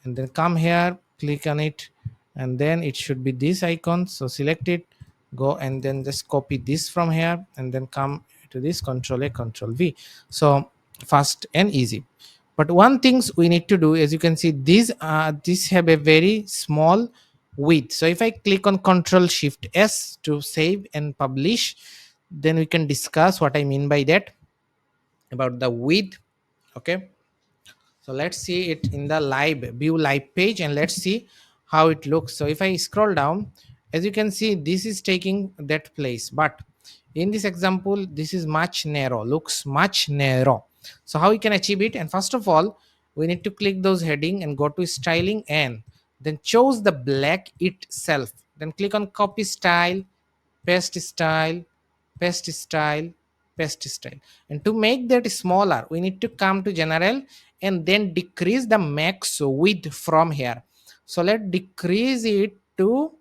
and then come here, click on it, and then it should be this icon, so select it, go, and then just copy this from here, and then come to this, control a, control V. So fast and easy. But one things we need to do, as you can see, these have a very small width. So if I click on control shift S to save and publish, then we can discuss what I mean by that, about the width. Okay, so let's see it in the live view live page, and let's see how it looks. So if I scroll down, as you can see, this is taking that place, but in this example this is much narrow, looks much narrow. So how we can achieve it? And first of all, we need to click those heading and go to styling, and then choose the black itself, then click on copy style, paste style, paste style, paste style. And to make that smaller, we need to come to general and then decrease the max width from here. So let's decrease it to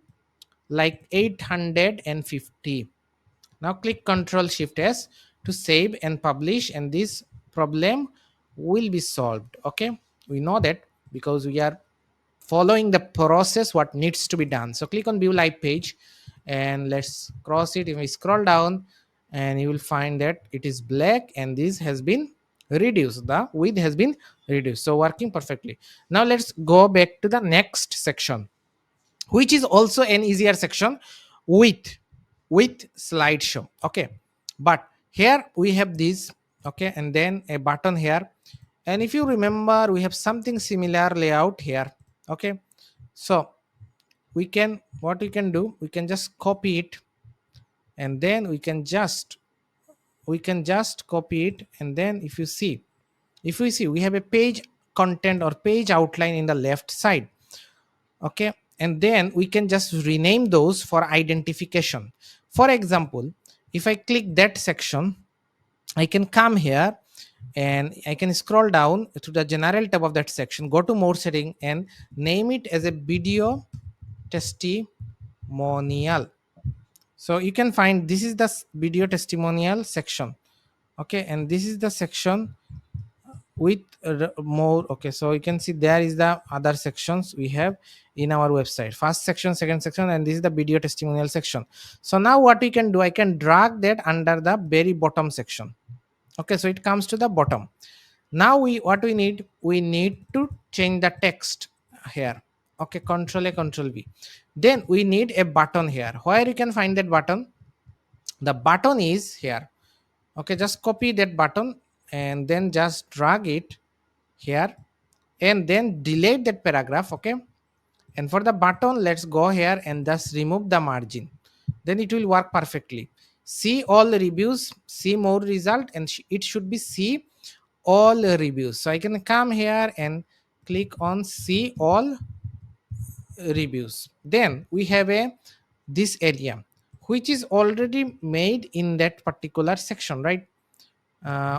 like 850. Now click Ctrl Shift S to save and publish, and this problem will be solved. Okay, we know that because we are following the process what needs to be done. So click on view live page, and let's cross it. If we scroll down, and you will find that it is black, and this has been reduced, the width has been reduced, so working perfectly. Now let's go back to the next section, which is also an easier section, with slideshow. Okay, but here we have this. Okay, and then a button here, and if you remember, we have something similar layout here. Okay, so we can, what we can do, we can just copy it, and then we can just copy it, and then if you see, if we see, we have a page content or page outline in the left side. Okay, and then we can just rename those for identification. For example, if I click that section, I can come here and I can scroll down to the general tab of that section, go to more setting, and name it as a video testimonial. So you can find this is the video testimonial section. Okay, and this is the section with more. Okay, so you can see there is the other sections we have in our website, first section, second section, and this is the video testimonial section. So now what we can do, I can drag that under the very bottom section. Okay, so it comes to the bottom. Now we, what we need, we need to change the text here. Okay, control A, control V. Then we need a button here. Where you can find that button? The button is here. Okay, just copy that button and then just drag it here, and then delete that paragraph. Okay, and for the button, let's go here and just remove the margin, then it will work perfectly. See all reviews, see more result, and it should be see all reviews. So I can come here and click on see all reviews. Then we have a this area which is already made in that particular section, right?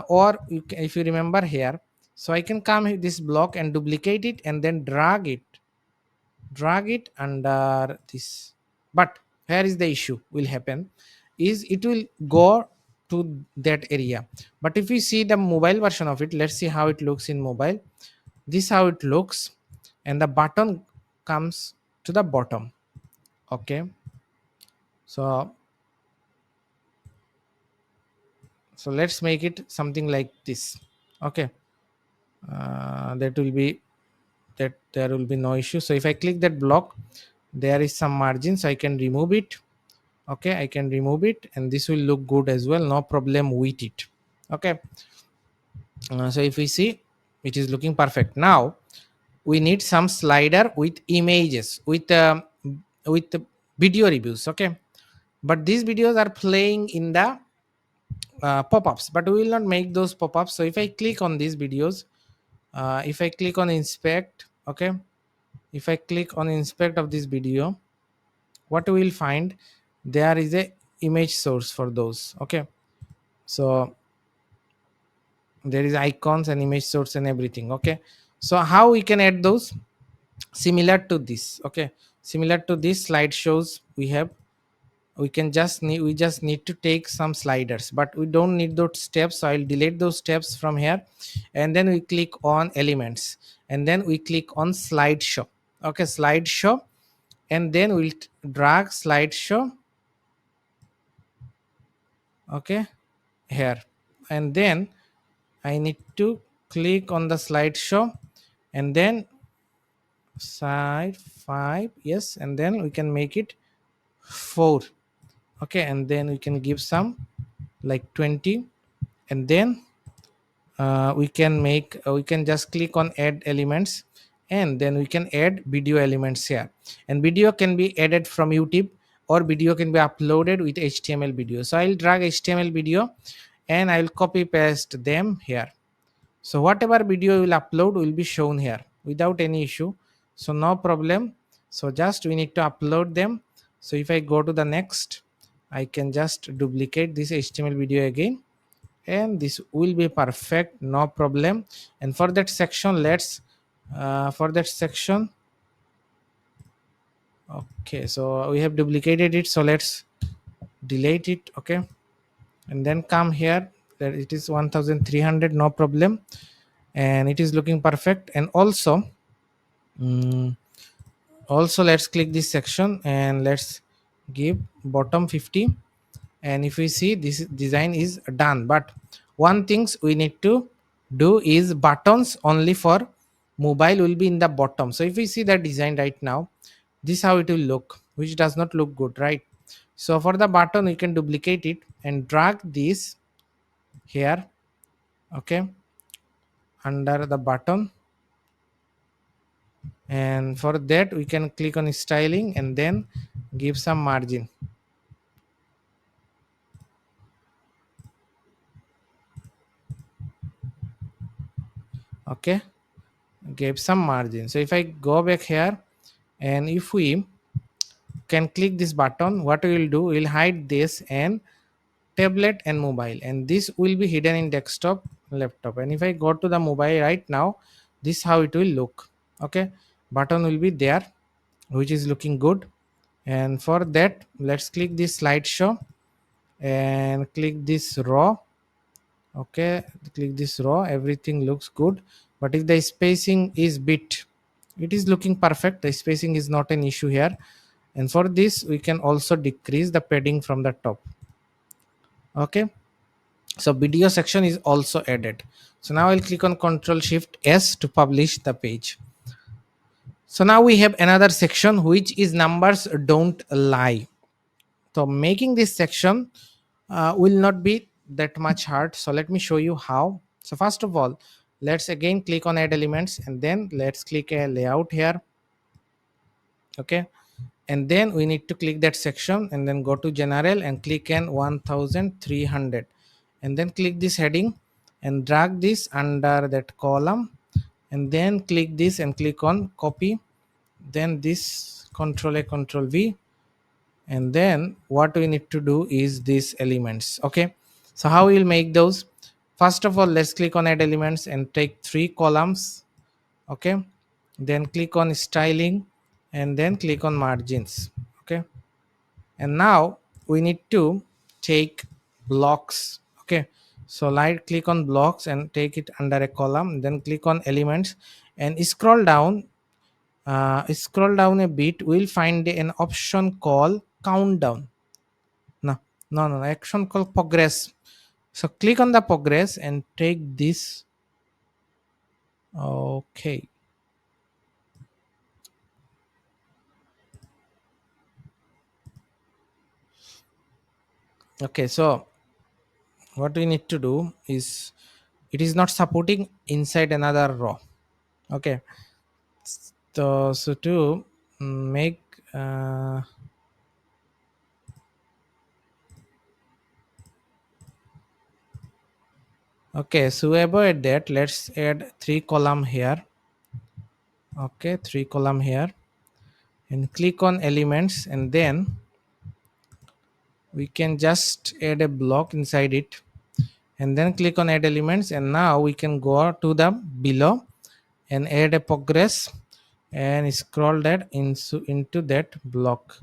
Or if you remember here, so I can come this block and duplicate it and then drag it under this. But here is the issue will happen, is it will go to that area. But if you see the mobile version of it, let's see how it looks in mobile. This how it looks, and the button comes to the bottom. Okay, so let's make it something like this. Okay, that will be, that there will be no issue. So if I click that block, there is some margin, so I can remove it. Okay, I can remove it, and this will look good as well, no problem with it. Okay, so if we see, it is looking perfect. Now we need some slider with images, with the video reviews. Okay, but these videos are playing in the pop-ups, but we will not make those pop-ups. So if I click on these videos, if I click on inspect, okay, if I click on inspect of this video, what we will find, there is a image source for those. Okay, so there is icons and image source and everything. Okay, so how we can add those? Similar to this. Okay, similar to this slideshows we have, we can just need, we just need to take some sliders, but we don't need those steps, so I'll delete those steps from here. And then we click on elements, and then we click on slideshow. Okay, slideshow, and then we'll drag slideshow. Okay, here, and then I need to click on the slideshow, and then side 5, yes, and then we can make it 4. Okay, and then we can give some like 20. And then we can just click on add elements, and then we can add video elements here. And video can be added from YouTube, or video can be uploaded with HTML video. So I'll drag HTML video and I'll copy paste them here. So whatever video you will upload will be shown here without any issue. So no problem. So just we need to upload them. So if I go to the next, I can just duplicate this HTML video again, and this will be perfect, no problem. And for that section, let's for that section, okay, so we have duplicated it, so let's delete it. Okay, and then come here, that it is 1300, no problem, and it is looking perfect. And also, mm, also let's click this section and let's give bottom 50. And if we see, this design is done, but one things we need to do is buttons only for mobile will be in the bottom. So if we see the design right now, this how it will look, which does not look good, right? So for the button, we can duplicate it and drag this here. Okay, under the button, and for that we can click on styling and then give some margin. Okay, give some margin. So if I go back here, and if we can click this button, what we will do, we'll hide this and tablet and mobile, and this will be hidden in desktop, laptop. And if I go to the mobile right now, this how it will look. Okay, button will be there, which is looking good. And for that, let's click this slideshow and click this raw. Okay, click this raw, everything looks good. But if the spacing is bit, it is looking perfect, the spacing is not an issue here. And for this, we can also decrease the padding from the top. Okay, so video section is also added. So now I'll click on Control Shift S to publish the page. So now we have another section, which is numbers don't lie. So making this section will not be that much hard. So let me show you how. So first of all, let's again click on add elements, and then let's click a layout here. Okay, and then we need to click that section and then go to general and click on 1300, and then click this heading and drag this under that column, and then click this and click on copy, then this control A control V. And then what we need to do is these elements. Okay, so how we'll make those? First of all, let's click on add elements and take 3 columns. Okay, then click on styling and then click on margins. Okay, and now we need to take blocks. Okay, so click on blocks and take it under a column, then click on elements and scroll down a bit. We'll find an option called countdown. No, no, action called progress. So click on the progress and take this. Okay, okay, so what we need to do is, it is not supporting inside another row. Okay, so to make okay, so avoid that, let's add 3 column here. Okay, 3 column here, and click on elements, and then we can just add a block inside it, and then click on add elements. And now we can go to the below and add a progress and scroll that into that block,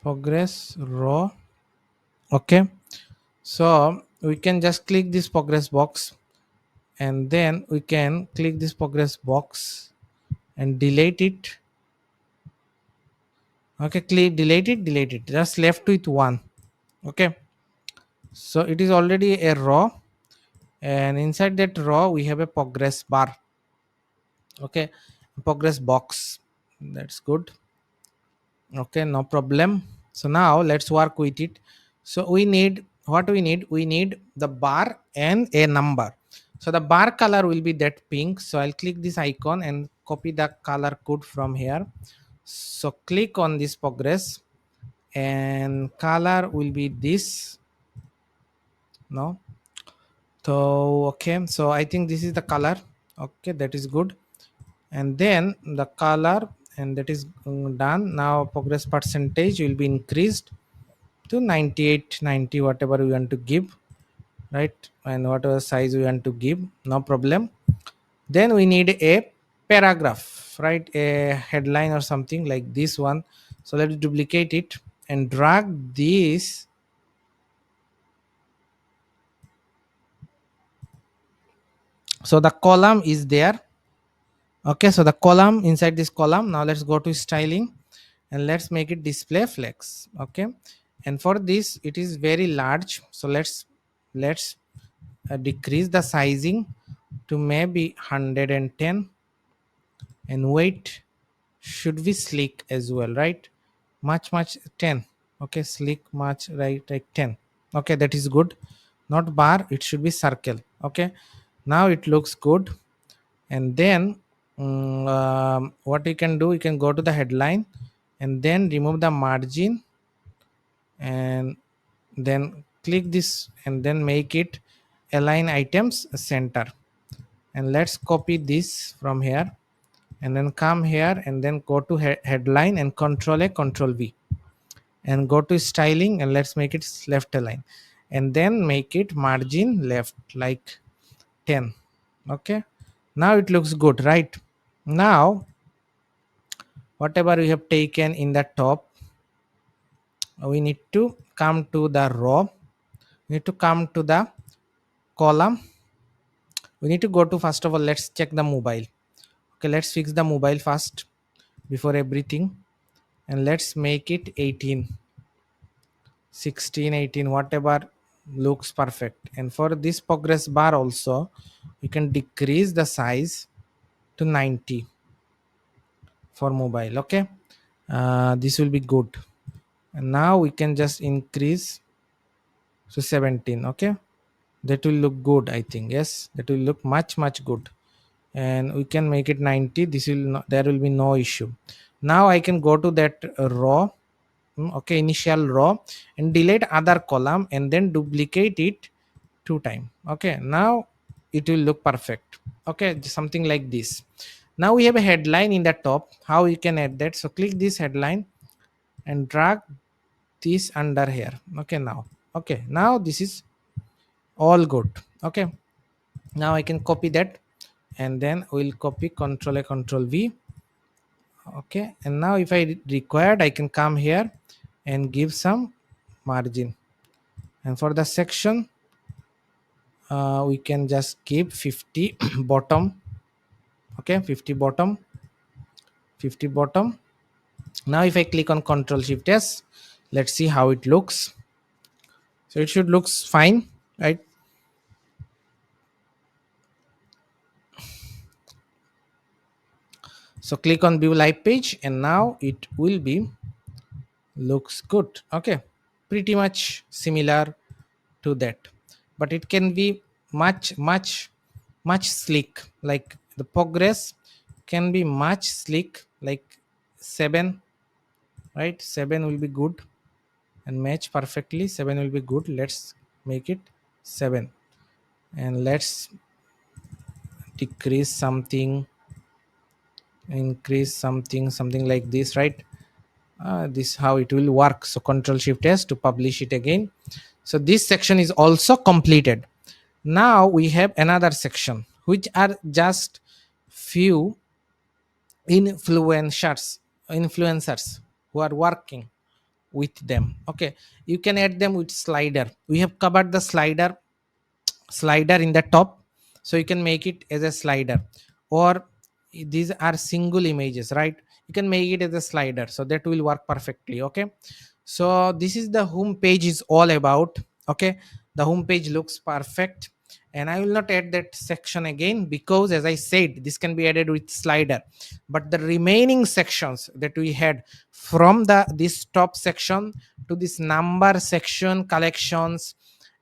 progress row. Okay, so we can just click this progress box, and then we can click this progress box and delete it. Okay, click delete it, just left with one. Okay, so it is already a row, and inside that row we have a progress bar. Okay, progress box, that's good. Okay, no problem. So now let's work with it. So we need what we need the bar and a number. So the bar color will be that pink. So I'll click this icon and copy the color code from here. So click on this progress, and color will be this. No, so okay, so I think this is the color. Okay, that is good. And then the color, and that is done. Now progress percentage will be increased to 98, 90, whatever we want to give, right? And whatever size we want to give, no problem. Then we need a paragraph, right? A headline or something like this one. So let's duplicate it and drag this. So the column is there. Okay, so the column, inside this column, now let's go to styling and let's make it display flex. Okay, and for this it is very large, so let's decrease the sizing to maybe 110, and weight should be sleek as well, right? Much 10. Okay, sleek much, right, like 10. Okay, that is good. Not bar, it should be circle. Okay, now it looks good. And then what you can do, you can go to the headline and then remove the margin, and then click this and then make it align items center. And let's copy this from here and then come here and then go to headline and control a control V, and go to styling and let's make it left align, and then make it margin left like 10. Okay, now it looks good, right? Now whatever we have taken in the top, we need to come to the row, we need to come to the column, we need to go to, first of all, let's check the mobile. Okay, let's fix the mobile first before everything, and let's make it 18, 16, 18, whatever looks perfect. And for this progress bar also, we can decrease the size to 90 for mobile. Okay, this will be good. And now we can just increase to 17. Okay, that will look good, I think. Yes, that will look much good. And we can make it 90. This will not, there will be no issue. Now I can go to that row. Okay, initial row, and delete other column and then duplicate it 2 times. Okay, now it will look perfect. Okay, something like this. Now we have a headline in the top. How you can add that? So click this headline and drag this under here. Okay, now, okay, now this is all good. Okay, now I can copy that, and then we'll copy control a control V. Okay, and now if I required, I can come here and give some margin. And for the section, we can just keep 50 bottom. Okay, 50 bottom, 50 bottom. Now if I click on control shift S, let's see how it looks. So it should looks fine, right? So click on view live page, and now it will be looks good. Okay, pretty much similar to that, but it can be much slick. Like the progress can be much slick, like 7, right? 7 will be good and match perfectly. 7 will be good. Let's make it 7, and let's decrease something, increase something like this, right? This how it will work. So control shift S to publish it again. So this section is also completed. Now we have another section which are just few influencers who are working with them. Okay, you can add them with slider. We have covered the slider in the top, so you can make it as a slider, or these are single images, right? You can make it as a slider, so that will work perfectly. Okay, so this is the home page is all about. Okay, the home page looks perfect, and I will not add that section again, because as I said, this can be added with slider. But the remaining sections that we had, from the this top section to this number section, collections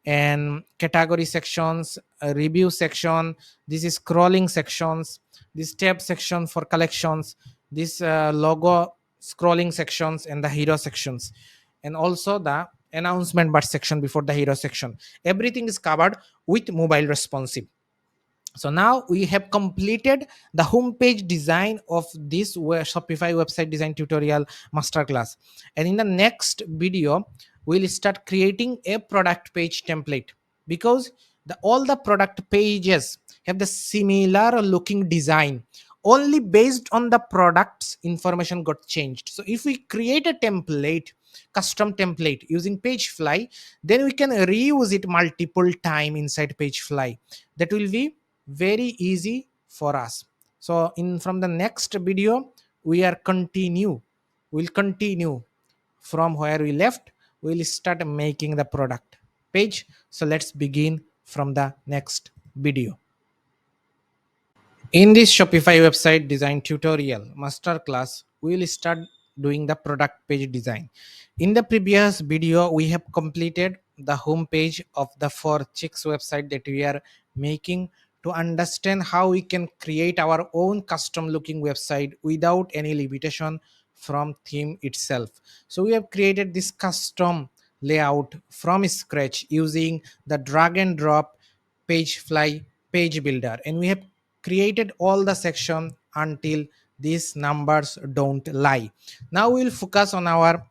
and category sections, review section, this is scrolling sections, this tab section for collections, this logo scrolling sections, and the hero sections, and also the announcement bar section before the hero section, everything is covered with mobile responsive. So now we have completed the homepage design of this Shopify website design tutorial masterclass. And in the next video, we'll start creating a product page template, because all the product pages have the similar looking design, only based on the products information got changed. So if we create a template, custom template using Pagefly, then we can reuse it multiple time inside Pagefly. That will be very easy for us. So in from the next video, we'll continue from where we left. We'll start making the product page. So let's begin from the next video. In this Shopify website design tutorial masterclass, we will start doing the product page design. In the previous video, we have completed the home page of the For Chicks website that we are making, to understand how we can create our own custom looking website without any limitation from theme itself. So we have created this custom layout from scratch using the drag and drop Pagefly page builder, and we have created all the section until these numbers don't lie. Now we'll focus on our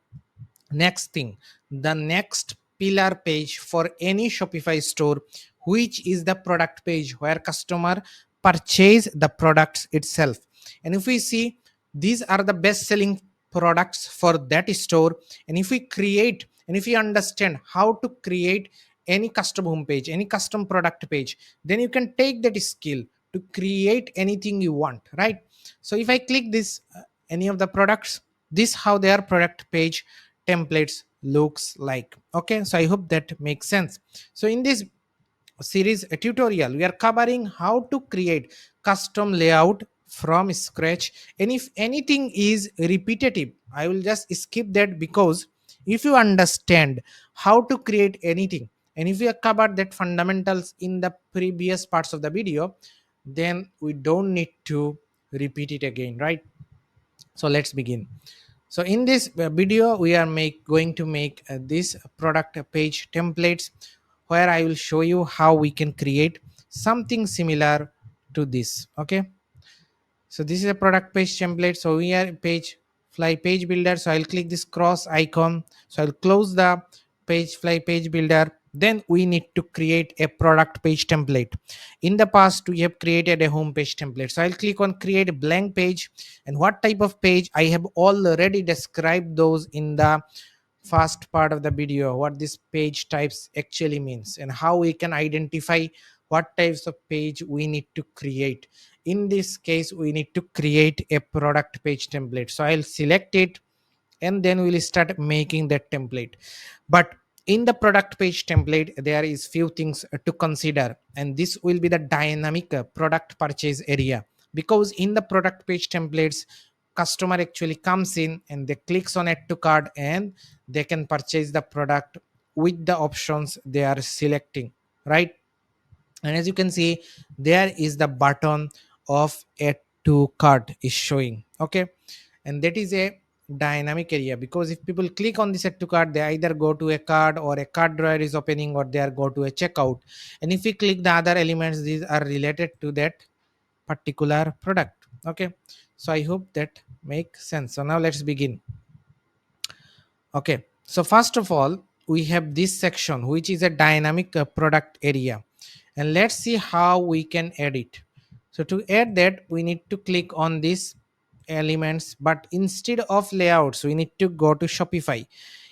next thing, the next pillar page for any Shopify store, which is the product page where customer purchase the products itself. And if we see, these are the best selling products for that store. And if we create, and if we understand how to create any custom homepage, any custom product page, then you can take that skill to create anything you want, right? So if I click this any of the products, this how their product page templates looks like. Okay, so I hope that makes sense. So in this series tutorial, we are covering how to create custom layout from scratch, and if anything is repetitive, I will just skip that, because if you understand how to create anything, and if you have covered that fundamentals in the previous parts of the video, then we don't need to repeat it again, right? So let's begin. So in this video, we are going to make this product page templates, where I will show you how we can create something similar to this. Okay, so this is a product page template. So we are page fly page builder. So I'll click this cross icon. So I'll close the page fly page builder. Then we need to create a product page template. In the past, we have created a home page template. So I'll click on create a blank page, and what type of page I have already described those in the first part of the video, what this page types actually means, and how we can identify what types of page we need to create. In this case, we need to create a product page template. So I'll select it, and then we'll start making that template. But in the product page template, there is few things to consider, and this will be the dynamic product purchase area, because in the product page templates, customer actually comes in and they clicks on add to cart, and they can purchase the product with the options they are selecting, right? And as you can see, there is the button of add to cart is showing. Okay, and that is a dynamic area, because if people click on this add to cart, they either go to a card, or a card drawer is opening, or they are go to a checkout. And if we click the other elements, these are related to that particular product. Okay, so I hope that makes sense. So now let's begin. Okay, so first of all, we have this section, which is a dynamic product area, and let's see how we can add it. So to add that, we need to click on these elements, but instead of layouts, we need to go to Shopify.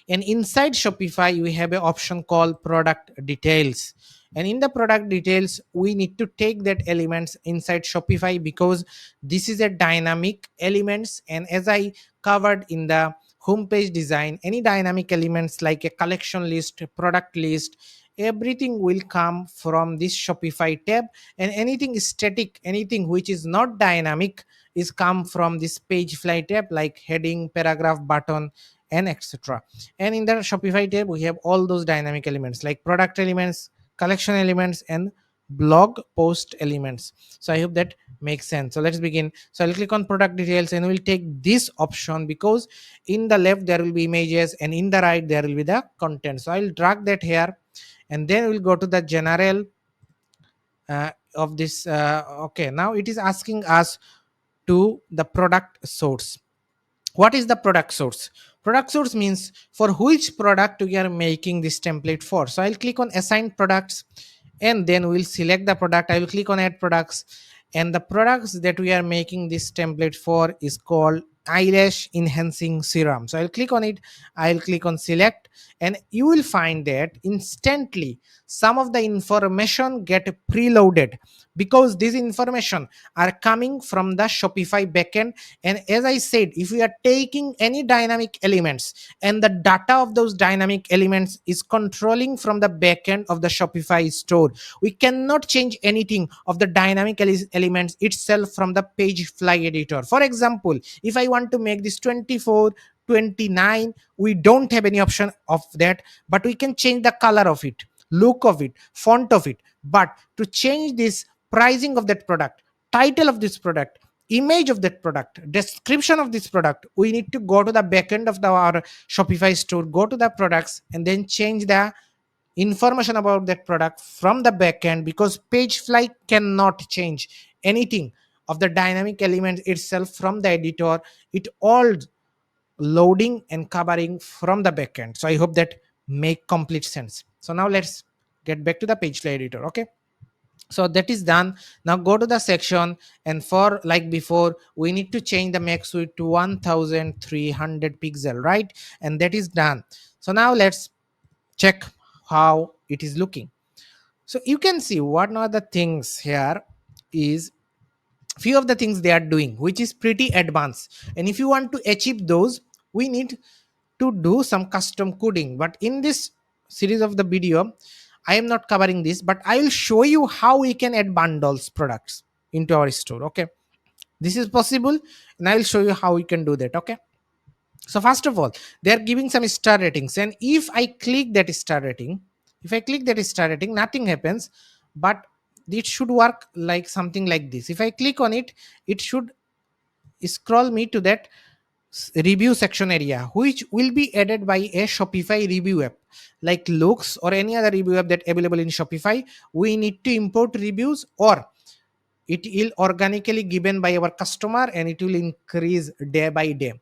And inside Shopify, we have an option called product details. And in the product details, we need to take that elements inside Shopify, because this is a dynamic elements. And as I covered in the homepage design, any dynamic elements like a collection list, product list, everything will come from this Shopify tab, and anything static, anything which is not dynamic, is come from this Pagefly tab, like heading, paragraph, button, and etc. And in the Shopify tab we have all those dynamic elements like product elements, collection elements, and blog post elements. So I hope that makes sense. So let's begin. So I'll click on product details and we'll take this option, because in the left there will be images and in the right there will be the content. So I'll drag that here, and then we'll go to the general of this. Okay, now it is asking us to the product source. What is the product source? Product source means for which product we are making this template for. So I'll click on assign products, and then we'll select the product. I will click on add products, and the products that we are making this template for is called eyelash enhancing serum. So I'll click on it, I'll click on select, and you will find that instantly some of the information get preloaded, because this information are coming from the Shopify backend. And as I said, if we are taking any dynamic elements, and the data of those dynamic elements is controlling from the backend of the Shopify store, we cannot change anything of the dynamic elements itself from the Pagefly editor. For example, if I want to make this 24, 29, we don't have any option of that, but we can change the color of it, look of it, font of it. But to change this pricing of that product, title of this product, image of that product, description of this product, we need to go to the backend of our Shopify store, go to the products, and then change the information about that product from the backend, because Pagefly cannot change anything of the dynamic element itself from the editor. It all loading and covering from the backend. So I hope that make complete sense. So now let's get back to the Pagefly editor. Okay, so that is done. Now go to the section, and for like before, we need to change the max width to 1300 pixel, right? And that is done. So now let's check how it is looking. So you can see what are the things here is few of the things they are doing, which is pretty advanced. And if you want to achieve those, we need to do some custom coding. But in this series of the video, I am not covering this, but I will show you how we can add bundles products into our store. Okay, this is possible, and I will show you how we can do that. Okay, so first of all, they are giving some star ratings, and if I click that star rating, nothing happens. But it should work like something like this. If I click on it, it should scroll me to that review section area, which will be added by a Shopify review app like Looks or any other review app that available in Shopify. We need to import reviews, or it will organically given by our customer, and it will increase day by day.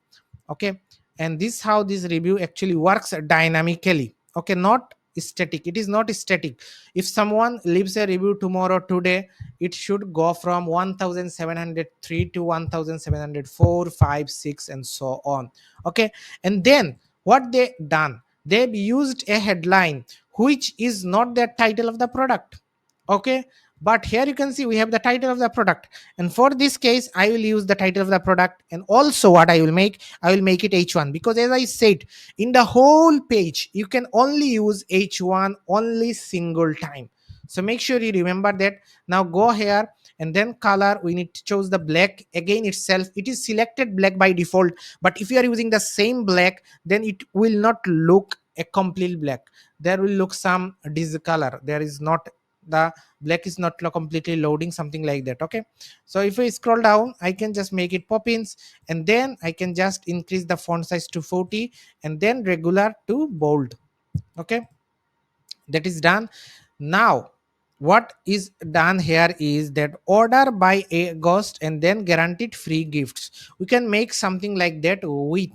Okay, and this how this review actually works dynamically. Okay, not static, it is not static. If someone leaves a review tomorrow, today, it should go from 1703 to 1704, 5, 6, and so on. Okay, and then what they done, they've used a headline which is not the title of the product. Okay, but here you can see we have the title of the product, and for this case I will use the title of the product. And also what I will make, I will make it h1, because as I said, in the whole page you can only use h1 only single time. So make sure you remember that. Now go here, and then color, we need to choose the black. Again, itself it is selected black by default, but if you are using the same black, then it will not look a complete black. There will look some discolor, there is not, the black is not completely loading, something like that. Okay, so if I scroll down, I can just make it pop-ins, and then I can just increase the font size to 40, and then regular to bold. Okay, that is done. Now what is done here is that order by a ghost and then guaranteed free gifts. We can make something like that with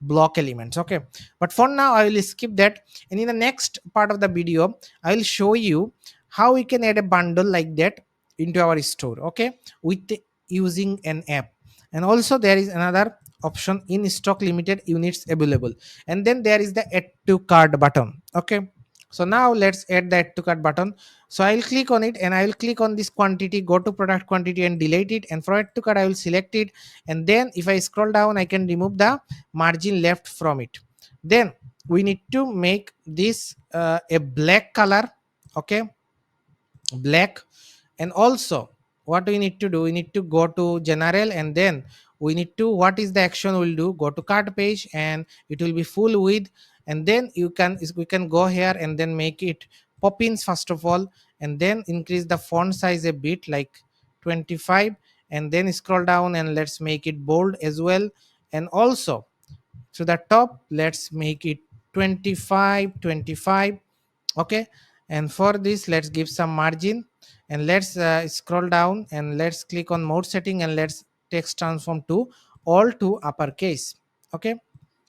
block elements. Okay, but for now I will skip that, and in the next part of the video I will show you how we can add a bundle like that into our store. Okay, with using an app. And also there is another option, in stock limited units available, and then there is the add to cart button. Okay, so now let's add the add to cart button. So I'll click on it, and I will click on this quantity, go to product quantity and delete it, and for add to cart I will select it. And then if I scroll down, I can remove the margin left from it. Then we need to make this a black color. okay, black. And also what we need to do, we need to go to general, and then we need to, what is the action we'll do, go to cart page and it will be full width. And then we can go here and then make it pop ins first of all, and then increase the font size a bit like 25, and then scroll down and let's make it bold as well. And also to the top let's make it 25. Okay, and for this let's give some margin, and let's scroll down and let's click on mode setting, and let's text transform to all to uppercase. Okay,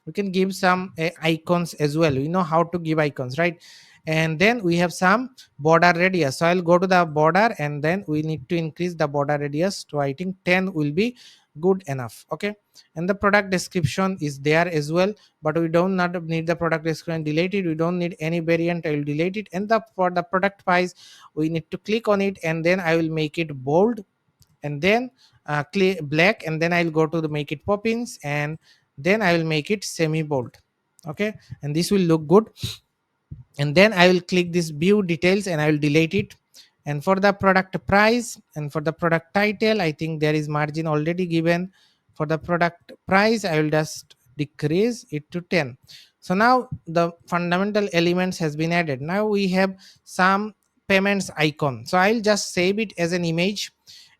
we can give some icons as well, we know how to give icons, right? And then we have some border radius, so I'll go to the border, and then we need to increase the border radius to, I think 10 will be good enough. Okay, and the product description is there as well, but we don't not need the product description, delete it, we don't need any variant, I will delete it. And the for the product price we need to click on it, and then I will make it bold, and then clear black, and then I'll go to the make it poppins, and then I will make it semi bold. Okay, and this will look good. And then I will click this view details and I will delete it. And for the product price and for the product title, I think there is margin already given. For the product price I will just decrease it to 10. So now the fundamental elements has been added. Now we have some payments icon, so I'll just save it as an image.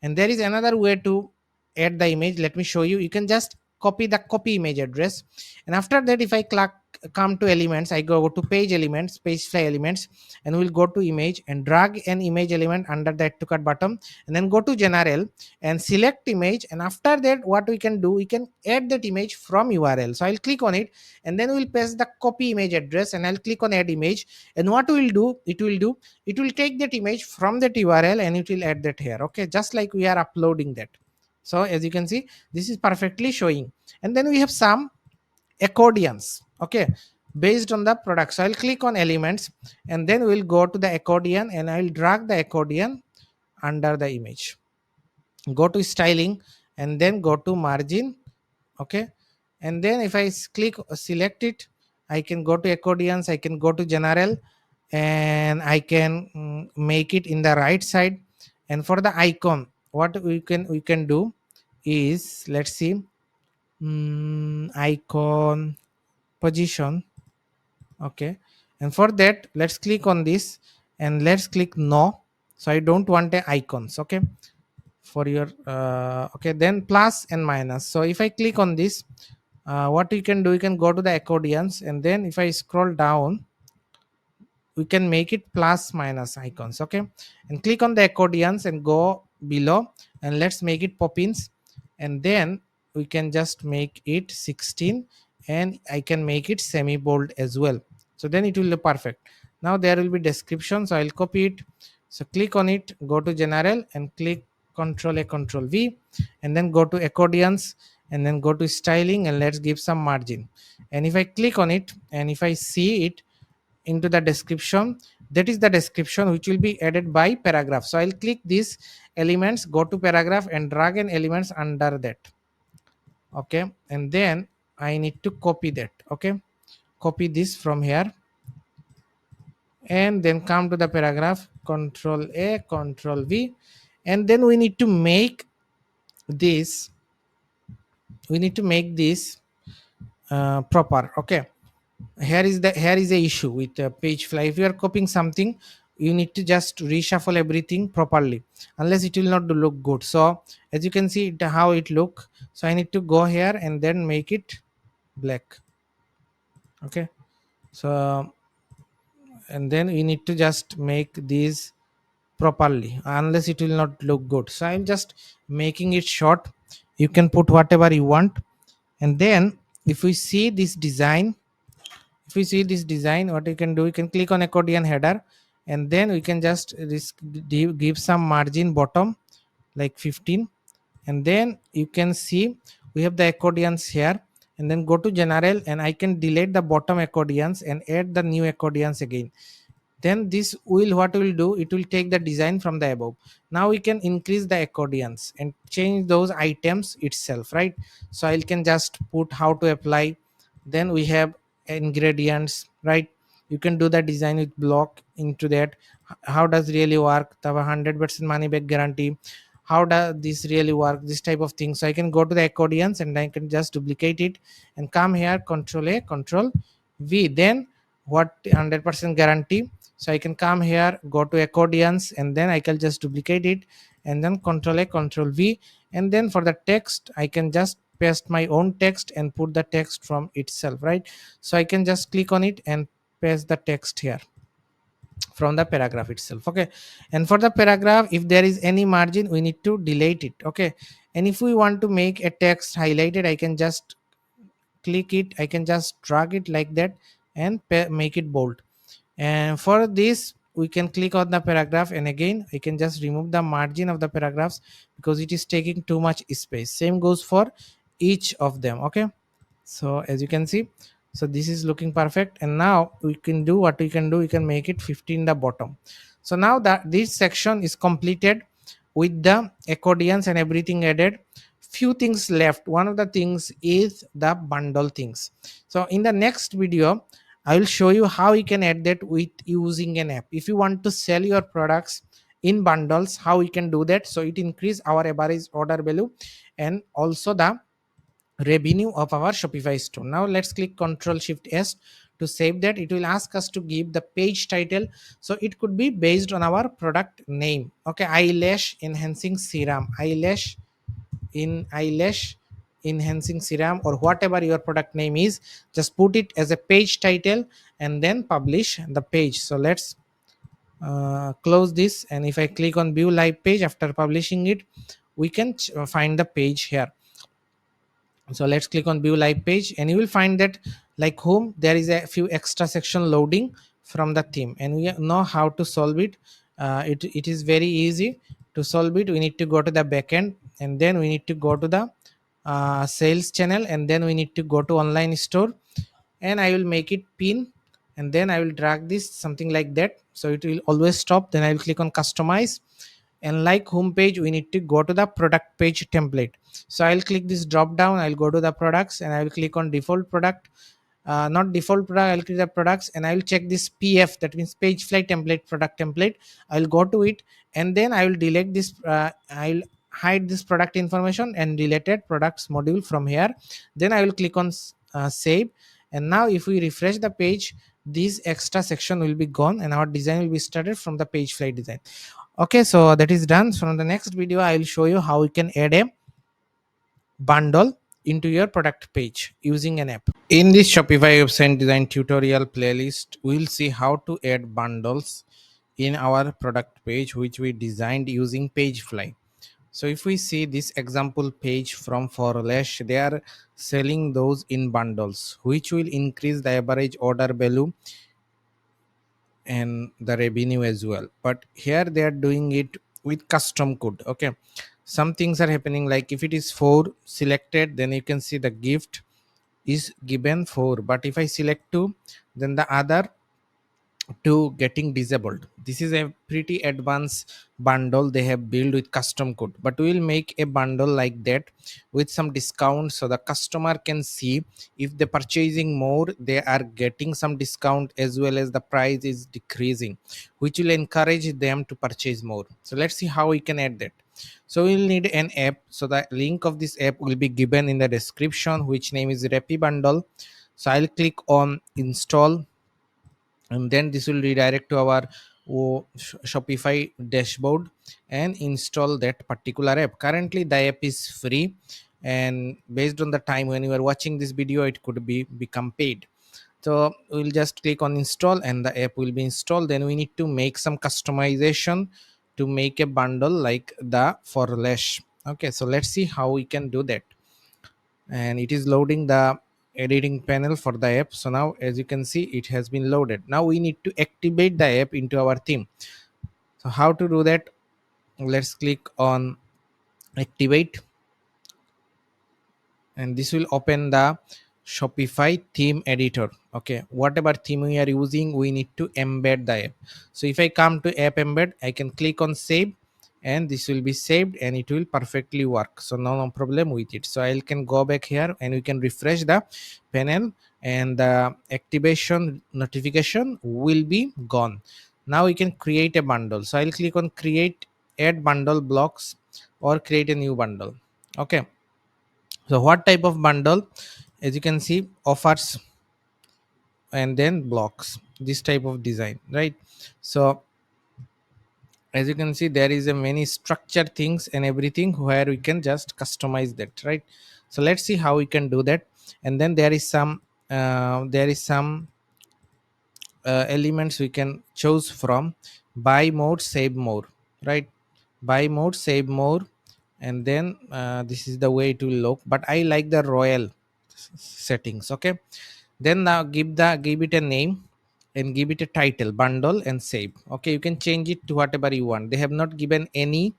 And there is another way to add the image, let me show you. You can just copy the copy image address, and after that if I click, come to elements, I go to page elements, page fly elements, and we'll go to image and drag an image element under the add to cart button, and then go to general and select image. And after that what we can do, we can add that image from URL. So I'll click on it, and then we'll paste the copy image address, and I'll click on add image. And what will do, it will take that image from that URL and it will add that here. Okay, just like we are uploading that. So as you can see, this is perfectly showing. And then we have some accordions, okay, based on the product. So I'll click on elements, and then we'll go to the accordion, and I'll drag the accordion under the image, go to styling, and then go to margin. Okay, and then if I click select it, I can go to accordions, I can go to general, and I can make it in the right side. And for the icon, what we can do is, let's see, icon position. Okay, and for that let's click on this, and let's click no. So I don't want a icons. Okay, for your okay, then plus and minus. So if I click on this, what you can do, you can go to the accordions, and then if I scroll down, we can make it plus minus icons. Okay, and click on the accordions and go below, and let's make it poppins. And then we can just make it 16, and I can make it semi bold as well. So then it will look perfect. Now there will be description, so I'll copy it. So click on it, go to general and click control a control V, and then go to accordions, and then go to styling, and let's give some margin. And if I click on it, and if I see it into the description, that is the description which will be added by paragraph. So I'll click these elements, go to paragraph, and drag an elements under that. Okay, and then I need to copy that. Okay, copy this from here, and then come to the paragraph, control A control V. And then this we need to make this proper. Okay, here is a issue with Pagefly. If you are copying something, you need to just reshuffle everything properly, unless it will not look good. So as you can see how it look, so I need to go here and then make it black. Okay, so and then we need to just make these properly, unless it will not look good. So I'm just making it short, you can put whatever you want. And then if we see this design, what you can do, you can click on accordion header, and then we can just give some margin bottom like 15. And then you can see we have the accordions here, and then go to general, and I can delete the bottom accordions and add the new accordions again. Then this will, what will do, it will take the design from the above. Now we can increase the accordions and change those items itself, right? So I can just put how to apply. Then we have ingredients, right? you can do the design with block into that. How does really work the 100% money back guarantee, how does this really work, this type of thing. So I can go to the accordions and I can just duplicate it and come here, control A, control V. Then what 100% guarantee, so I can come here, go to accordions, and then I can just duplicate it and then control A, control V. And then for the text I can just paste my own text and put the text from itself, right? So I can just click on it and paste the text here from the paragraph itself. Okay, and for the paragraph, if there is any margin, we need to delete it. Okay, and if we want to make a text highlighted, I can just click it, I can just drag it like that and make it bold. And for this we can click on the paragraph, and again I can just remove the margin of the paragraphs because it is taking too much space. Same goes for each of them. Okay, so as you can see, so this is looking perfect. And now we can do what we can do, we can make it 50 in the bottom. So now that this section is completed with the accordions and everything added, few things left. One of the things is the bundle things. So in the next video I will show you how you can add that with using an app. If you want to sell your products in bundles, how we can do that, so it increase our average order value and also the revenue of our Shopify store. Now let's click Ctrl Shift S to save that. It will ask us to give the page title, so it could be based on our product name. Okay, eyelash enhancing serum, eyelash enhancing serum, or whatever your product name is, just put it as a page title and then publish the page. So let's close this, and if I click on view live page after publishing it, we can find the page here. So let's click on view live page, and you will find that like home there is a few extra section loading from the theme, and we know how to solve it. It is very easy to solve it. We need to go to the backend, and then we need to go to the sales channel, and then we need to go to online store, and I will make it pin, and then I will drag this something like that so it will always stop. Then I will click on customize, and like home page we need to go to the product page template. So I'll click this drop down, I'll go to the products, and I will click on default product, not default product, I'll click the products, and I will check this PF, that means Pagefly template, product template. I'll go to it, and then I will delete this, I'll hide this product information and deleted products module from here. Then I will click on save, and now if we refresh the page, this extra section will be gone and our design will be started from the Pagefly design. Okay, so that is done. So in the next video I will show you how you can add a bundle into your product page using an app. In this Shopify website design tutorial playlist, we will see how to add bundles in our product page which we designed using Pagefly. So if we see this example page from Forlash, they are selling those in bundles which will increase the average order value and the revenue as well. But here they are doing it with custom code. Okay, some things are happening, like if it is 4 selected, then you can see the gift is given 4, but if I select 2, then the other to getting disabled. This is a pretty advanced bundle they have built with custom code, but we will make a bundle like that with some discount so the customer can see if they purchasing more they are getting some discount, as well as the price is decreasing, which will encourage them to purchase more. So let's see how we can add that. So we'll need an app, so the link of this app will be given in the description, which name is Repi Bundle. So I'll click on install, and then this will redirect to our Shopify dashboard and install that particular app. Currently the app is free, and based on the time when you are watching this video it could be become paid. So we'll just click on install and the app will be installed. Then we need to make some customization to make a bundle like the for lash. Okay, so let's see how we can do that. And it is loading the editing panel for the app. So now as you can see it has been loaded. Now we need to activate the app into our theme. So how to do that? Let's click on activate, and this will open the Shopify theme editor. Okay, whatever theme we are using, we need to embed the app. So if I come to app embed, I can click on save, and this will be saved and it will perfectly work. So no problem with it. So I can go back here and we can refresh the panel, and the activation notification will be gone. Now we can create a bundle. So I'll click on create, add bundle blocks, or create a new bundle. Okay, so what type of bundle? As you can see, offers and then blocks, this type of design, right? So as you can see, there is a many structure things and everything where we can just customize that, right? So let's see how we can do that. And then there is some elements we can choose from: buy more, save more, right? Buy more, save more. And then this is the way to look, but I like the royal settings. Okay, then now give it a name and give it a title, bundle, and save. Okay, you can change it to whatever you want. They have not given any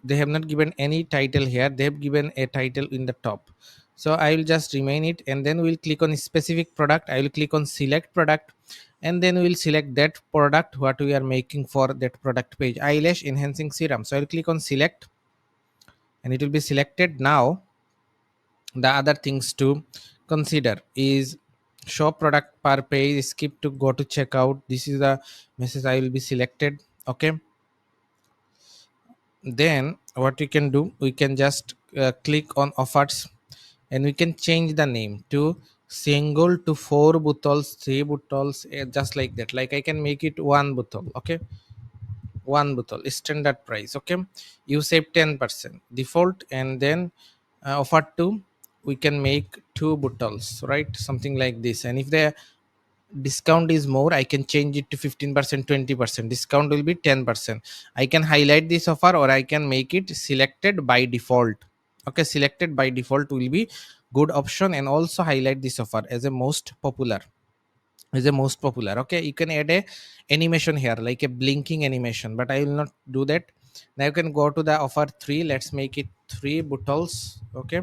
they have not given any title here. They have given a title in the top. So I will just remain it, and then we'll click on specific product. I will click on select product, and then we'll select that product what we are making for that product page: eyelash enhancing serum. So I'll click on select, and it will be selected. Now the other things to consider is show product per page, skip to go to checkout. This is the message I will be selected. Okay, then what we can do, we can just click on offers, and we can change the name to single to 4 bottles, 3 bottles, just like that. Like I can make it 1 bottle. Okay, 1 bottle standard price. Okay, you save 10% default, and then offer to, we can make 2 bottles, right? Something like this. And if the discount is more, I can change it to 15%, 20%. Discount will be 10%. I can highlight this offer, or I can make it selected by default. Okay, selected by default will be good option, and also highlight this offer as a most popular, okay. You can add a animation here, like a blinking animation, but I will not do that. Now you can go to the offer 3. Let's make it 3 bottles. Okay,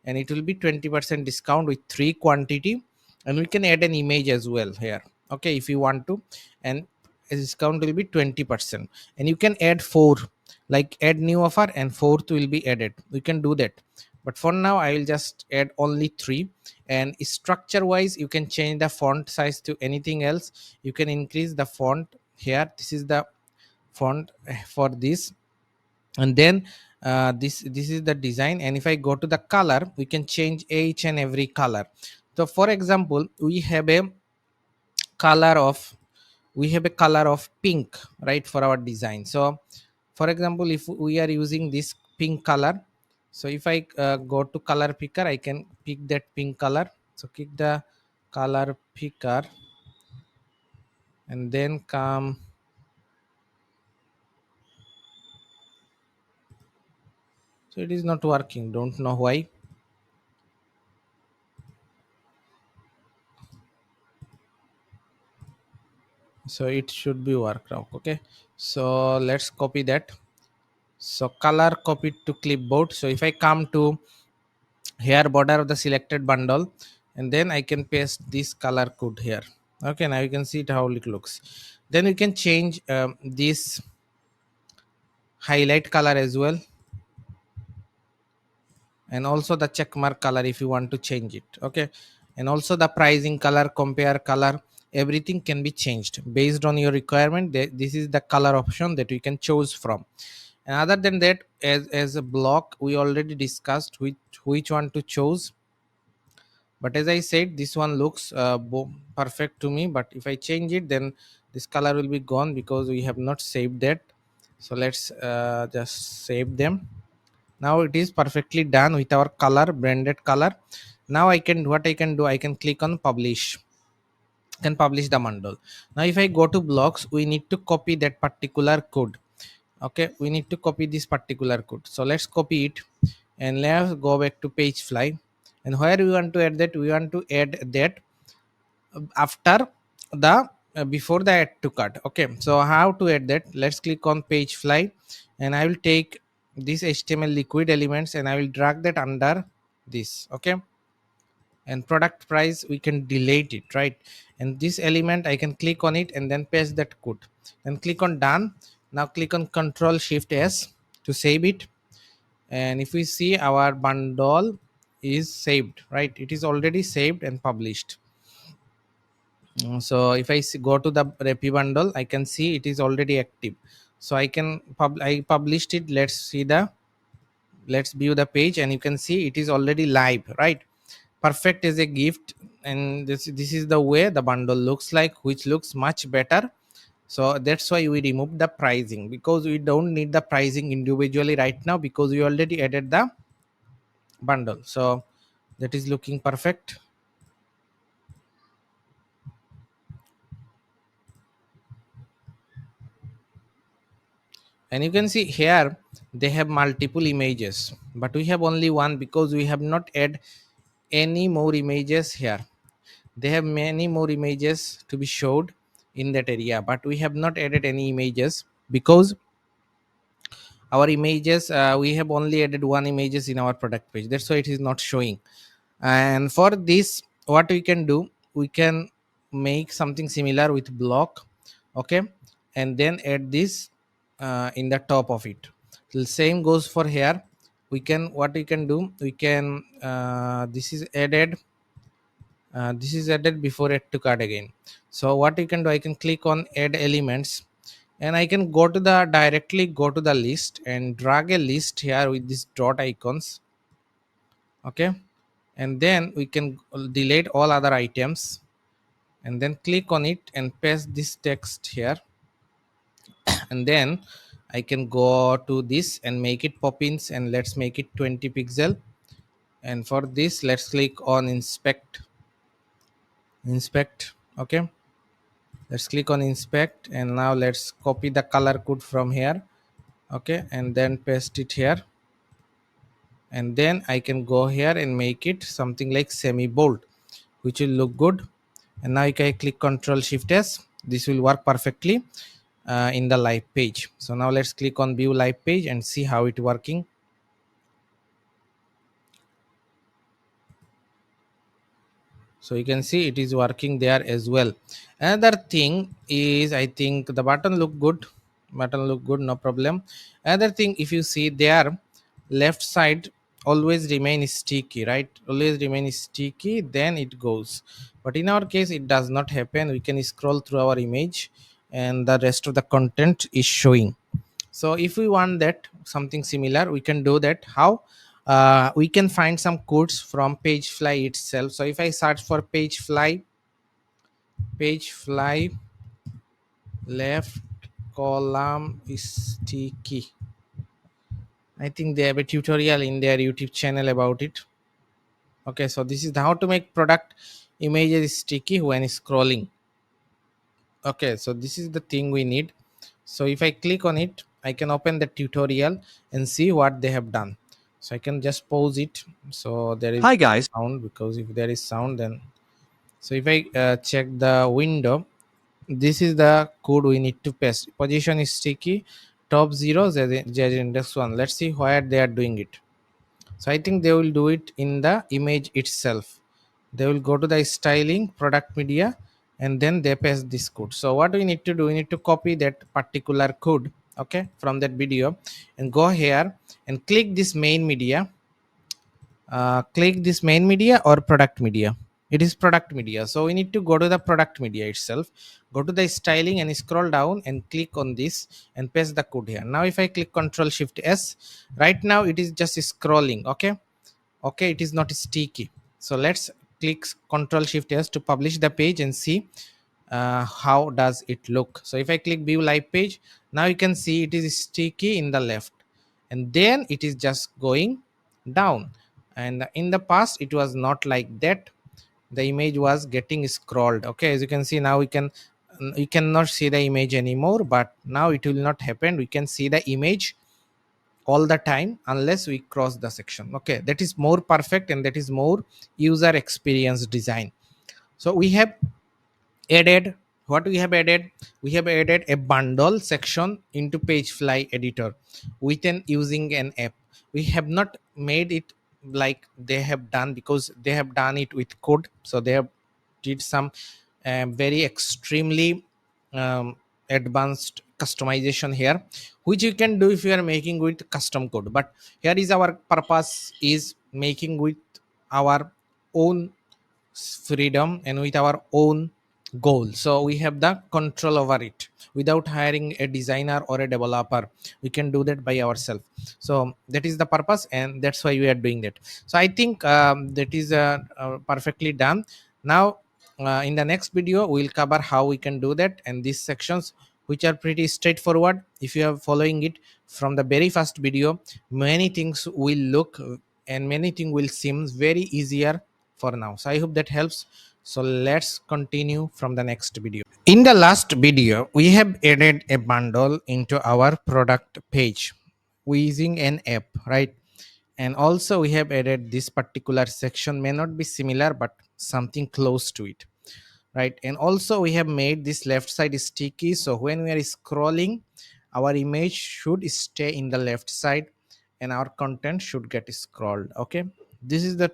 and it will be 20% discount with 3 quantity. And we can add an image as well here, okay, if you want to. And a discount will be 20%. And you can add 4, like add new offer, and fourth will be added. We can do that, but for now I will just add only 3. And structure wise, you can change the font size to anything else. You can increase the font here. This is the font for this. And then this is the design. And if I go to the color, we can change each and every color. So for example, color of we have a color of pink, right, for our design. So for example, if we are using this pink color, so if I go to color picker, I can pick that pink color. So click the color picker, and then come. So it is not working, don't know why. So it should be worked out. Okay, so let's copy that. So color copied to clipboard. So if I come to here, border of the selected bundle, and then I can paste this color code here. Okay, now you can see it how it looks. Then you can change this highlight color as well, and also the check mark color if you want to change it. Okay, and also the pricing color, compare color, everything can be changed based on your requirement. This is the color option that you can choose from. And other than that, as a block, we already discussed which one to choose. But as I said, this one looks perfect to me. But if I change it, then this color will be gone because we have not saved that. So let's just save them. Now it is perfectly done with our color, branded color. Now what I can do, I can click on publish, can publish the bundle. Now if I go to blocks, we need to copy that particular code. Okay, we need to copy this particular code. So let's copy it, and let's go back to Pagefly. And where we want to add that, we want to add that after the before the add to cart. Okay, so how to add that? Let's click on Pagefly, and I will take this HTML liquid elements, and I will drag that under this. Okay, and product price, we can delete it, right? And this element, I can click on it and then paste that code, then click on done. Now click on Control Shift S to save it. And if we see, our bundle is saved, right? It is already saved and published. So if go to the repi bundle, I can see it is already active. So I can I published it. Let's view the page, and you can see it is already live, right? Perfect as a gift. And this is the way the bundle looks like, which looks much better. So that's why we remove the pricing, because we don't need the pricing individually right now, because we already added the bundle. So that is looking perfect. And you can see here they have multiple images, but we have only one, because we have not add any more images here. They have many more images to be showed in that area, but we have not added any images, because our images, we have only added one images in our product page. That's why it is not showing. And for this, what we can do, we can make something similar with block. Okay, and then add this in the top of it. The same goes for here. We can, what we can do, we can, this is added before add to cart again. So what you can do, I can click on add elements, and I can go to the directly go to the list and drag a list here with these dot icons. Okay, and then we can delete all other items, and then click on it and paste this text here. And then I can go to this and make it pop-ins, and let's make it 20 pixel. And for this, let's click on inspect. Okay, let's click on inspect, and now let's copy the color code from here. Okay, and then paste it here, and then I can go here and make it something like semi bold, which will look good. And now if I click Control Shift S, this will work perfectly in the live page. So now let's click on view live page and see how it working. So you can see it is working there as well. Another thing is, I think the button look good, no problem. Another thing, if you see there, left side always remain sticky, right? Always remain sticky, then it goes. But in our case it does not happen. We can scroll through our image, and the rest of the content is showing. So if we want that something similar, we can do that. How? We can find some codes from Pagefly itself. So if I search for Pagefly left column sticky, I think they have a tutorial in their YouTube channel about it. Okay, so this is how to make product images sticky when scrolling. Okay, so this is the thing we need. So if I click on it, I can open the tutorial and see what they have done. So I can just pause it, so there is Hi guys. sound, because if there is sound, then, so if I check the window, this is the code we need to paste. Position is sticky, top 0 z index 1. Let's see where they are doing it. So I think they will do it in the image itself. They will go to the styling product media, and then they paste this code. So what we need to do, we need to copy that particular code, okay, from that video, and go here and click this main media. Click this main media or product media. It is product media, so we need to go to the product media itself, go to the styling and scroll down and click on this and paste the code here. Now if I click Control Shift S, right now it is just scrolling. Okay, okay, it is not sticky. So let's click Control Shift S to publish the page and see how does it look. So if I click view live page, now you can see it is sticky in the left, and then it is just going down. And in the past it was not like that. The image was getting scrolled. Okay, as you can see now, we cannot see the image anymore, but now it will not happen. We can see the image all the time unless we cross the section. Okay, that is more perfect, and that is more user experience design. So we have added, what we have added, we have added a bundle section into Pagefly editor with an using an app. We have not made it like they have done, because they have done it with code. So they have did some very extremely um, advanced customization here, which you can do if you are making with custom code. But here is our purpose, is making with our own freedom and with our own goal. So we have the control over it without hiring a designer or a developer. We can do that by ourselves. So that is the purpose, and that's why we are doing that. So I think that is perfectly done. Now in the next video we'll cover how we can do that, and these sections which are pretty straightforward. If you are following it from the very first video, many things will look and many things will seem very easier for now. So I hope that helps. So let's continue from the next video. In the last video we have added a bundle into our product page we using an app, right? And also we have added this particular section, may not be similar but something close to it, right? And also we have made this left side sticky, so when we are scrolling our image should stay in the left side and our content should get scrolled. Okay, this is the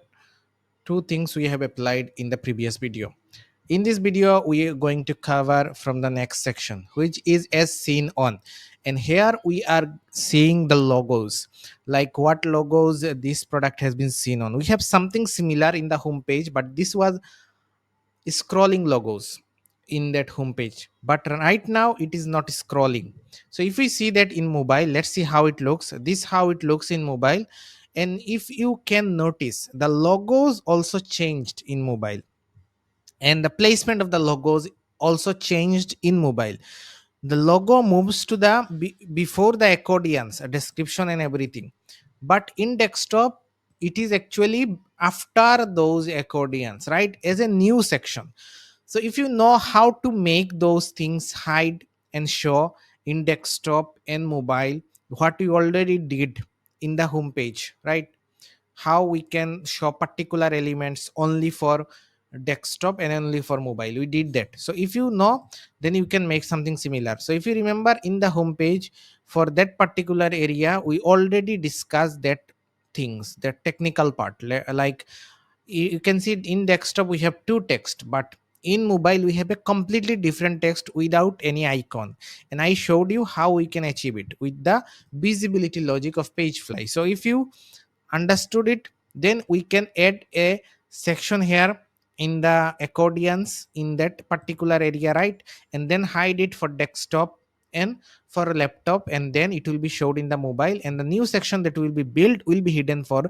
two things we have applied in the previous video. In this video we are going to cover from the next section, which is as seen on. And here we are seeing the logos, like what logos this product has been seen on. We have something similar in the home page, but this was scrolling logos in that homepage, but right now it is not scrolling. So if we see that in mobile, let's see how it looks. This how it looks in mobile. And if you can notice, the logos also changed in mobile, and the placement of the logos also changed in mobile. The logo moves to the before the accordions, a description and everything, but in desktop it is actually after those accordions, right, as a new section. So if you know how to make those things hide and show in desktop and mobile, what you already did in the home page, right? How we can show particular elements only for desktop and only for mobile, we did that. So if you know, then you can make something similar. So if you remember in the home page, for that particular area we already discussed that things, that technical part. Like you can see in desktop we have two text, but in mobile we have a completely different text without any icon. And I showed you how we can achieve it with the visibility logic of Pagefly. So if you understood it, then we can add a section here in the accordions in that particular area, right? And then hide it for desktop and for laptop, and then it will be showed in the mobile, and the new section that will be built will be hidden for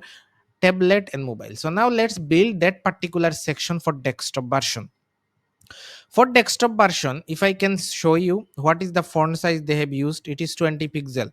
tablet and mobile. So now let's build that particular section for desktop version. For desktop version, if I can show you what is the font size they have used, it is 20 pixel.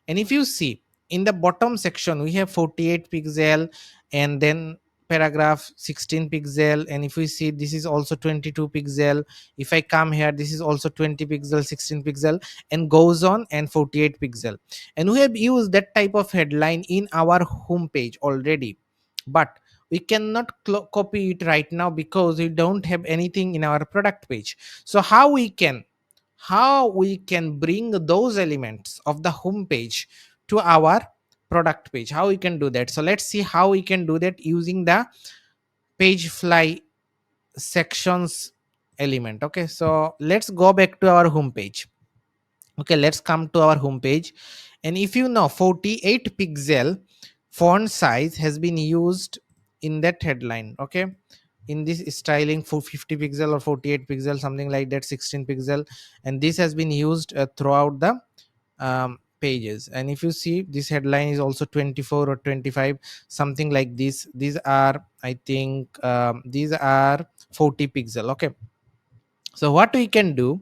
And if you see in the bottom section, we have 48 pixel, and then paragraph 16 pixel. And if we see, this is also 22 pixel. If I come here, this is also 20 pixel, 16 pixel, and goes on, and 48 pixel. And we have used that type of headline in our home page already, but we cannot copy it right now because we don't have anything in our product page. So how we can bring those elements of the home page to our product page, how we can do that. So let's see how we can do that using the Pagefly sections element. Okay, so let's go back to our home page. Okay, let's come to our home page. And if you know, 48 pixel font size has been used in that headline. Okay, in this styling for 50 pixel or 48 pixel, something like that, 16 pixel. And this has been used throughout the pages. And if you see, this headline is also 24 or 25, something like this. These are, I think, these are 40 pixel. Okay, so what we can do,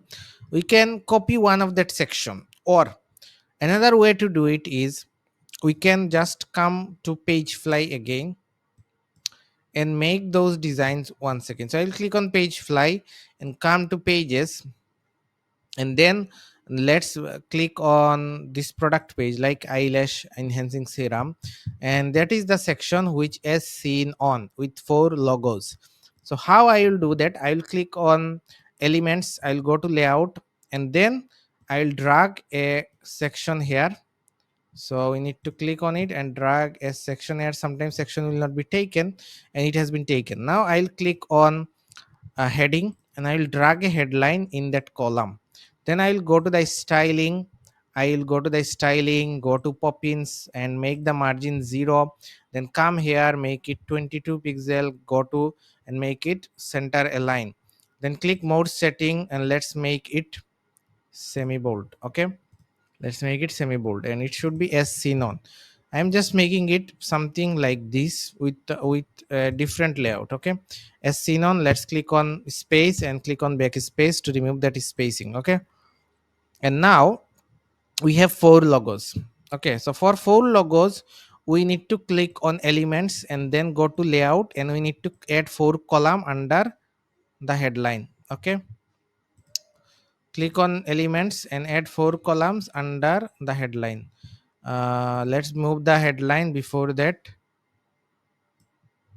we can copy one of that section, or another way to do it is we can just come to Pagefly again and make those designs once again. So I'll click on Pagefly and come to pages, and then let's click on this product page, like eyelash enhancing serum, and that is the section which is seen on with four logos. So how I will do that, I will click on elements, I'll go to layout, and then I'll drag a section here. So we need to click on it and drag a section here. Sometimes section will not be taken, and it has been taken. Now I'll click on a heading, and I will drag a headline in that column. Then I will go to the styling. I'll go to the styling, go to pop-ins and make the margin 0. Then come here, make it 22 pixel, go to and make it center align. Then click mode setting and let's make it semi bold. Okay, let's make it semi bold and it should be as seen on. I'm just making it something like this with a different layout. Okay, as seen on, let's click on space and click on backspace to remove that spacing. Okay, and now we have four logos. Okay, so for four logos we need to click on elements and then go to layout, and we need to add four column under the headline. Okay, click on elements and add four columns under the headline. Let's move the headline before that.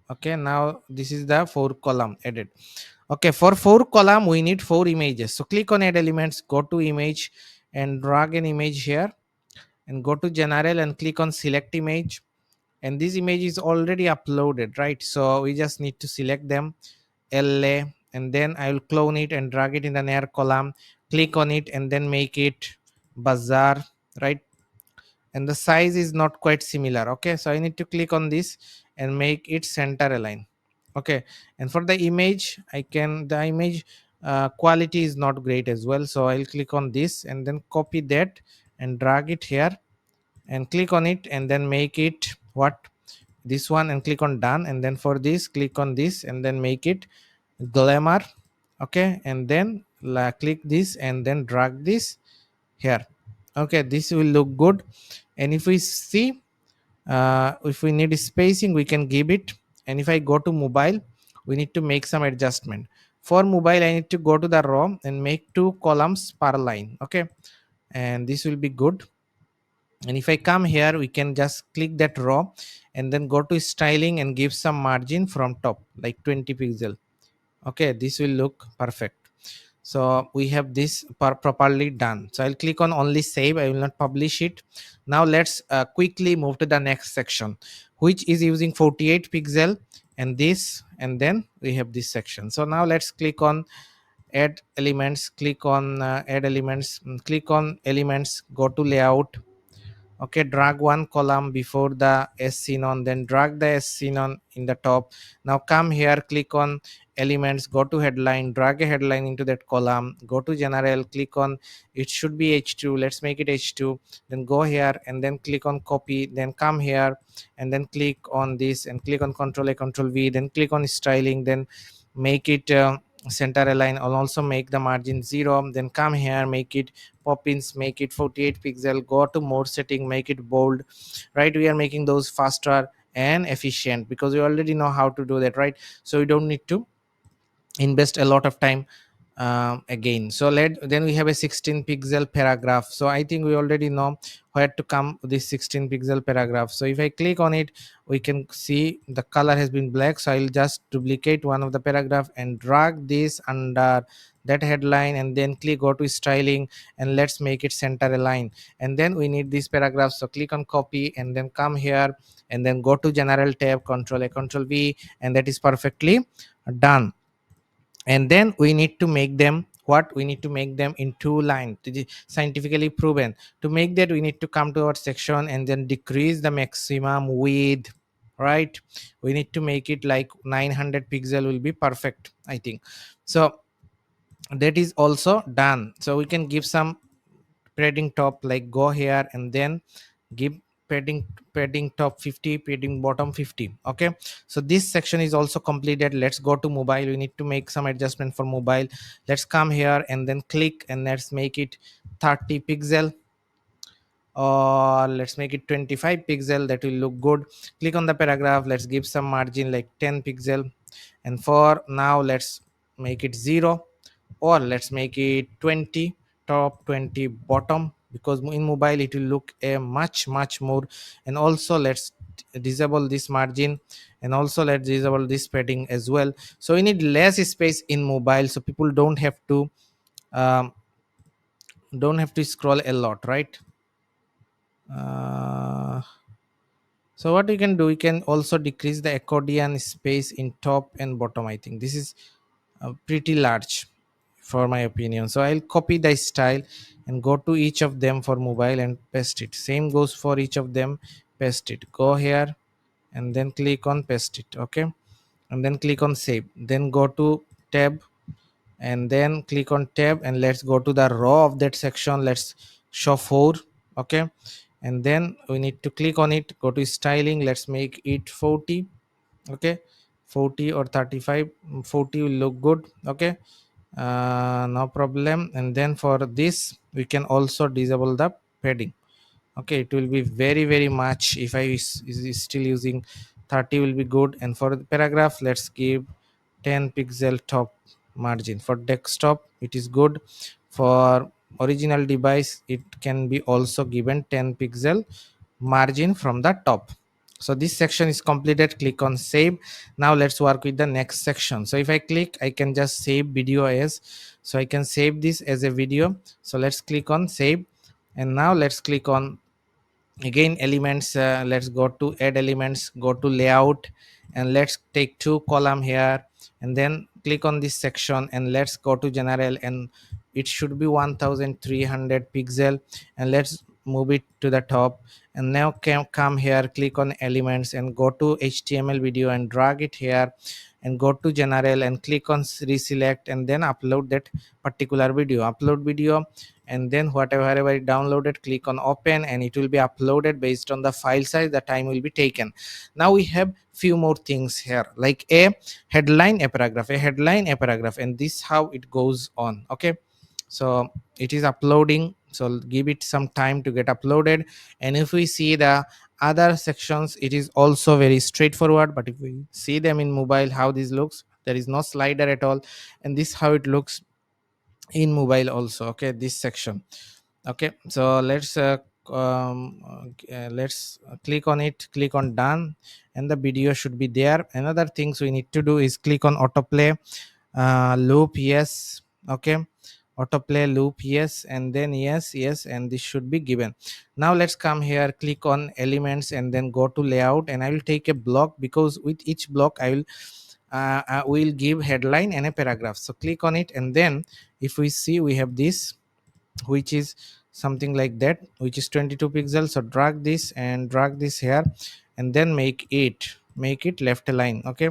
Okay, now this is the four column added. Okay, for four column we need four images, so click on add elements, go to image and drag an image here, and go to general and click on select image. And this image is already uploaded, right? So we just need to select them, la, and then I will clone it and drag it in the near column, click on it and then make it bazaar, right? And the size is not quite similar. Okay, so I need to click on this and make it center align. Okay, and for the image, the image quality is not great as well, so I'll click on this and then copy that and drag it here and click on it and then make it what, this one, and click on done. And then for this, click on this and then make it glamour. Okay, and then click this and then drag this here. Okay, this will look good. And if we see, if we need spacing we can give it. And if I go to mobile, we need to make some adjustment. For mobile I need to go to the row and make two columns per line. Okay, and this will be good. And if I come here, we can just click that row and then go to styling and give some margin from top like 20 pixel. Okay, this will look perfect. So we have this properly done. So I'll click on only save, I will not publish it. Now let's quickly move to the next section, which is using 48 pixel and this, and then we have this section. So now let's click on add elements, click on add elements, click on elements, go to layout. Okay, drag one column before the s seen on, then drag the s seen on in the top. Now come here, click on elements, go to headline, drag a headline into that column, go to general, click on, it should be h2, let's make it h2. Then go here and then click on copy, then come here and then click on this and click on control a, control v, then click on styling, then make it center align, and also make the margin 0. Then come here, make it pop-ins, make it 48 pixel, go to mode setting, make it bold, right? We are making those faster and efficient because we already know how to do that, right? So we don't need to invest a lot of time again. So then we have a 16 pixel paragraph. So I think we already know where to come this 16 pixel paragraph. So if I click on it, we can see the color has been black. So I'll just duplicate one of the paragraph and drag this under that headline and then click go to styling and let's make it center align. And then we need this paragraph, so click on copy and then come here and then go to general tab, control a, control v, and that is perfectly done. And then we need to make them what, we need to make them in two line. It is scientifically proven. To make that, we need to come to our section and then decrease the maximum width, right? We need to make it like 900 pixel will be perfect, I think. So that is also done. So we can give some padding top, like go here and then give padding top 50, padding bottom 50. Okay, so this section is also completed. Let's go to mobile, we need to make some adjustment for mobile. Let's come here and then click and let's make it 30 pixel, or let's make it 25 pixel, that will look good. Click on the paragraph, let's give some margin like 10 pixel. And for now let's make it 0, or let's make it 20 top, 20 bottom, because in mobile it will look a much more. And also let's disable this margin, and also let's disable this padding as well. So we need less space in mobile, so people um, don't have to scroll a lot, right? uh, so what we can do, we can also decrease the accordion space in top and bottom. I think this is pretty large for my opinion. So I'll copy the style and go to each of them for mobile and paste it. Same goes for each of them, paste it. Go here and then click on paste it. Okay, and then click on save, then go to tab and then click on tab, and let's go to the row of that section. Let's show 4. Okay, and then we need to click on it, go to styling, let's make it 40. Okay, 40 or 35, 40 will look good. Okay, no problem. And then for this we can also disable the padding. Okay, it will be very very much, if I is still using 30 will be good. And for the paragraph, let's give 10 pixel top margin. For desktop it is good. For original device it can be also given 10 pixel margin from the top. So this section is completed, click on save. Now let's work with the next section. So if I click, I can just save video as, so I can save this as a video. So let's click on save, and now let's click on again elements. Let's go to add elements, go to layout, and let's take 2 column here, and then click on this section, and let's go to general, and it should be 1300 pixel, and let's move it to the top. And now come here, click on elements and go to html video and drag it here, and go to general and click on reselect, and then upload that particular video, upload video. And then whatever I downloaded, click on open, and it will be uploaded based on the file size. The time will be taken. Now we have few more things here, like a headline, a paragraph, a headline, a paragraph, and this how it goes on. Okay, so it is uploading, so give it some time to get uploaded. And if we see the other sections, it is also very straightforward. But if we see them in mobile, how this looks, there is no slider at all, and this how it looks in mobile also. Okay, this section. Okay, so let's click on it, click on done, and the video should be there. Another things we need to do is click on autoplay loop, yes. Okay, autoplay loop, yes, and then yes, yes, and this should be given. Now let's come here, click on elements, and then go to layout, and I will take a block, because with each block I will give headline and a paragraph. So click on it, and then if we see, we have this, which is something like that, which is 22 pixels. So drag this and drag this here, and then make it left align. Okay,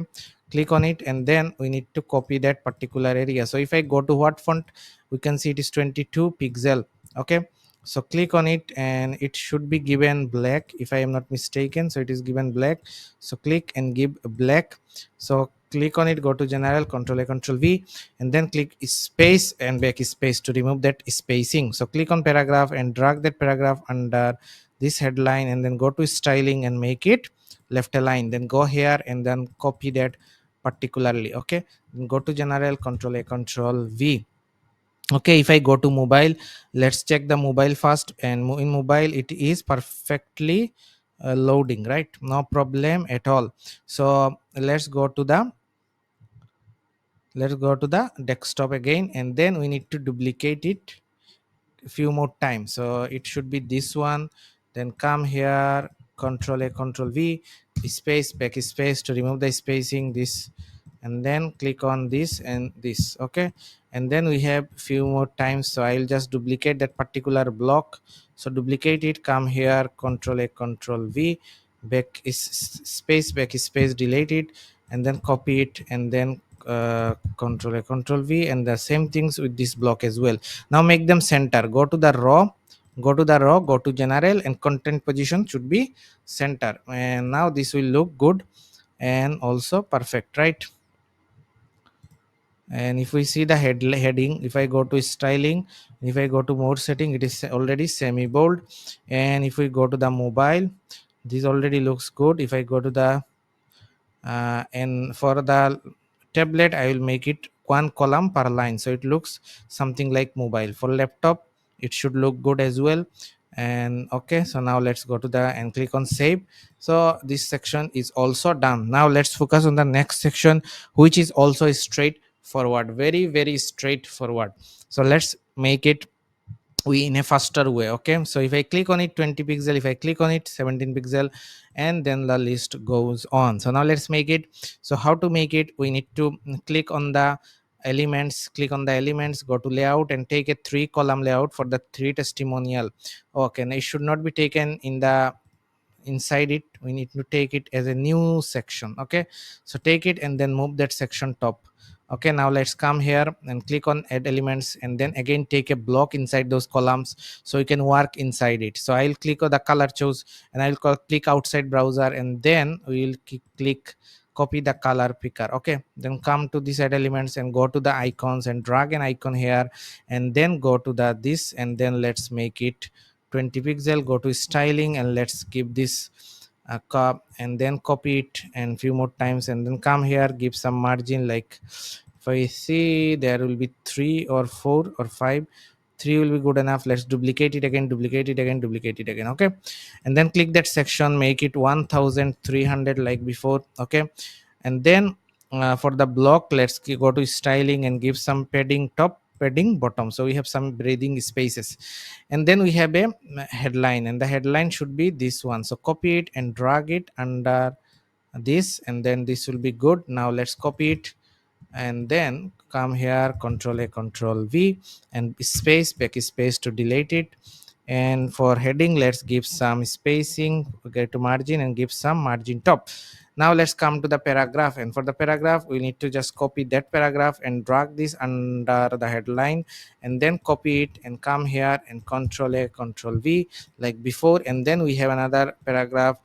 click on it, and then we need to copy that particular area. So if I go to what font, we can see it is 22 pixel. Okay, so click on it, and it should be given black, if I am not mistaken. So it is given black, so click and give black. So click on it, go to general, control a, control v, and then click space and backspace to remove that spacing. So click on paragraph and drag that paragraph under this headline, and then go to styling and make it left align. Then go here and then copy that particularly. Okay, then go to general, control a, control v. Okay, if I go to mobile, let's check the mobile first, and in mobile it is perfectly loading, right? No problem at all. So let's go to the desktop again, and then we need to duplicate it a few more times. So it should be this one. Then come here, control a, control v, space, backspace to remove the spacing, this, and then click on this and this. Okay, and then we have few more times, so I'll just duplicate that particular block. So duplicate it, come here, control a, control v, back is space, backspace, delete it, and then copy it, and then control a, control v, and the same things with this block as well. Now make them center, go to general, and content position should be center, and now this will look good and also perfect, right? And if we see the heading, if I go to styling, if I go to more setting, it is already semi bold. And if we go to the mobile, this already looks good. If I go to the and for the tablet, I will make it 1 column per line, so it looks something like mobile. For laptop it should look good as well. And okay, so now let's go to the and click on save. So this section is also done. Now let's focus on the next section, which is also straightforward, very very straightforward. So let's make it we in a faster way. Okay, so if I click on it, 20 pixel, if I click on it, 17 pixel, and then the list goes on. So now let's make it. So how to make it, we need to click on the elements, click on the elements, go to layout and take a 3 column layout for the 3 testimonial. Okay, and it should not be taken in the inside it, we need to take it as a new section. Okay, so take it and then move that section top. Okay, now let's come here and click on add elements and then again take a block inside those columns so you can work inside it. So I'll click on the color choose and I'll click outside browser and then we will click copy the color picker. Okay, then come to this add elements and go to the icons and drag an icon here and then go to the this and then let's make it 20 pixel. Go to styling and let's give this a cop and then copy it and few more times and then come here, give some margin. Like if I see there will be 3 or 4 or 5, 3 will be good enough. Let's duplicate it again, duplicate it again, duplicate it again. Okay, and then click that section, make it 1300 like before. Okay, and then for the block let's go to styling and give some padding top, padding bottom, so we have some breathing spaces. And then we have a headline and the headline should be this one, so copy it and drag it under this and then this will be good. Now let's copy it and then come here, control a, control V and space, backspace to delete it. And for heading let's give some spacing, get to margin and give some margin top. Now let's come to the paragraph, and for the paragraph we need to just copy that paragraph and drag this under the headline and then copy it and come here and control a, control V like before. And then we have another paragraph,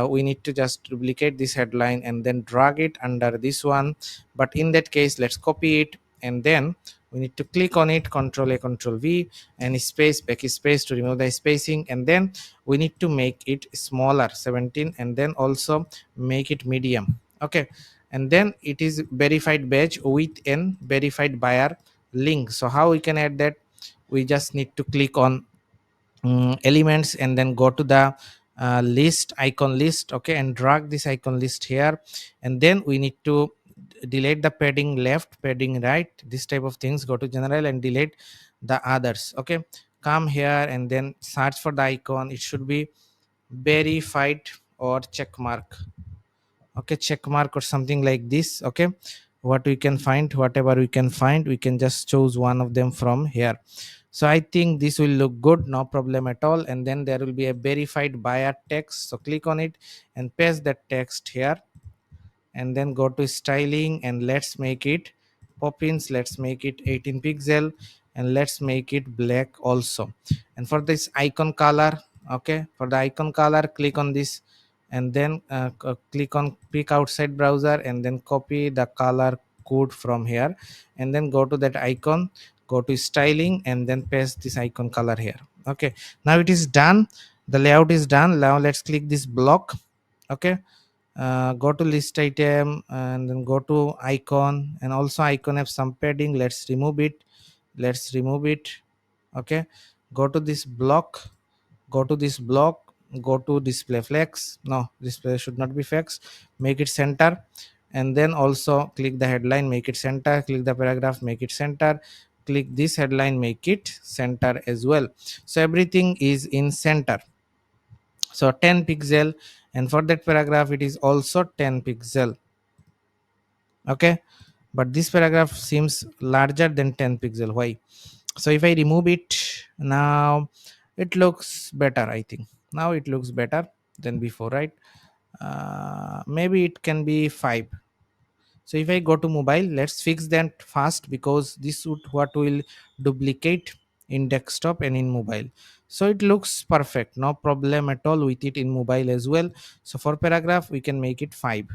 we need to just duplicate this headline and then drag it under this one, but in that case let's copy it and then we need to click on it, control a, control V and space, backspace to remove the spacing. And then we need to make it smaller 17 and then also make it medium. Okay, and then it is verified badge with an verified buyer link. So how we can add that? We just need to click on elements and then go to the list, icon list. Okay, and drag this icon list here and then we need to delete the padding left, padding right, this type of things. Go to general and delete the others. Okay, come here and then search for the icon, it should be verified or check mark. Okay, check mark or something like this. Okay, what we can find, whatever we can find, we can just choose one of them from here. So I think this will look good, no problem at all. And then there will be a verified buyer text, so click on it and paste that text here and then go to styling and let's make it pop-ins, let's make it 18 pixel and let's make it black also. And for this icon color, okay, for the icon color click on this and then click on pick outside browser and then copy the color code from here and then go to that icon, go to styling and then paste this icon color here. Okay, now it is done, the layout is done. Now let's click this block. Okay, go to list item and then go to icon, and also icon have some padding, let's remove it, let's remove it. Okay, go to this block, go to this block, go to display flex, no, display should not be flex, make it center. And then also click the headline, make it center, click the paragraph, make it center, click this headline, make it center as well. So everything is in center, so 10 pixel. And for that paragraph it is also 10 pixel. Okay, but this paragraph seems larger than 10 pixel, why? So if I remove it, now it looks better, I think. Now it looks better than before, right? Maybe it can be 5. So if I go to mobile, let's fix that fast because this would what will duplicate in desktop and in mobile. So it looks perfect, no problem at all with it in mobile as well. So for paragraph we can make it 5.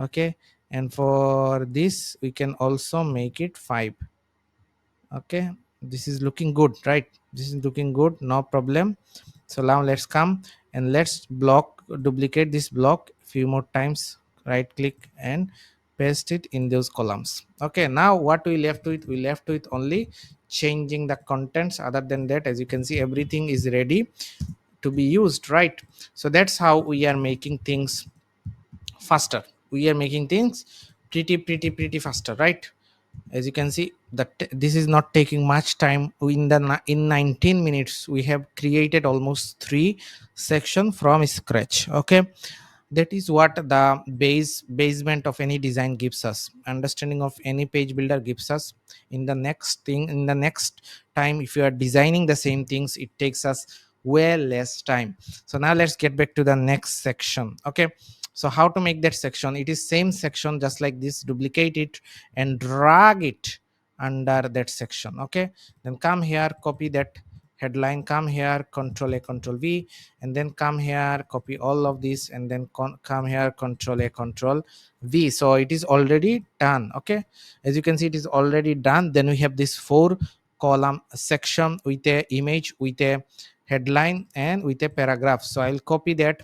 Okay, and for this we can also make it 5. Okay, this is looking good, right? This is looking good, no problem. So now let's come and let's block, duplicate this block few more times, right click and paste it in those columns. Okay, now what we left with, we left with only changing the contents. Other than that, as you can see, everything is ready to be used, right? So that's how we are making things faster, we are making things pretty faster, right? As you can see that this is not taking much time. In 19 minutes we have created almost 3 section from scratch. Okay, That is what the basement of any design gives us, understanding of any page builder gives us. In the next thing, in the next time, if you are designing the same things, it takes us way less time. So now let's get back to the next section. Okay, so how to make that section? It is same section, just like this. Duplicate it and drag it under that section. Okay, then come here, copy that headline, come here, control a, control V, and then come here, copy all of this, and then come here, control a, control V. So it is already done. Okay, as you can see, it is already done. Then we have this 4 column section with a image, with a headline, and with a paragraph. So I'll copy that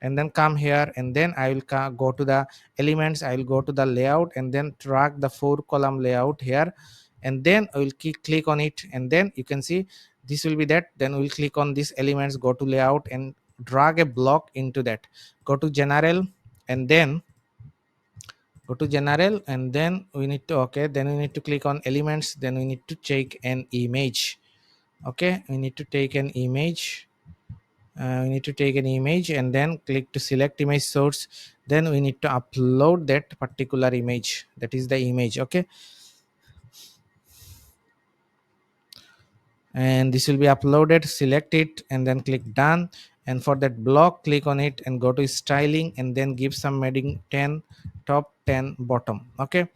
and then come here, and then I will go to the elements, I will go to the layout, and then drag the 4 column layout here, and then I will click on it, and then you can see this will be that. Then we'll click on these elements, go to layout, and drag a block into that. Go to general, and then go to general, and then we need to, okay, then we need to click on elements, then we need to take an image. Okay, we need to take an image. We need to take an image, and then click to select image source. Then we need to upload that particular image, that is the image. Okay, and this will be uploaded. Select it and then click done. And for that block, click on it and go to styling, and then give some heading 10 top, 10 bottom. Okay,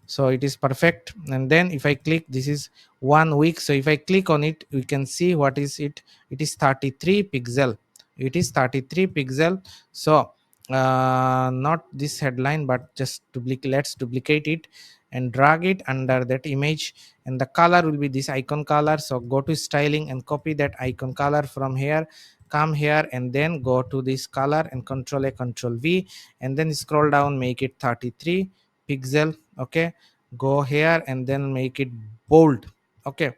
so it is perfect. And then if I click, this is 1 week. So if I click on it, we can see what is it. It is 33 pixel. It is 33 pixel. So not this headline, but just duplicate, let's duplicate it and drag it under that image. And the color will be this icon color. So go to styling and copy that icon color from here, come here, and then go to this color and control a, control V, and then scroll down, make it 33 pixel. Okay, go here and then make it bold. Okay,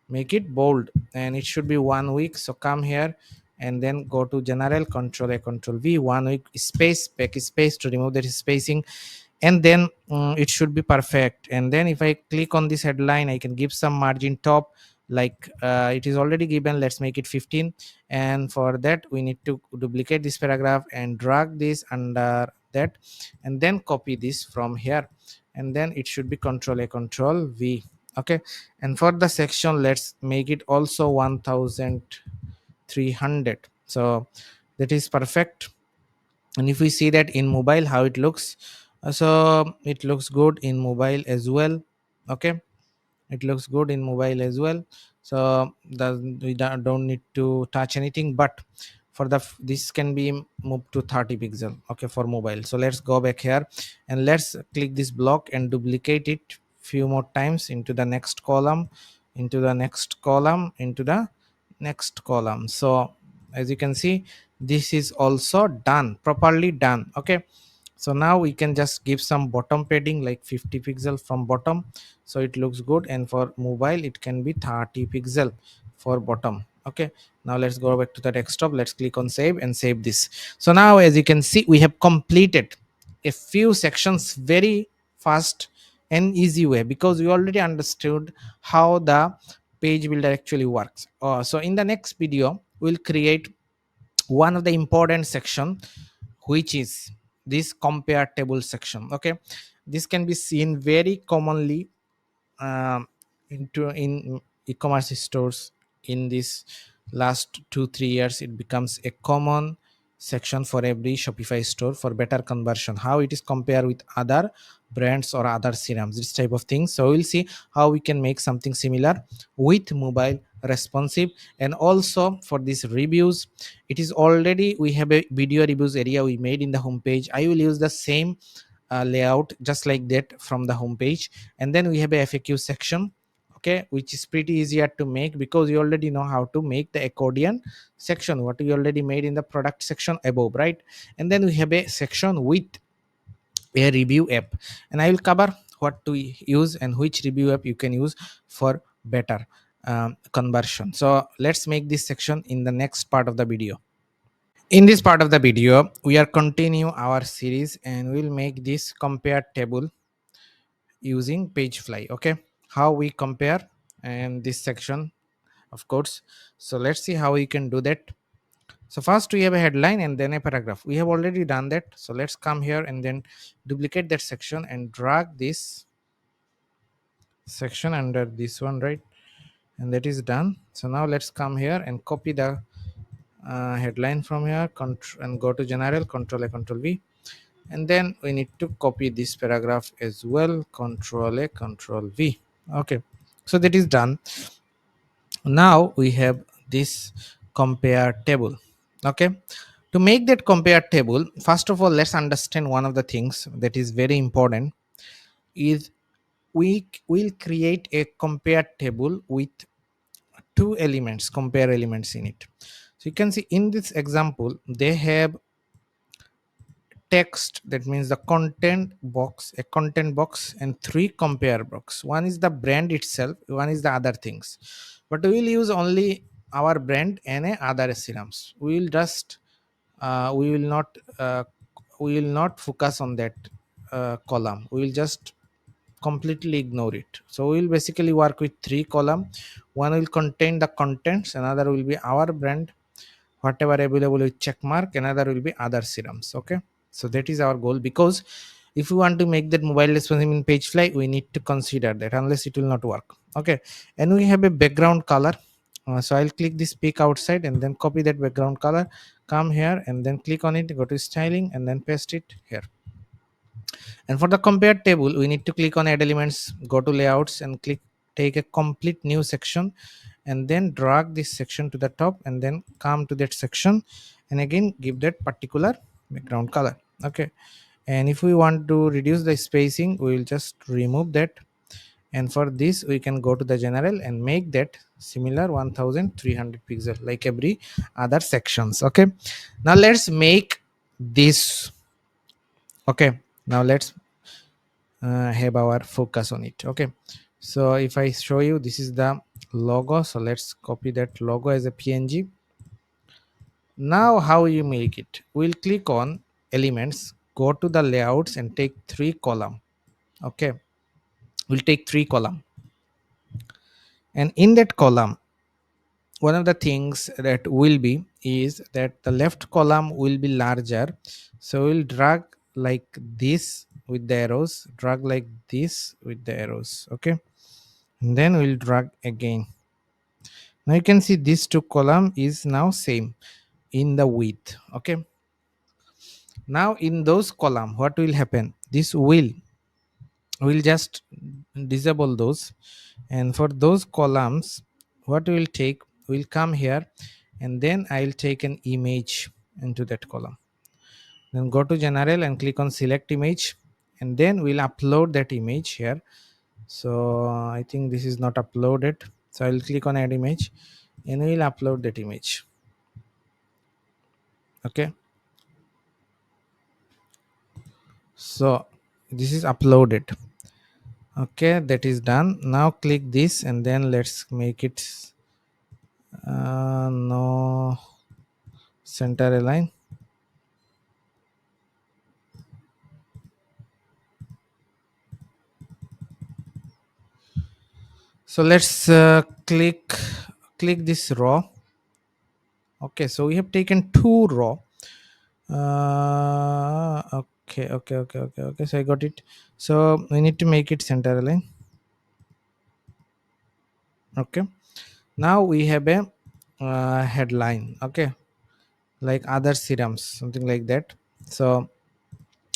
make it bold, and it should be 1 week. So come here and then go to general, control a, control V, 1 week space, backspace to remove that spacing, and then it should be perfect. And then if I click on this headline, I can give some margin top, like it is already given, let's make it 15. And for that, we need to duplicate this paragraph and drag this under that, and then copy this from here, and then it should be control a, control V. Okay, and for the section, let's make it also 1300. So that is perfect. And if we see that in mobile how it looks, so it looks good in mobile as well. Okay, it looks good in mobile as well. So we don't need to touch anything, but for the this can be moved to 30 pixel. Okay, for mobile. So let's go back here and let's click this block and duplicate it few more times into the next column, into the next column, into the next column. So as you can see, this is also done, properly done. Okay, so now we can just give some bottom padding like 50 pixel from bottom, so it looks good. And for mobile, it can be 30 pixel for bottom. Okay, now let's go back to the desktop, let's click on save and save this. So now as you can see, we have completed a few sections very fast and easy way, because we already understood how the page builder actually works. So in the next video, we'll create one of the important section, which is this compare table section. Okay, this can be seen very commonly um, into in e-commerce stores. In this last 2 3 years, it becomes a common section for every Shopify store for better conversion, how it is compared with other brands or other serums, this type of things. So we'll see how we can make something similar with mobile responsive. And also for these reviews, it is already, we have a video reviews area we made in the homepage. I will use the same layout just like that from the homepage. And then we have a FAQ section, okay, which is pretty easier to make, because you already know how to make the accordion section, what we already made in the product section above, right? And then we have a section with a review app, and I will cover what to use and which review app you can use for better conversion. So let's make this section in the next part of the video. In this part of the video, we are continue our series, and we'll make this compare table using Pagefly. Okay, how we compare, and this section, of course. So let's see how we can do that. So first we have a headline and then a paragraph. We have already done that. So let's come here and then duplicate that section and drag this section under this one, right? And that is done. So now let's come here and copy the headline from here, and go to general, control A, control V, and then we need to copy this paragraph as well, control A, control V. Okay, so that is done. Now we have this compare table. Okay, to make that compare table, first of all, let's understand one of the things that is very important is we will create a compare table with two elements, compare elements in it. So you can see in this example they have text, that means the content box, a content box, and three compare box. One is the brand itself, one is the other things, but we will use only our brand and other serums. We will just we will not we will not focus on that column. We will just completely ignore it. So we will basically work with three column. One will contain the contents, another will be our brand, whatever available with check mark, another will be other serums. Okay, so that is our goal, because if we want to make that mobile responsive in Pagefly, we need to consider that, unless it will not work. Okay, and we have a background color. So I'll click this pick outside and then copy that background color, come here and then click on it, go to styling and then paste it here. And for the compare table, we need to click on add elements, go to layouts and click take a complete new section, and then drag this section to the top and then come to that section and again give that particular background color. Okay, and if we want to reduce the spacing, we will just remove that, and for this we can go to the general and make that similar 1300 pixel like every other sections. Okay, now let's make this. Okay, now let's have our focus on it. Okay, so if I show you, this is the logo, so let's copy that logo as a png. Now how you make it, we'll click on elements, go to the layouts and take three column. Okay, we'll take three column, and in that column, one of the things that will be is that the left column will be larger. So we'll drag like this with the arrows, drag like this with the arrows. Okay, and then we'll drag again. Now you can see these two column is now same in the width. Okay, now in those column what will happen, this will just disable those, and for those columns what we'll take, we'll come here and then I'll take an image into that column, then go to general and click on select image, and then we'll upload that image here. So I think this is not uploaded, so I'll click on add image and we'll upload that image. Okay, so this is uploaded. Okay, that is done. Now click this and then let's make it no center align. So let's click this raw. Okay, so we have taken two raw. Okay, so I got it. So we need to make it center align. Okay, now we have a headline. Okay, like other serums, something like that. So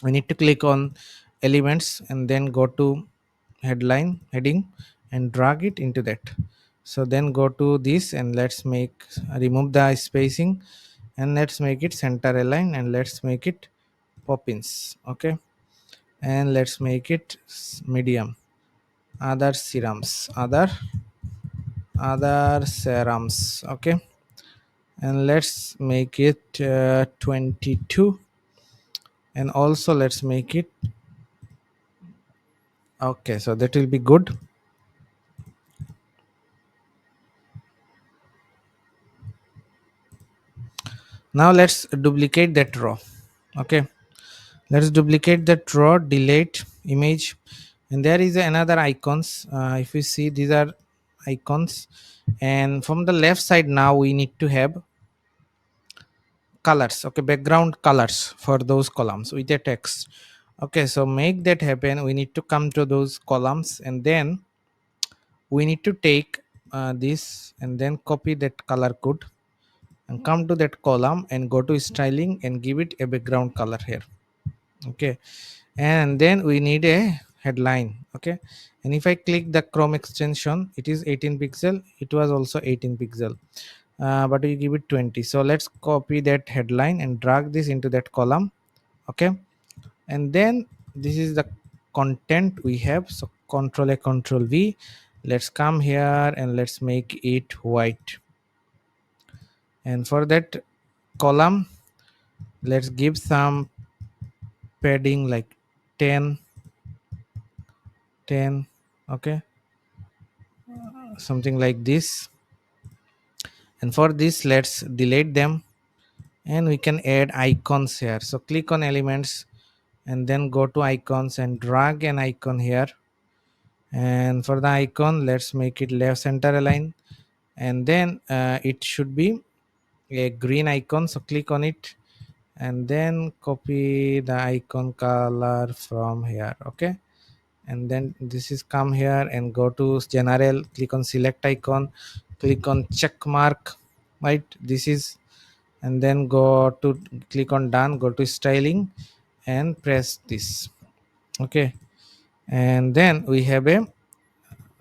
we need to click on elements and then go to headline heading and drag it into that. So then go to this and let's make remove the spacing and let's make it center align and let's make it poppins. Okay, and let's make it medium, other serums, other serums. Okay, and let's make it 22, and also let's make it. Okay, so that will be good. Now let's duplicate that row. Okay, let's duplicate that row, delete image, and there is another icons. If you see, these are icons, and from the left side now we need to have colors, okay, background colors for those columns with a text. Okay, so make that happen, we need to come to those columns, and then we need to take this and then copy that color code and come to that column and go to styling and give it a background color here. Okay, and then we need a headline. Okay, and if I click the Chrome extension, it is 18 pixel, it was also 18 pixel, but we give it 20. So let's copy that headline and drag this into that column. Okay, and then this is the content we have, so control A, control V. Let's come here and let's make it white, and for that column let's give some padding like 10, 10. Okay, something like this. And for this let's delete them, and we can add icons here. So click on elements and then go to icons and drag an icon here. And for the icon let's make it left center align, and then it should be a green icon, so click on it and then copy the icon color from here. Okay, and then this is come here and go to general, click on select icon, click on check mark, right, this is, and then go to click on done, go to styling and press this. Okay, and then we have a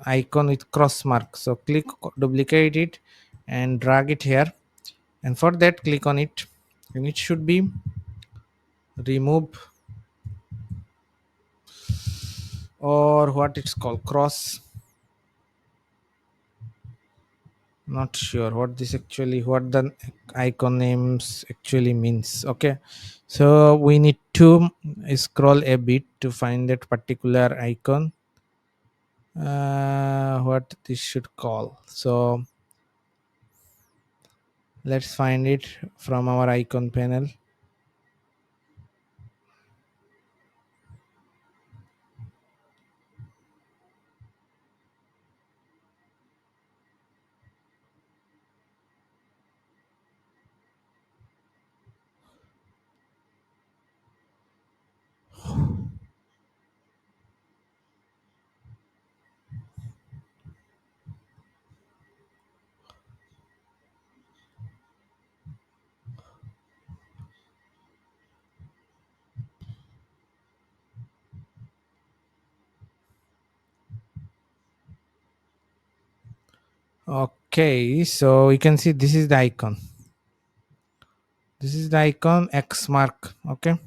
icon with cross mark, so click, duplicate it and drag it here, and for that click on it, and it should be remove, or what it's called, cross, not sure what this actually, what the icon names actually means. Okay, so we need to scroll a bit to find that particular icon, what this should call. So let's find it from our icon panel. Okay, so you can see this is the icon, this is the icon X mark. Okay,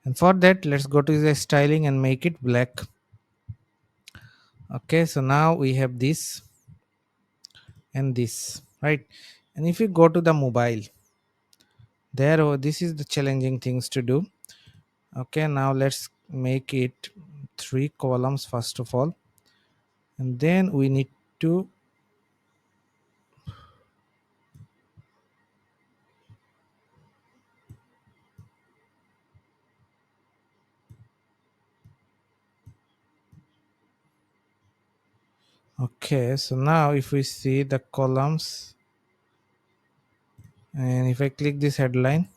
and for that let's go to the styling and make it black. Okay, so now we have this and this, right, and if you go to the mobile there, oh, this is the challenging things to do. Okay, now let's make it three columns first of all, and then we need to, okay, so now if we see the columns and if I click this headline,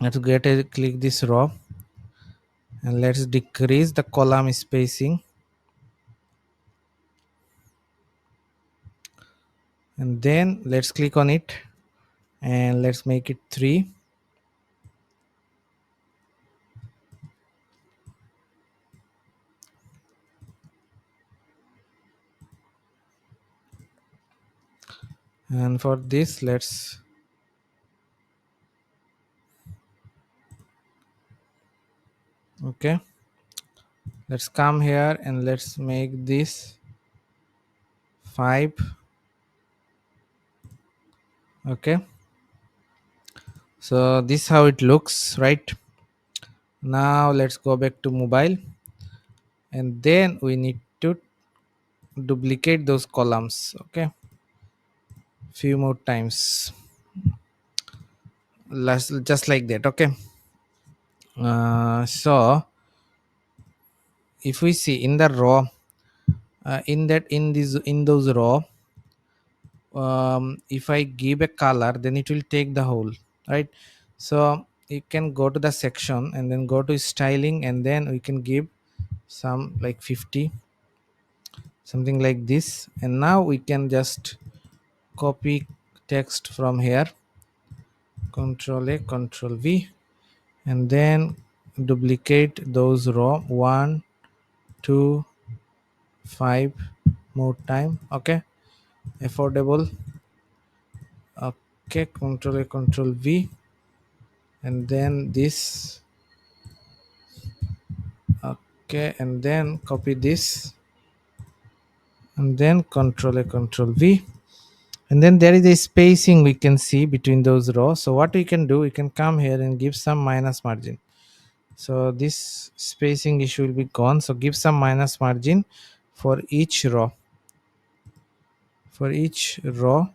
let's get a click this row and let's decrease the column spacing, and then let's click on it and let's make it 3, and for this let's, okay, let's come here and let's make this 5. Okay, so this how it looks, right. Now let's go back to mobile, and then we need to duplicate those columns. Okay, few more times, just like that. Okay, so if we see in the row, in those row, if I give a color, then it will take the whole, right? So you can go to the section and then go to styling, and then we can give some like 50, something like this. And now we can just copy text from here, control A, control V, and then duplicate those row 1, 2, 5 more time. Okay, affordable. Okay, control A, control V, and then this. Okay, and then copy this, and then control A, control V, and then there is a spacing we can see between those rows. So what we can do, we can come here and give some minus margin. So this spacing issue will be gone. So give some minus margin for each row, for each row.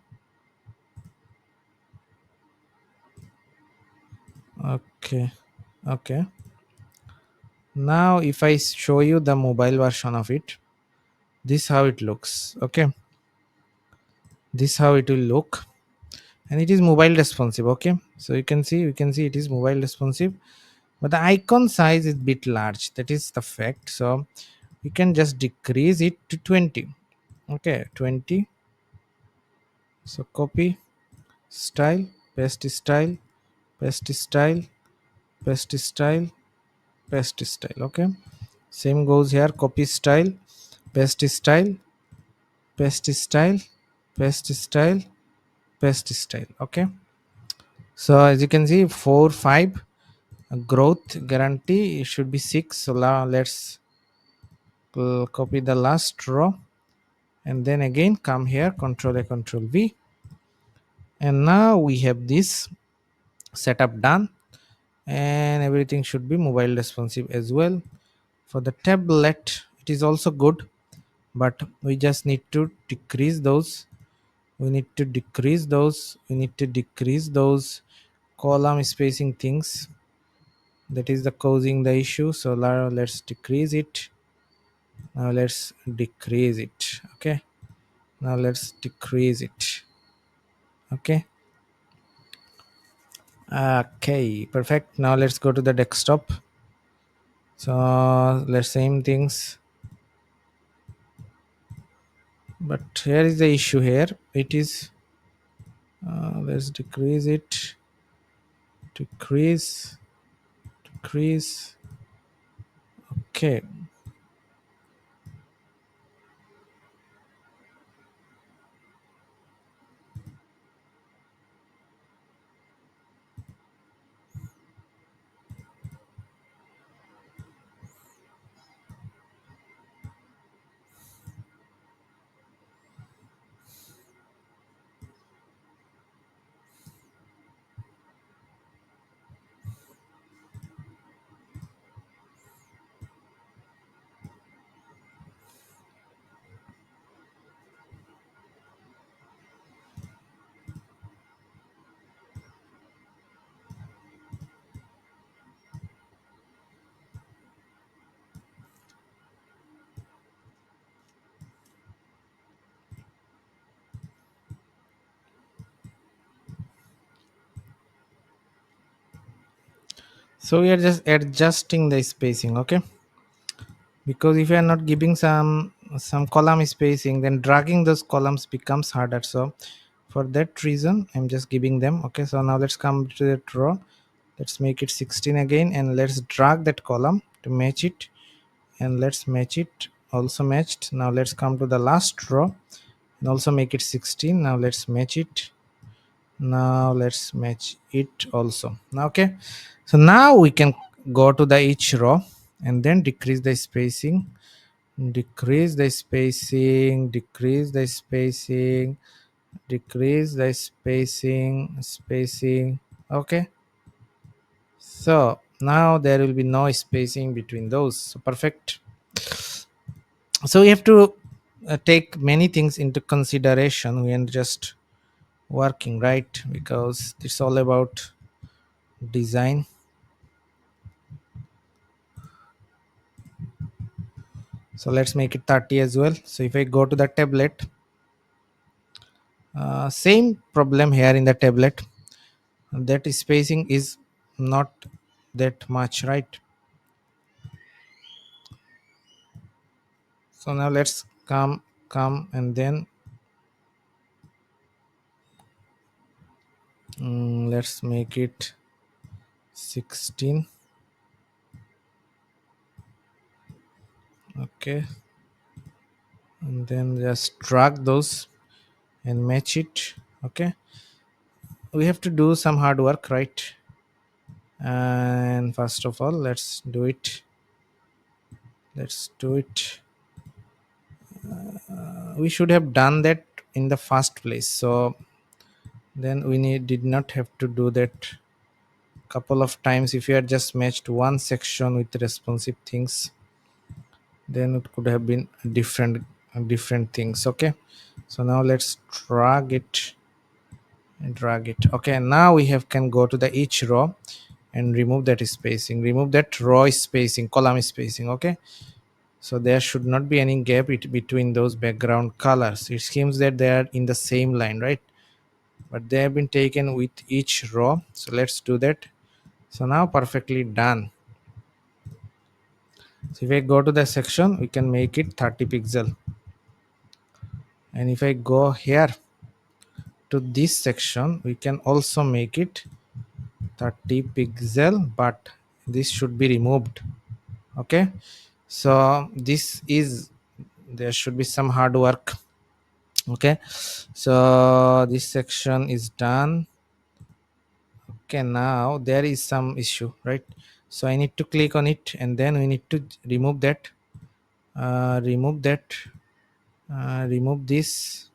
Okay, okay. Now if I show you the mobile version of it, this how it looks. Okay, this how it will look, and it is mobile responsive. Okay, so you can see it is mobile responsive, but the icon size is bit large, that is the fact. So you can just decrease it to 20. Okay, 20. So copy, style, paste style, paste style, paste style, paste style. Okay, same goes here, copy style, paste style, paste style, paste style, paste style. Okay, so as you can see, 4 5 growth guarantee, it should be 6. So now let's copy the last row, and then again come here, control A, control V, and now we have this setup done, and everything should be mobile responsive as well. For the tablet it is also good, but we just need to decrease those, we need to decrease those, we need to decrease those column spacing things, that is the causing the issue. So now let's decrease it, now let's decrease it. Okay, now let's decrease it. Okay, okay, perfect. Now let's go to the desktop. So let's same things, but here is the issue here. It is let's decrease it, decrease, decrease. Okay, so we are just adjusting the spacing. Okay, because if you are not giving some column spacing, then dragging those columns becomes harder. So for that reason I'm just giving them. Okay, so now let's come to that row, let's make it 16 again, and let's drag that column to match it, and let's match it, also matched. Now let's come to the last row and also make it 16. Now let's match it, now let's match it also. Now okay, so now we can go to the each row and then decrease the spacing, decrease the spacing, decrease the spacing, decrease the spacing, spacing. Okay, so now there will be no spacing between those. So perfect. So we have to take many things into consideration. We are just working, right? Because it's all about design. So let's make it 30 as well. So if I go to the tablet, same problem here in the tablet, that spacing is not that much, right? So now let's come and then let's make it 16. Okay, and then just drag those and match it. Okay, we have to do some hard work, right? And first of all, let's do it. We should have done that in the first place, so then we did not have to do that couple of times. If you had just matched one section with responsive things, then it could have been different things. Okay, so now let's drag it. Okay, now we have can go to the each row and remove that spacing, remove that row spacing, column spacing. Okay, so there should not be any gap between those background colors. It seems that they are in the same line, right? But they have been taken with each row. So let's do that. So now perfectly done. So if I go to the section, we can make it 30 pixel. And if I go here to this section, we can also make it 30 pixel, but this should be removed. Okay, so this is, there should be some hard work. Okay, so this section is done. Okay, now there is some issue, right? So I need to click on it and then we need to remove that, remove that, remove this,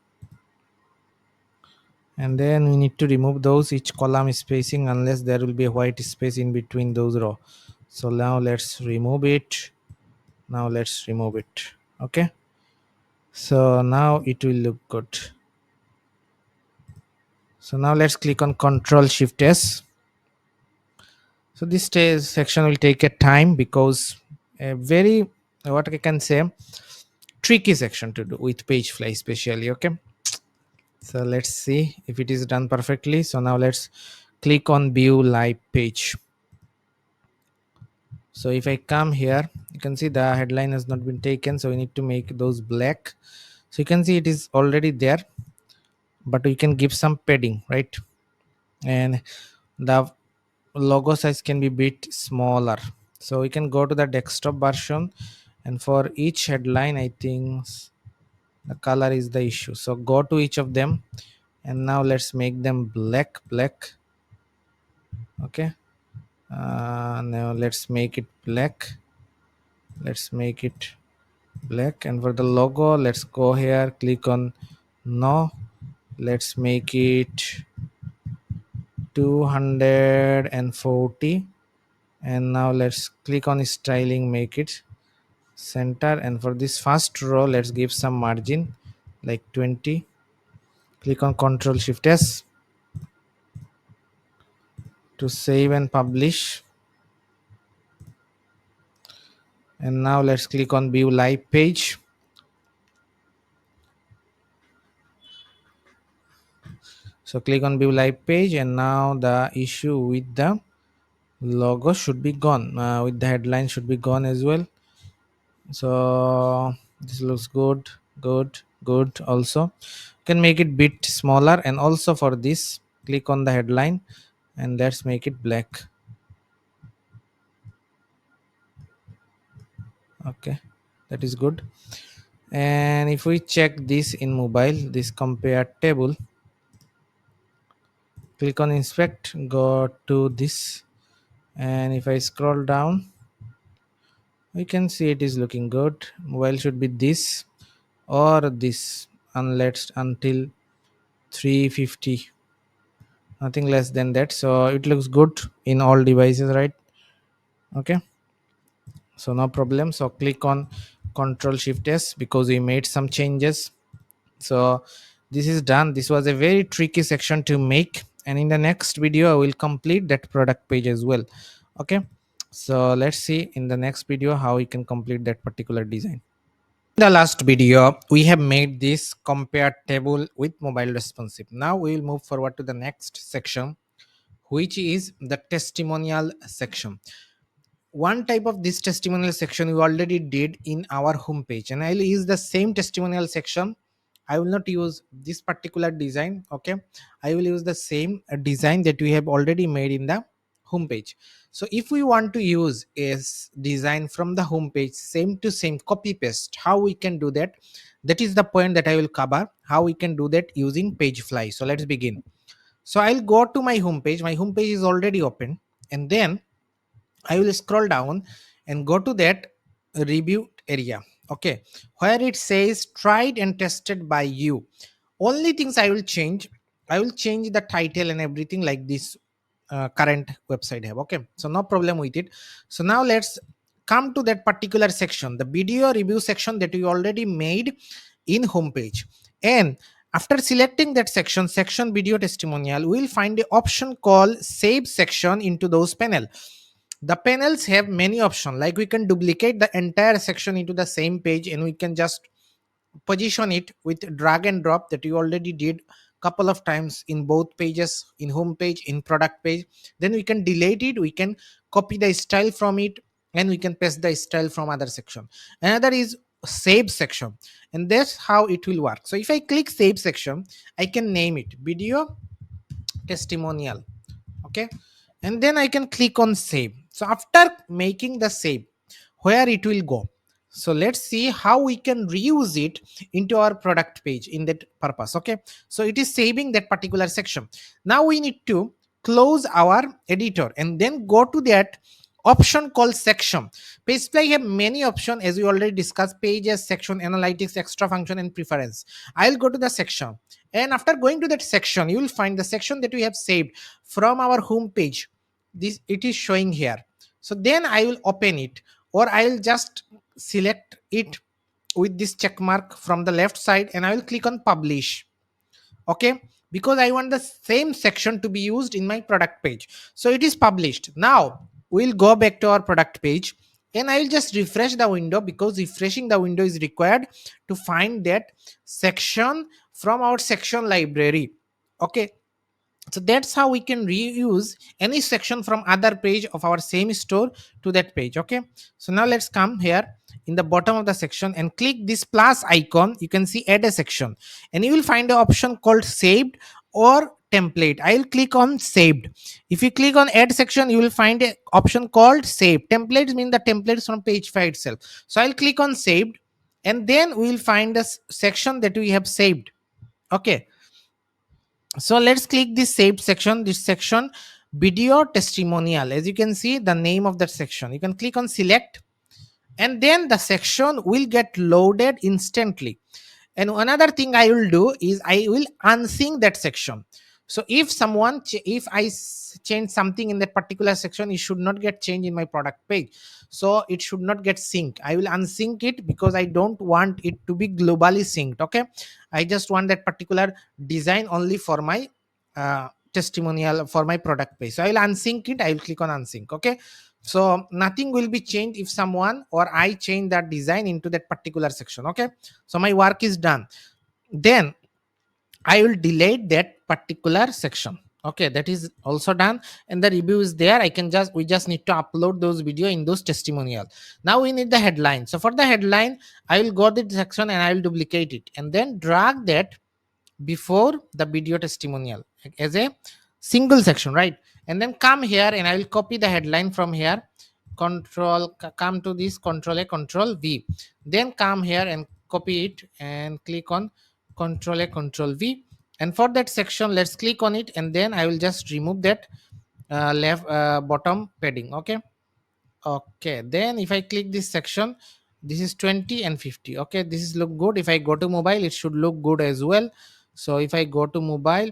and then we need to remove those each column spacing unless there will be a white space in between those row. So now let's remove it. Now let's remove it. Okay, so now it will look good. So now let's click on Control Shift S. So this section will take a time because a very, what I can say, tricky section to do with Pagefly especially. Okay, so let's see if it is done perfectly. So now let's click on View Live Page. So if I come here, you can see the headline has not been taken, so we need to make those black. So you can see it is already there, but we can give some padding, right? And the logo size can be bit smaller. So we can go to the desktop version, and for each headline I think the color is the issue. So go to each of them and now let's make them black. Okay, now let's make it black. Let's make it black. And for the logo, let's go here, click on no, let's make it 240. And now let's click on styling, make it center. And for this first row, let's give some margin like 20. Click on Control Shift S to save and publish. And now let's click on View Live Page. So click on View Live Page, and now the issue with the logo should be gone, with the headline should be gone as well. So this looks good. Also you can make it bit smaller, and also for this click on the headline and let's make it black. Okay, that is good. And if we check this in mobile, this compare table, click on inspect, go to this, and if I scroll down, we can see it is looking good. Mobile should be this or this, unless until 350, nothing less than that. So it looks good in all devices, right? Okay, so no problem. So click on Control Shift S because we made some changes. So this is done. This was a very tricky section to make, and in the next video I will complete that product page as well. Okay, so let's see in the next video how we can complete that particular design. The last video we have made this compare table with mobile responsive. Now we will move forward to the next section, which is the testimonial section. One type of this testimonial section we already did in our homepage, and I'll use the same testimonial section. I will not use this particular design. Okay, I will use the same design that we have already made in the homepage. So if we want to use is design from the homepage, same to same, copy paste, how we can do that? That is the point that I will cover, how we can do that using Pagefly. So let's begin. So I'll go to my homepage. My homepage is already open, and then I will scroll down and go to that review area. Okay, where it says tried and tested by you. Only things I will change, I will change the title and everything like this current website have. Okay, so no problem with it. So now let's come to that particular section, the video review section that we already made in homepage. And after selecting that section video testimonial, we will find the option called save section into those panel. The panels have many options, like we can duplicate the entire section into the same page, and we can just position it with drag and drop that you already did couple of times in both pages, in home page, in product page. Then we can delete it, we can copy the style from it, and we can paste the style from other section. Another is save section, and that's how it will work. So if I click save section, I can name it video testimonial. Okay, and then I can click on save. So after making the save, where it will go? So let's see how we can reuse it into our product page in that purpose. Okay, so it is saving that particular section. Now we need to close our editor and then go to that option called section. Pagefly have many options, as we already discussed: pages, section, analytics, extra function, and preference. I'll go to the section, and after going to that section, you will find the section that we have saved from our home page. This it is showing here. So then I will open it, or I'll just select it with this check mark from the left side, and I will click on publish. Okay, because I want the same section to be used in my product page. So it is published. Now we'll go back to our product page, and I will just refresh the window, because refreshing the window is required to find that section from our section library. Okay, so that's how we can reuse any section from other page of our same store to that page. Okay, so now let's come here in the bottom of the section and click this plus icon. You can see add a section, and you will find an option called saved or template. I'll click on saved. If you click on add section, you will find an option called save. Templates mean the templates from Pagefly itself. So I'll click on saved, and then we will find the section that we have saved. Okay, so let's click this saved section, this section video testimonial. As you can see, the name of that section, you can click on select, and then the section will get loaded instantly. And another thing I will do is I will unsync that section. So if if change something in that particular section, it should not get changed in my product page. So it should not get synced. I will unsync it because I don't want it to be globally synced. Okay, I just want that particular design only for my testimonial, for my product page. So I will unsync it. I will click on unsync. Okay, so nothing will be changed if someone or I change that design into that particular section. Okay, so my work is done. Then I will delete that particular section. Okay, that is also done, and the review is there. We just need to upload those video in those testimonial. Now we need the headline. So for the headline, I will go to the section and I will duplicate it and then drag that before the video testimonial as a single section, right? And then come here and I will copy the headline from here. Come to this, control A, control V, then come here and copy it and click on control A, control V. And for that section, let's click on it, and then I will just remove that left bottom padding. Okay, okay, then if I click this section, this is 20 and 50. Okay, this is look good. If I go to mobile, it should look good as well. So if I go to mobile,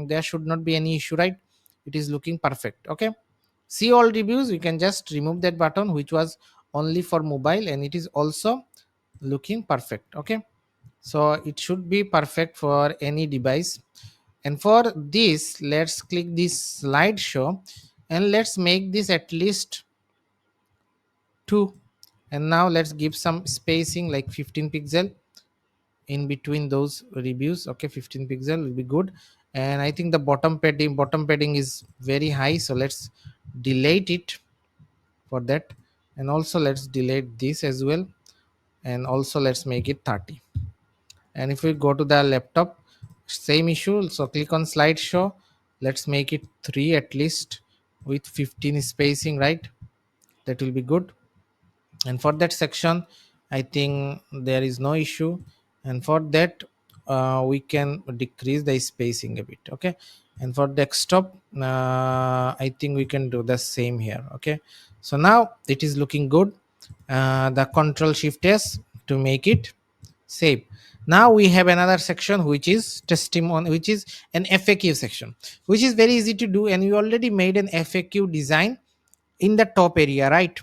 there should not be any issue, right? It is looking perfect. Okay, see all reviews, we can just remove that button which was only for mobile, and it is also looking perfect. Okay, so it should be perfect for any device. And for this, let's click this slideshow, and let's make this at least 2. And now let's give some spacing like 15 pixel in between those reviews. Okay, 15 pixel will be good. And I think the bottom padding is very high, so let's delete it for that. And also let's delete this as well, and also let's make it 30. And if we go to the laptop, same issue, so click on slideshow, let's make it 3 at least, with 15 spacing, right? That will be good. And for that section I think there is no issue. And for that we can decrease the spacing a bit. Okay, and for desktop I think we can do the same here. Okay, so now it is looking good. The control shift s to make it save. Now we have another section which is testimony, which is an FAQ section, which is very easy to do, and we already made an FAQ design in the top area, right?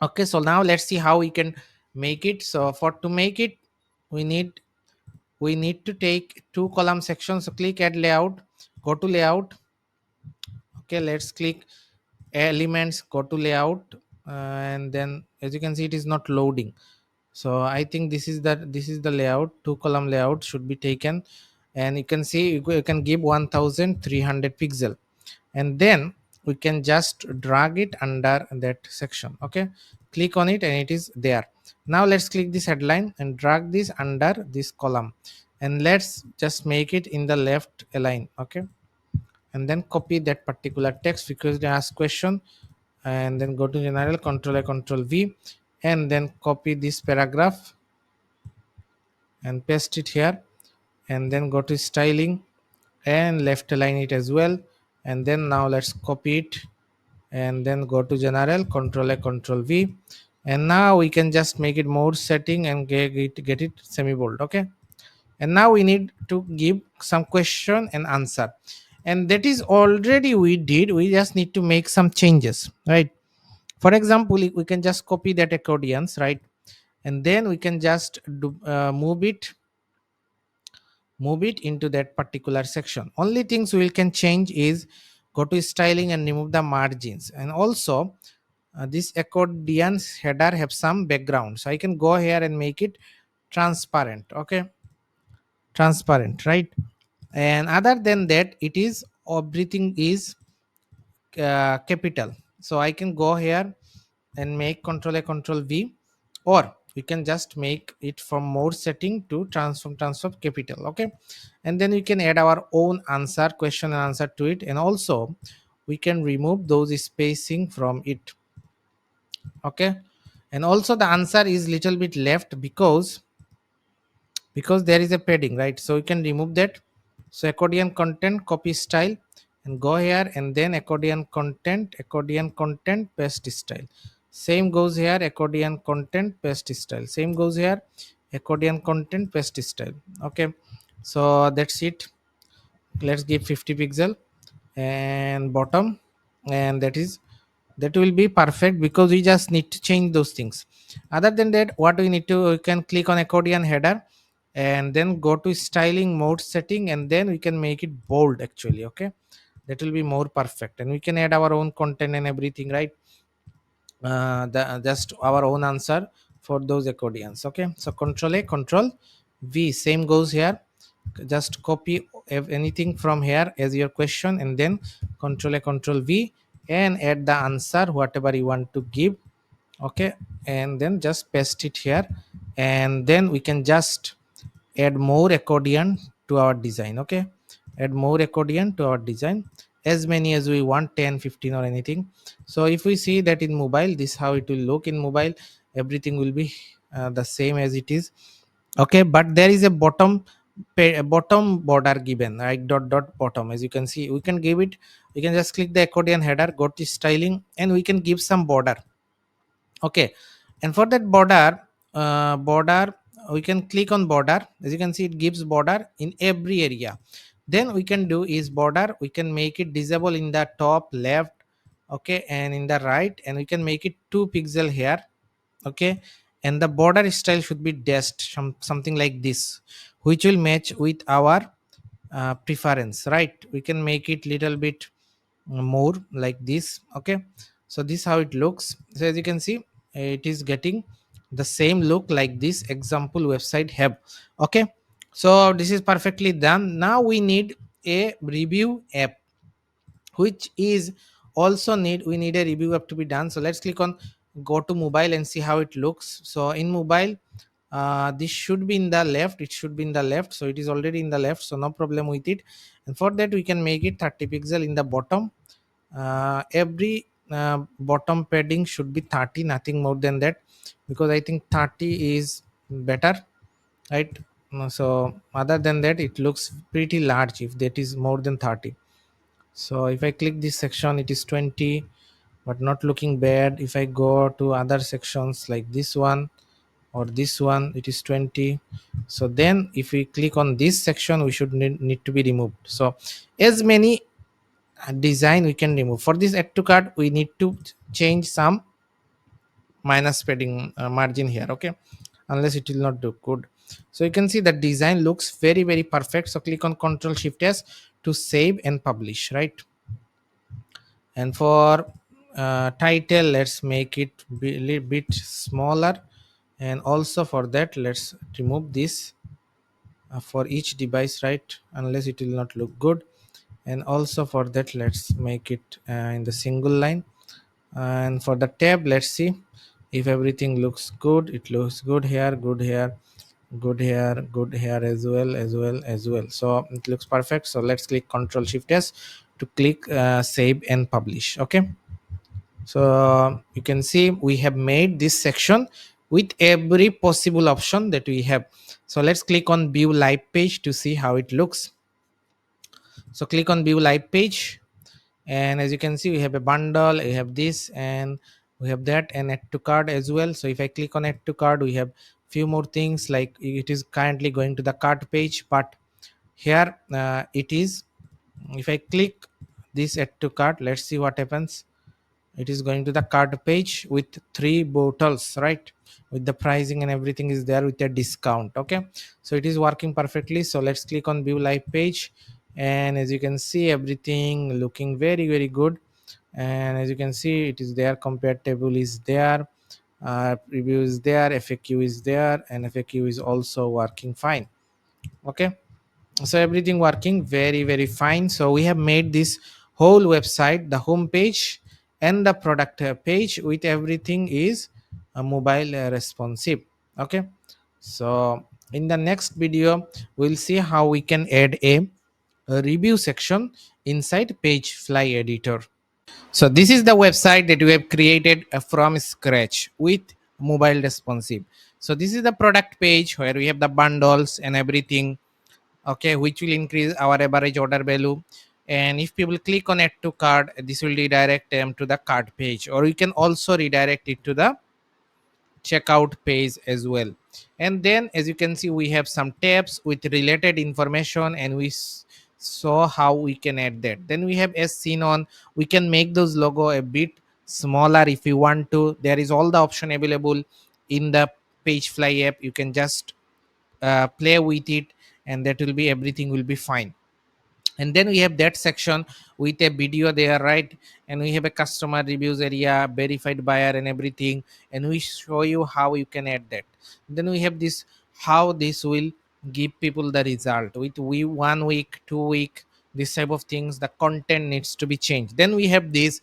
Okay, so now let's see how we can make it. So for to make it, we need we need to take two column sections. So click add layout, go to layout. Okay, let's click elements, go to layout, and then as you can see it is not loading. So I think this is the layout. Two column layout should be taken, and you can see you can give 1300 pixel, and then we can just drag it under that section. Okay, click on it and it is there. Now let's click this headline and drag this under this column, and let's just make it in the left align. Okay, and then copy that particular text because they ask question, and then go to general, control a, control V, and then copy this paragraph and paste it here, and then go to styling and left align it as well. And then now let's copy it, and then go to general, control a, control V, and now we can just make it more setting and get it semi bold. Okay, and now we need to give some question and answer, and that is already we did. We just need to make some changes, right? For example, we can just copy that accordions, right? And then we can just move it into that particular section. Only things we can change is go to styling and remove the margins. And also this accordion's header have some background, so I can go here and make it transparent. Okay, transparent, right? And other than that, it is everything is capital. So I can go here and make control a, control V, or we can just make it from more setting to transform capital. Okay, and then we can add our own answer, question and answer to it, and also we can remove those spacing from it. Okay, and also the answer is little bit left because there is a padding, right? So we can remove that. So accordion content, copy style, and go here, and then accordion content paste style. Same goes here, accordion content paste style. Same goes here, accordion content paste style. Okay, so that's it. Let's give 50 pixel and bottom, and that will be perfect because we just need to change those things. Other than that, what we need to, we can click on accordion header, and then go to styling mode setting, and then we can make it bold actually. Okay, that will be more perfect, and we can add our own content and everything, right? The just our own answer for those accordions. Okay, so control a, control V, same goes here. Just copy anything from here as your question, and then control a, control V, and add the answer whatever you want to give. Okay, and then just paste it here, and then we can just add more accordion to our design. Okay, add more accordion to our design, as many as we want, 10, 15, or anything. So if we see that in mobile, this how it will look in mobile. Everything will be the same as it is. Okay, but there is a bottom border given, right? Dot bottom, as you can see, we can give it. We can just click the accordion header, go to styling, and we can give some border. Okay, and for that border, we can click on border. As you can see, it gives border in every area. Then we can do is border, we can make it disable in the top left, okay, and in the right, and we can make it 2 pixel here. Okay, and the border style should be dashed, something like this, which will match with our preference, right? We can make it little bit more like this. Okay, so this how it looks. So as you can see, it is getting the same look like this example website have. Okay, so this is perfectly done. Now we need a review app, which is also need a review app to be done. So let's click on go to mobile and see how it looks. So in mobile, this should be in the left, it should be in the left, so it is already in the left, so no problem with it. And for that we can make it 30 pixel in the bottom. Every bottom padding should be 30, nothing more than that, because I think 30 is better, right? So other than that it looks pretty large if that is more than 30. So if I click this section it is 20, but not looking bad. If I go to other sections like this one or this one, it is 20. So then if we click on this section, we should need to be removed. So as many design we can remove. For this add to cart we need to change some minus padding margin here. Okay, unless it will not do good. So you can see the design looks very perfect. So click on Ctrl Shift S to save and publish, right? And for title, let's make it be a little bit smaller. And also for that, let's remove this for each device, right? Unless it will not look good. And also for that, let's make it in the single line. And for the tab, let's see if everything looks good. It looks good here, good here, good here, good here as well, as well. So it looks perfect. So let's click Ctrl Shift S to click save and publish. Okay, so you can see we have made this section with every possible option that we have. So let's click on view live page to see how it looks. So click on view live page, and as you can see we have a bundle, we have this, and we have that, and add to cart as well. So if I click on add to cart, we have few more things, like it is currently going to the cart page, but here it is, if I click this add to cart, let's see what happens. It is going to the cart page with three bottles, right? With the pricing and everything is there with a discount. Okay, so it is working perfectly. So let's click on view live page, and as you can see everything looking very good. And as you can see it is there, compare table is there, review is there, FAQ is there, and FAQ is also working fine. Okay, so everything working very fine. So we have made this whole website, the home page and the product page, with everything is mobile responsive. Okay, so in the next video we'll see how we can add a review section inside Pagefly editor. So this is the website that we have created from scratch with mobile responsive. So this is the product page where we have the bundles and everything, okay, which will increase our average order value. And if people click on add to cart, this will redirect them to the cart page, or you can also redirect it to the checkout page as well. And then as you can see we have some tabs with related information, and we saw how we can add that. Then we have as seen on, we can make those logo a bit smaller if you want to. There is all the option available in the Pagefly app. You can just play with it, and that will be, everything will be fine. And then we have that section with a video there, right? And we have a customer reviews area, verified buyer and everything, and we show you how you can add that. Then we have this, how this will give people the result with we 1 week, 2 week, this type of things, the content needs to be changed. Then we have this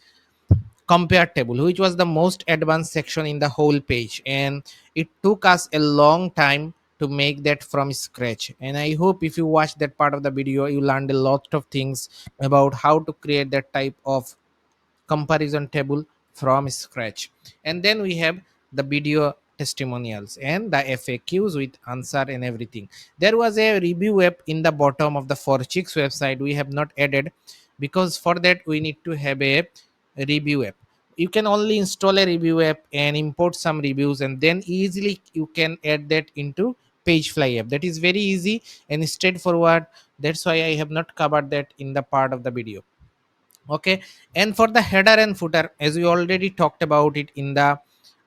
compare table, which was the most advanced section in the whole page, and it took us a long time to make that from scratch. And I hope if you watch that part of the video you learned a lot of things about how to create that type of comparison table from scratch. And then we have the video testimonials and the FAQs with answer and everything. There was a review app in the bottom of the For Chicks website, we have not added, because for that we need to have a review app. You can only install a review app and import some reviews, and then easily you can add that into Pagefly app. That is very easy and straightforward. That's why I have not covered that in the part of the video. Okay, and for the header and footer, as we already talked about it in the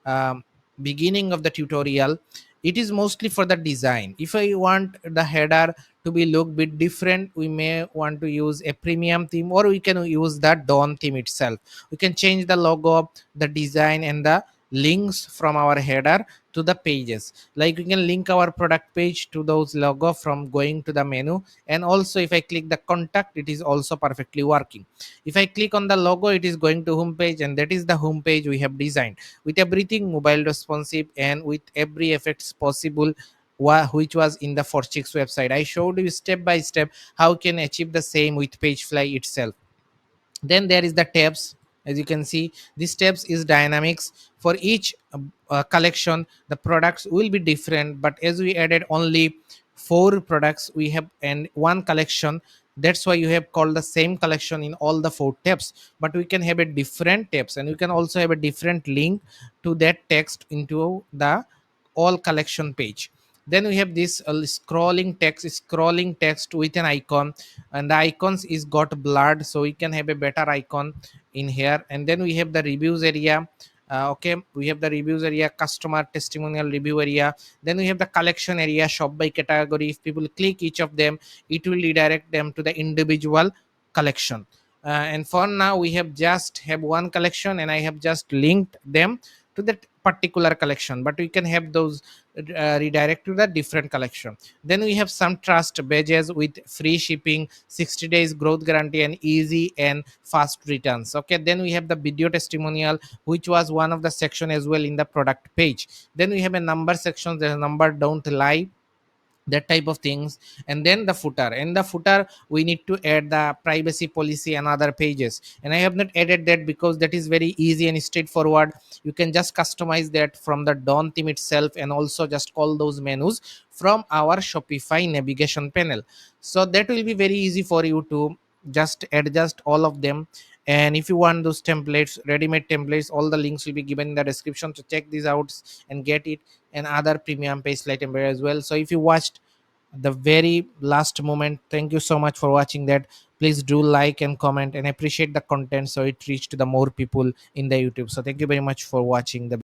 um, beginning of the tutorial, it is mostly for the design. If I want the header to be look bit different, we may want to use a premium theme, or we can use the Dawn theme itself. We can change the logo, the design, and the links from our header to the pages. Like we can link our product page to those logo from going to the menu. And also if I click the contact, it is also perfectly working. If I click on the logo, it is going to home page, and that is the home page we have designed with everything mobile responsive and with every effects possible, which was in the Forchix website. I showed you step by step how can achieve the same with Pagefly itself. Then there is the tabs. As you can see, this tabs is dynamics. For each collection, the products will be different, but as we added only four products we have and one collection, that's why you have called the same collection in all the four tabs. But we can have a different tabs, and we can also have a different link to that text into the all collection page. Then we have this scrolling text with an icon, and the icons is got blurred, so we can have a better icon in here. And then we have the reviews area. Okay, we have the reviews area, customer testimonial review area. Then we have the collection area, shop by category. If people click each of them, it will redirect them to the individual collection. And for now we have just have one collection, and I have just linked them to that particular collection, but we can have those redirect to the different collection. Then we have some trust badges with free shipping, 60 days growth guarantee, and easy and fast returns. Okay, then we have the video testimonial, which was one of the section as well in the product page. Then we have a number section, the number don't lie, that type of things. And then the footer, in the footer we need to add the privacy policy and other pages, and I have not added that because that is very easy and straightforward. You can just customize that from the dawn theme itself, and also just call those menus from our Shopify navigation panel. So that will be very easy for you to just adjust all of them. And if you want those templates, ready-made templates, all the links will be given in the description, so check these out and get it, and other premium page like template as well. So if you watched the very last moment, thank you so much for watching that. Please do like and comment and appreciate the content, so it reached to the more people in the YouTube. So thank you very much for watching the